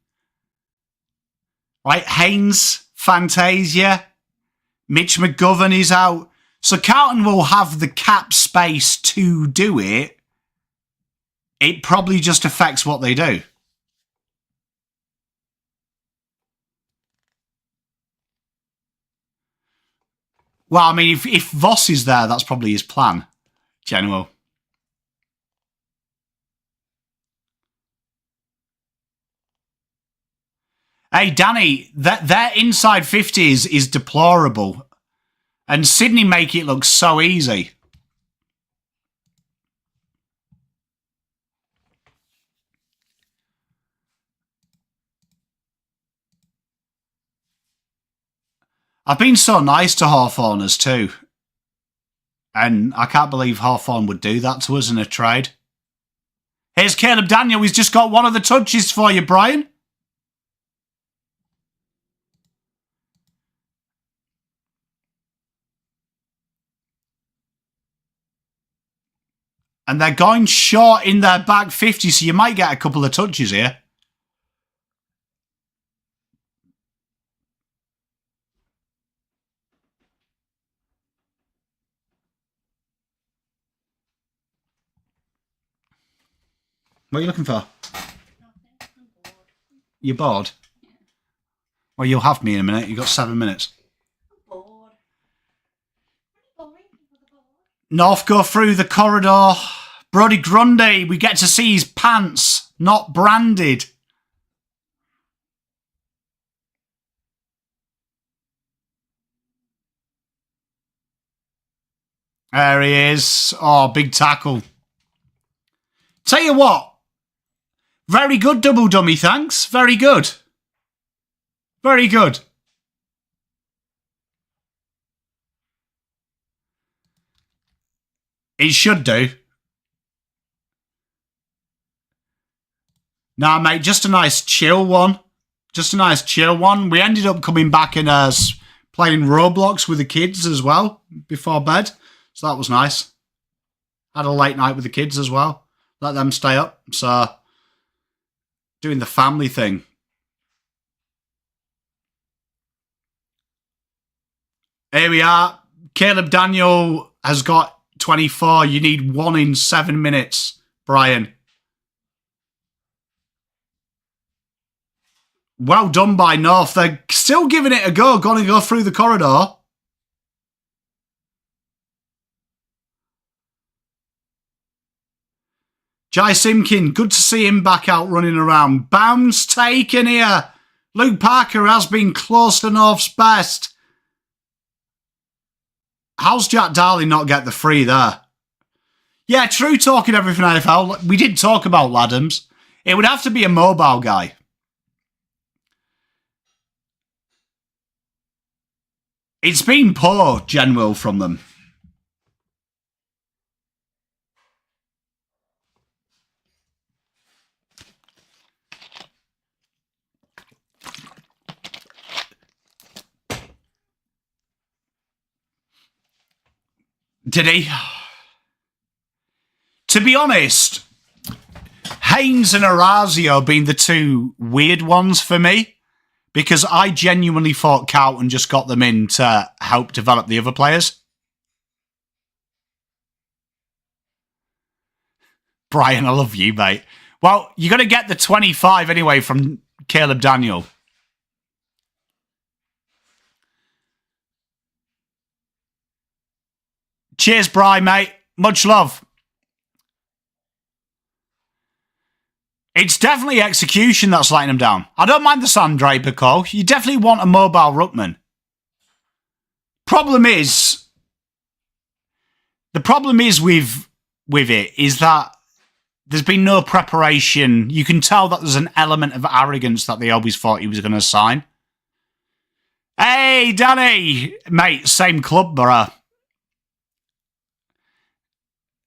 Speaker 1: Right, Haynes, Fantasia, Mitch McGovern is out. So Carlton will have the cap space to do it. It probably just affects what they do. Well, I mean, if Voss is there, that's probably his plan. General. Hey, Danny, their inside 50s is deplorable. And Sydney make it look so easy. I've been so nice to Hawthorners too. And I can't believe Hawthorn would do that to us in a trade. Here's Caleb Daniel. He's just got one of the touches for you, Brian. And they're going short in their back 50, so you might get a couple of touches here. What are you looking for?
Speaker 2: Nothing. I'm bored.
Speaker 1: You're bored?
Speaker 2: Yeah.
Speaker 1: Well, you'll have me in a minute. You've got 7 minutes.
Speaker 2: I'm bored. Boring.
Speaker 1: North go through the corridor. Brody Grundy, we get to see his pants, not branded. There he is. Oh, big tackle. Tell you what. Very good double dummy, thanks. Very good. Very good. It should do. Nah, mate, just a nice chill one. Just a nice chill one. We ended up coming back and playing Roblox with the kids as well before bed. So that was nice. Had a late night with the kids as well. Let them stay up. So, doing the family thing. Here we are. Caleb Daniel has got 24. You need 1 in 7 minutes, Brian. Well done by North. They're still giving it a go. Going to go through the corridor. Jai Simkin, good to see him back out running around. Bounce taken here. Luke Parker has been close to North's best. How's Jack Darley not get the free there? Yeah, true talking everything AFL. We did talk about Laddams. It would have to be a mobile guy. It's been poor, general, from them. Did he? To be honest, Haynes and Orazio being the two weird ones for me, because I genuinely thought Carlton just got them in to help develop the other players. Brian, I love you, mate. Well, you're going to get the 25 anyway from Caleb Daniel. Cheers, Brian, mate. Much love. It's definitely execution that's letting him down. I don't mind the Sam Draper call. You definitely want a mobile ruckman. The problem is with it is that there's been no preparation. You can tell that there's an element of arrogance that they always thought he was going to sign. Hey, Danny! Mate, same club, bro.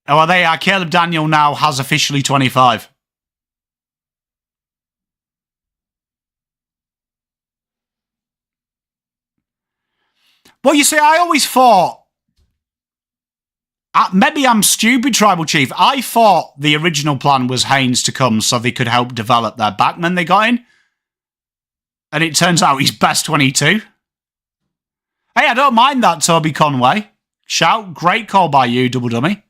Speaker 1: Oh, they are. Caleb Daniel now has officially 25. Well, you see, I always thought... maybe I'm stupid, Tribal Chief. I thought the original plan was Haynes to come so they could help develop their backman they got in. And it turns out he's best 22. Hey, I don't mind that, Toby Conway. Shout, great call by you, Double Dummy.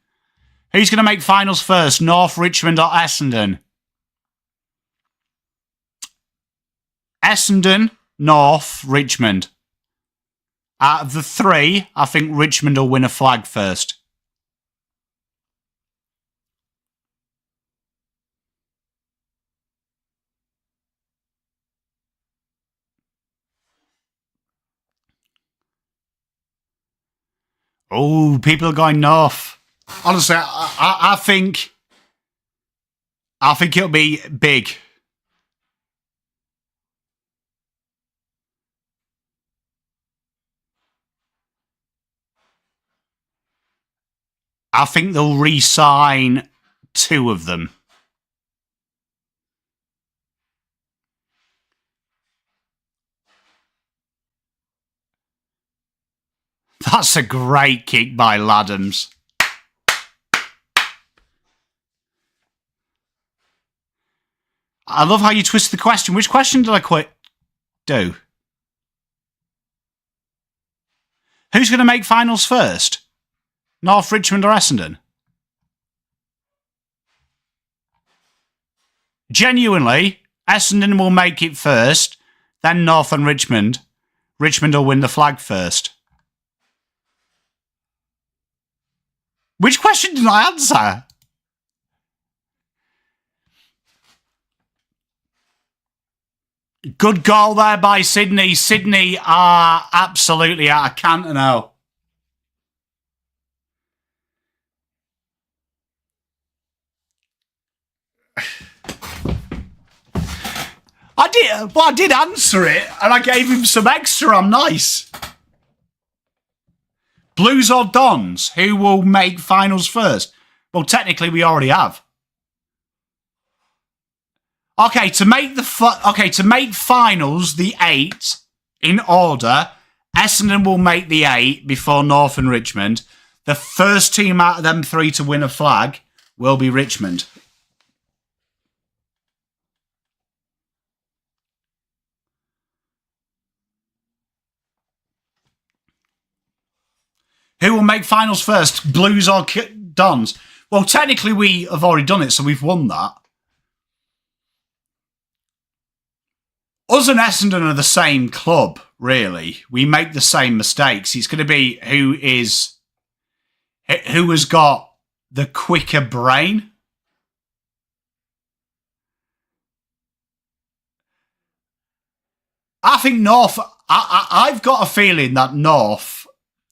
Speaker 1: Who's going to make finals first, North, Richmond or Essendon? Essendon, North, Richmond. Out of the three, I think Richmond will win a flag first. Oh, people are going North. Honestly, I think it'll be big. I think they'll re-sign two of them. That's a great kick by Laddams. I love how you twist the question. Which question did I do? Who's going to make finals first? North, Richmond or Essendon? Genuinely, Essendon will make it first, then North and Richmond. Richmond will win the flag first. Which question did I answer? Good goal there by Sydney. Sydney are absolutely out of Canter now. I did answer it, and I gave him some extra. I'm nice. Blues or Dons? Who will make finals first? Well, technically, we already have. Okay, to make finals, the 8 in order, Essendon will make the 8 before North and Richmond. The first team out of them 3 to win a flag will be Richmond. Who will make finals first, Blues or Dons? Well, technically, we have already done it, so we've won that. Us and Essendon are the same club, really. We make the same mistakes. It's going to be who has got the quicker brain. I think North... I've got a feeling that North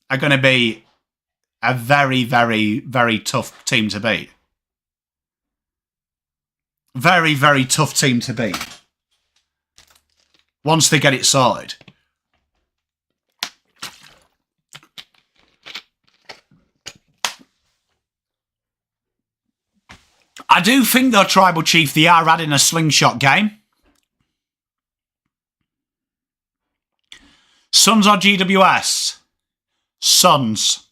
Speaker 1: are going to be a very, very, very tough team to beat. Very, very tough team to beat. Once they get it sorted. I do think, though, Tribal Chief, they are adding a slingshot game. Suns or GWS? Suns.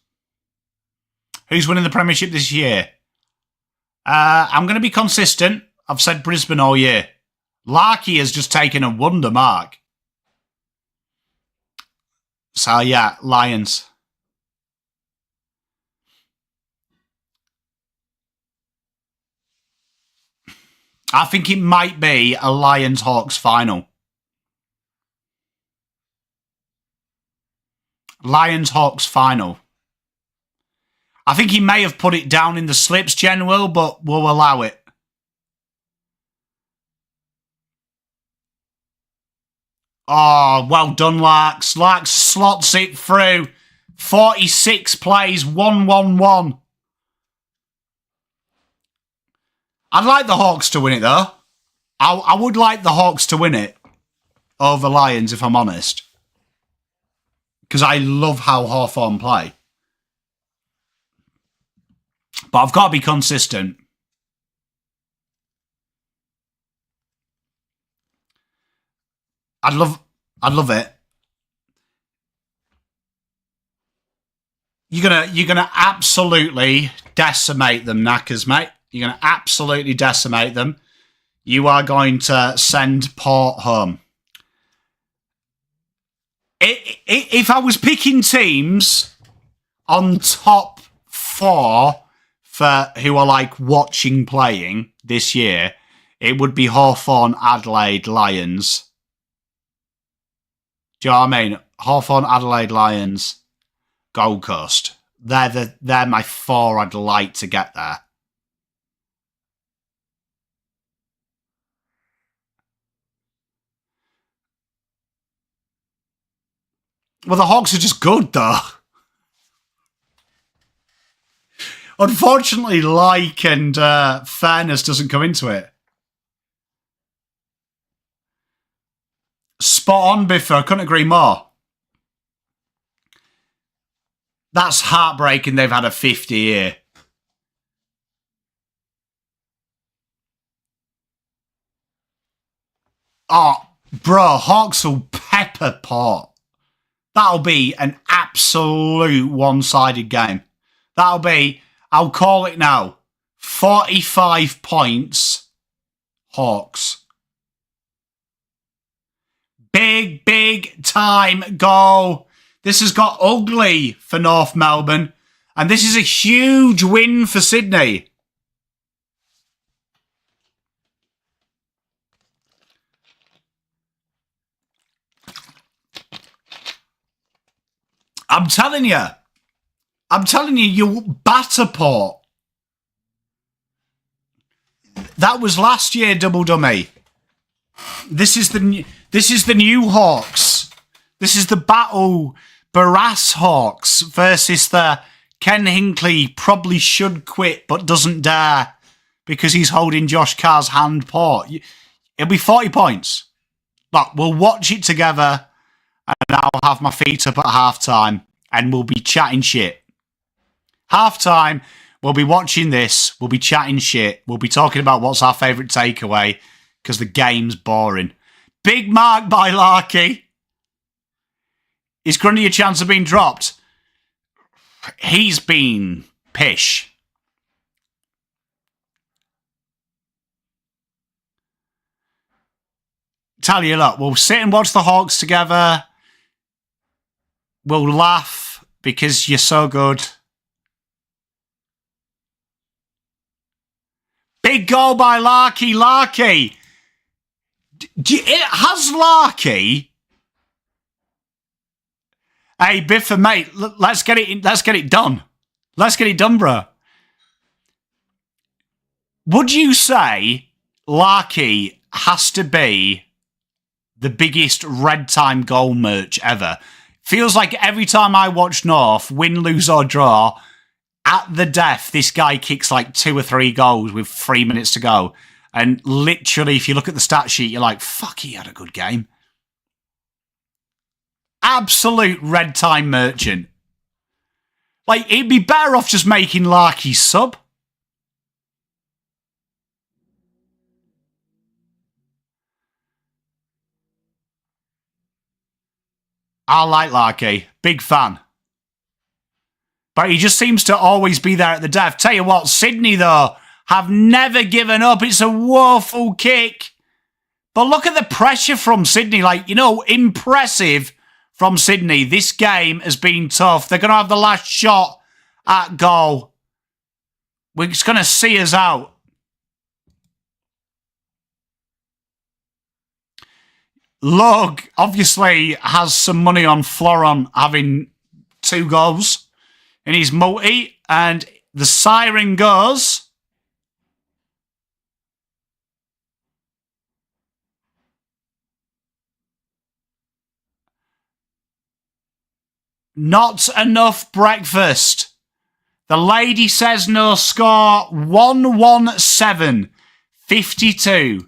Speaker 1: Who's winning the Premiership this year? I'm going to be consistent. I've said Brisbane all year. Larkey has just taken a wonder mark. So, yeah, Lions. I think it might be a Lions-Hawks final. Lions-Hawks final. I think he may have put it down in the slips, General, but we'll allow it. Oh, well done, Larks. Larks slots it through. 46 plays, 1-1-1. I'd like the Hawks to win it, though. I would like the Hawks to win it over Lions, if I'm honest. Because I love how Hawthorn play. But I've got to be consistent. I'd love it. You're gonna absolutely decimate them, Knackers, mate. You're going to absolutely decimate them. You are going to send Port home. If I was picking teams on top 4 for who are like watching playing this year, it would be Hawthorn, Adelaide, Lions. Do you know what I mean? Hawthorn, Adelaide, Lions, Gold Coast. They're my 4 I'd like to get there. Well, the Hawks are just good, though. Unfortunately, like and fairness doesn't come into it. Spot on, Biffer. I couldn't agree more. That's heartbreaking they've had a 50 here. Oh, bro, Hawks will pepper Port. That'll be an absolute one-sided game. That'll be, I'll call it now, 45 points, Hawks. Big, big time goal. This has got ugly for North Melbourne. And this is a huge win for Sydney. I'm telling you, you'll batter Port. That was last year, Double Dummy. This is the new Hawks. This is the battle Barras Hawks versus the Ken Hinckley probably should quit but doesn't dare because he's holding Josh Carr's hand Port. It'll be 40 points. Look, we'll watch it together. And I'll have my feet up at halftime and we'll be chatting shit. Halftime, we'll be watching this, we'll be chatting shit, we'll be talking about what's our favourite takeaway because the game's boring. Big mark by Larkey. Is Grundy a chance of being dropped? He's been pish. Tell you, look, we'll sit and watch the Hawks together. We'll laugh because you're so good. Big goal by Larkey. Larkey. Has Larkey... Hey, Biffa, mate, let's get it done. Let's get it done, bro. Would you say Larkey has to be the biggest red time goal merch ever. Feels like every time I watch North, win, lose or draw, at the death, this guy kicks like 2 or 3 goals with 3 minutes to go. And literally, if you look at the stat sheet, you're like, fuck, he had a good game. Absolute red time merchant. Like, he'd be better off just making Larky sub. I like Larky. Big fan. But he just seems to always be there at the death. Tell you what, Sydney, though, have never given up. It's a woeful kick. But look at the pressure from Sydney. Like, you know, impressive from Sydney. This game has been tough. They're going to have the last shot at goal. We're just going to see us out. Lug obviously has some money on Floron having 2 goals in his multi, and the siren goes. Not enough breakfast. The lady says no score. 1-1-7-52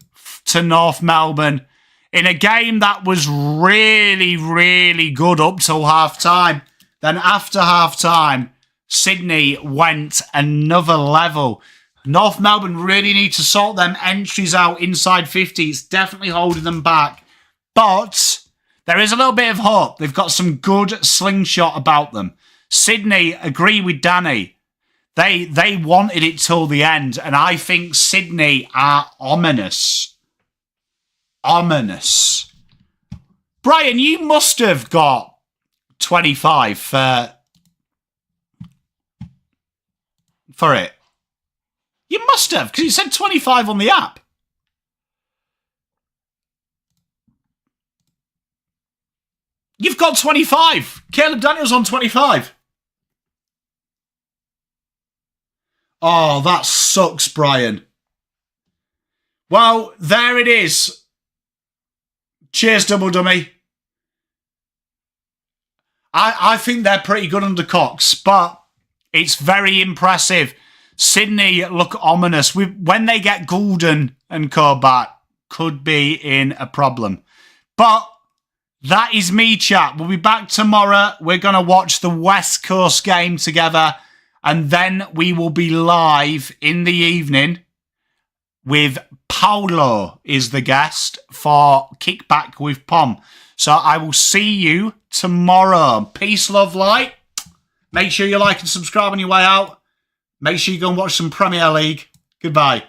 Speaker 1: to North Melbourne. In a game that was really, really good up till half-time. Then after half-time, Sydney went another level. North Melbourne really need to sort them entries out inside 50. It's definitely holding them back. But there is a little bit of hope. They've got some good slingshot about them. Sydney, agree with Danny. They wanted it till the end. And I think Sydney are ominous. Ominous. Brian, you must have got 25 for it. You must have, because it said 25 on the app. You've got 25. Caleb Daniels on 25. Oh, that sucks, Brian. Well, there it is. Cheers, Double Dummy. I think they're pretty good under Cox, but it's very impressive. Sydney look ominous. When they get Goulden and co back, could be in a problem. But that is me, chat. We'll be back tomorrow. We're going to watch the West Coast game together, and then we will be live in the evening with Paolo is the guest for Kickback with Pom. So I will see you tomorrow. Peace, love, light. Make sure you like and subscribe on your way out. Make sure you go and watch some Premier League. Goodbye.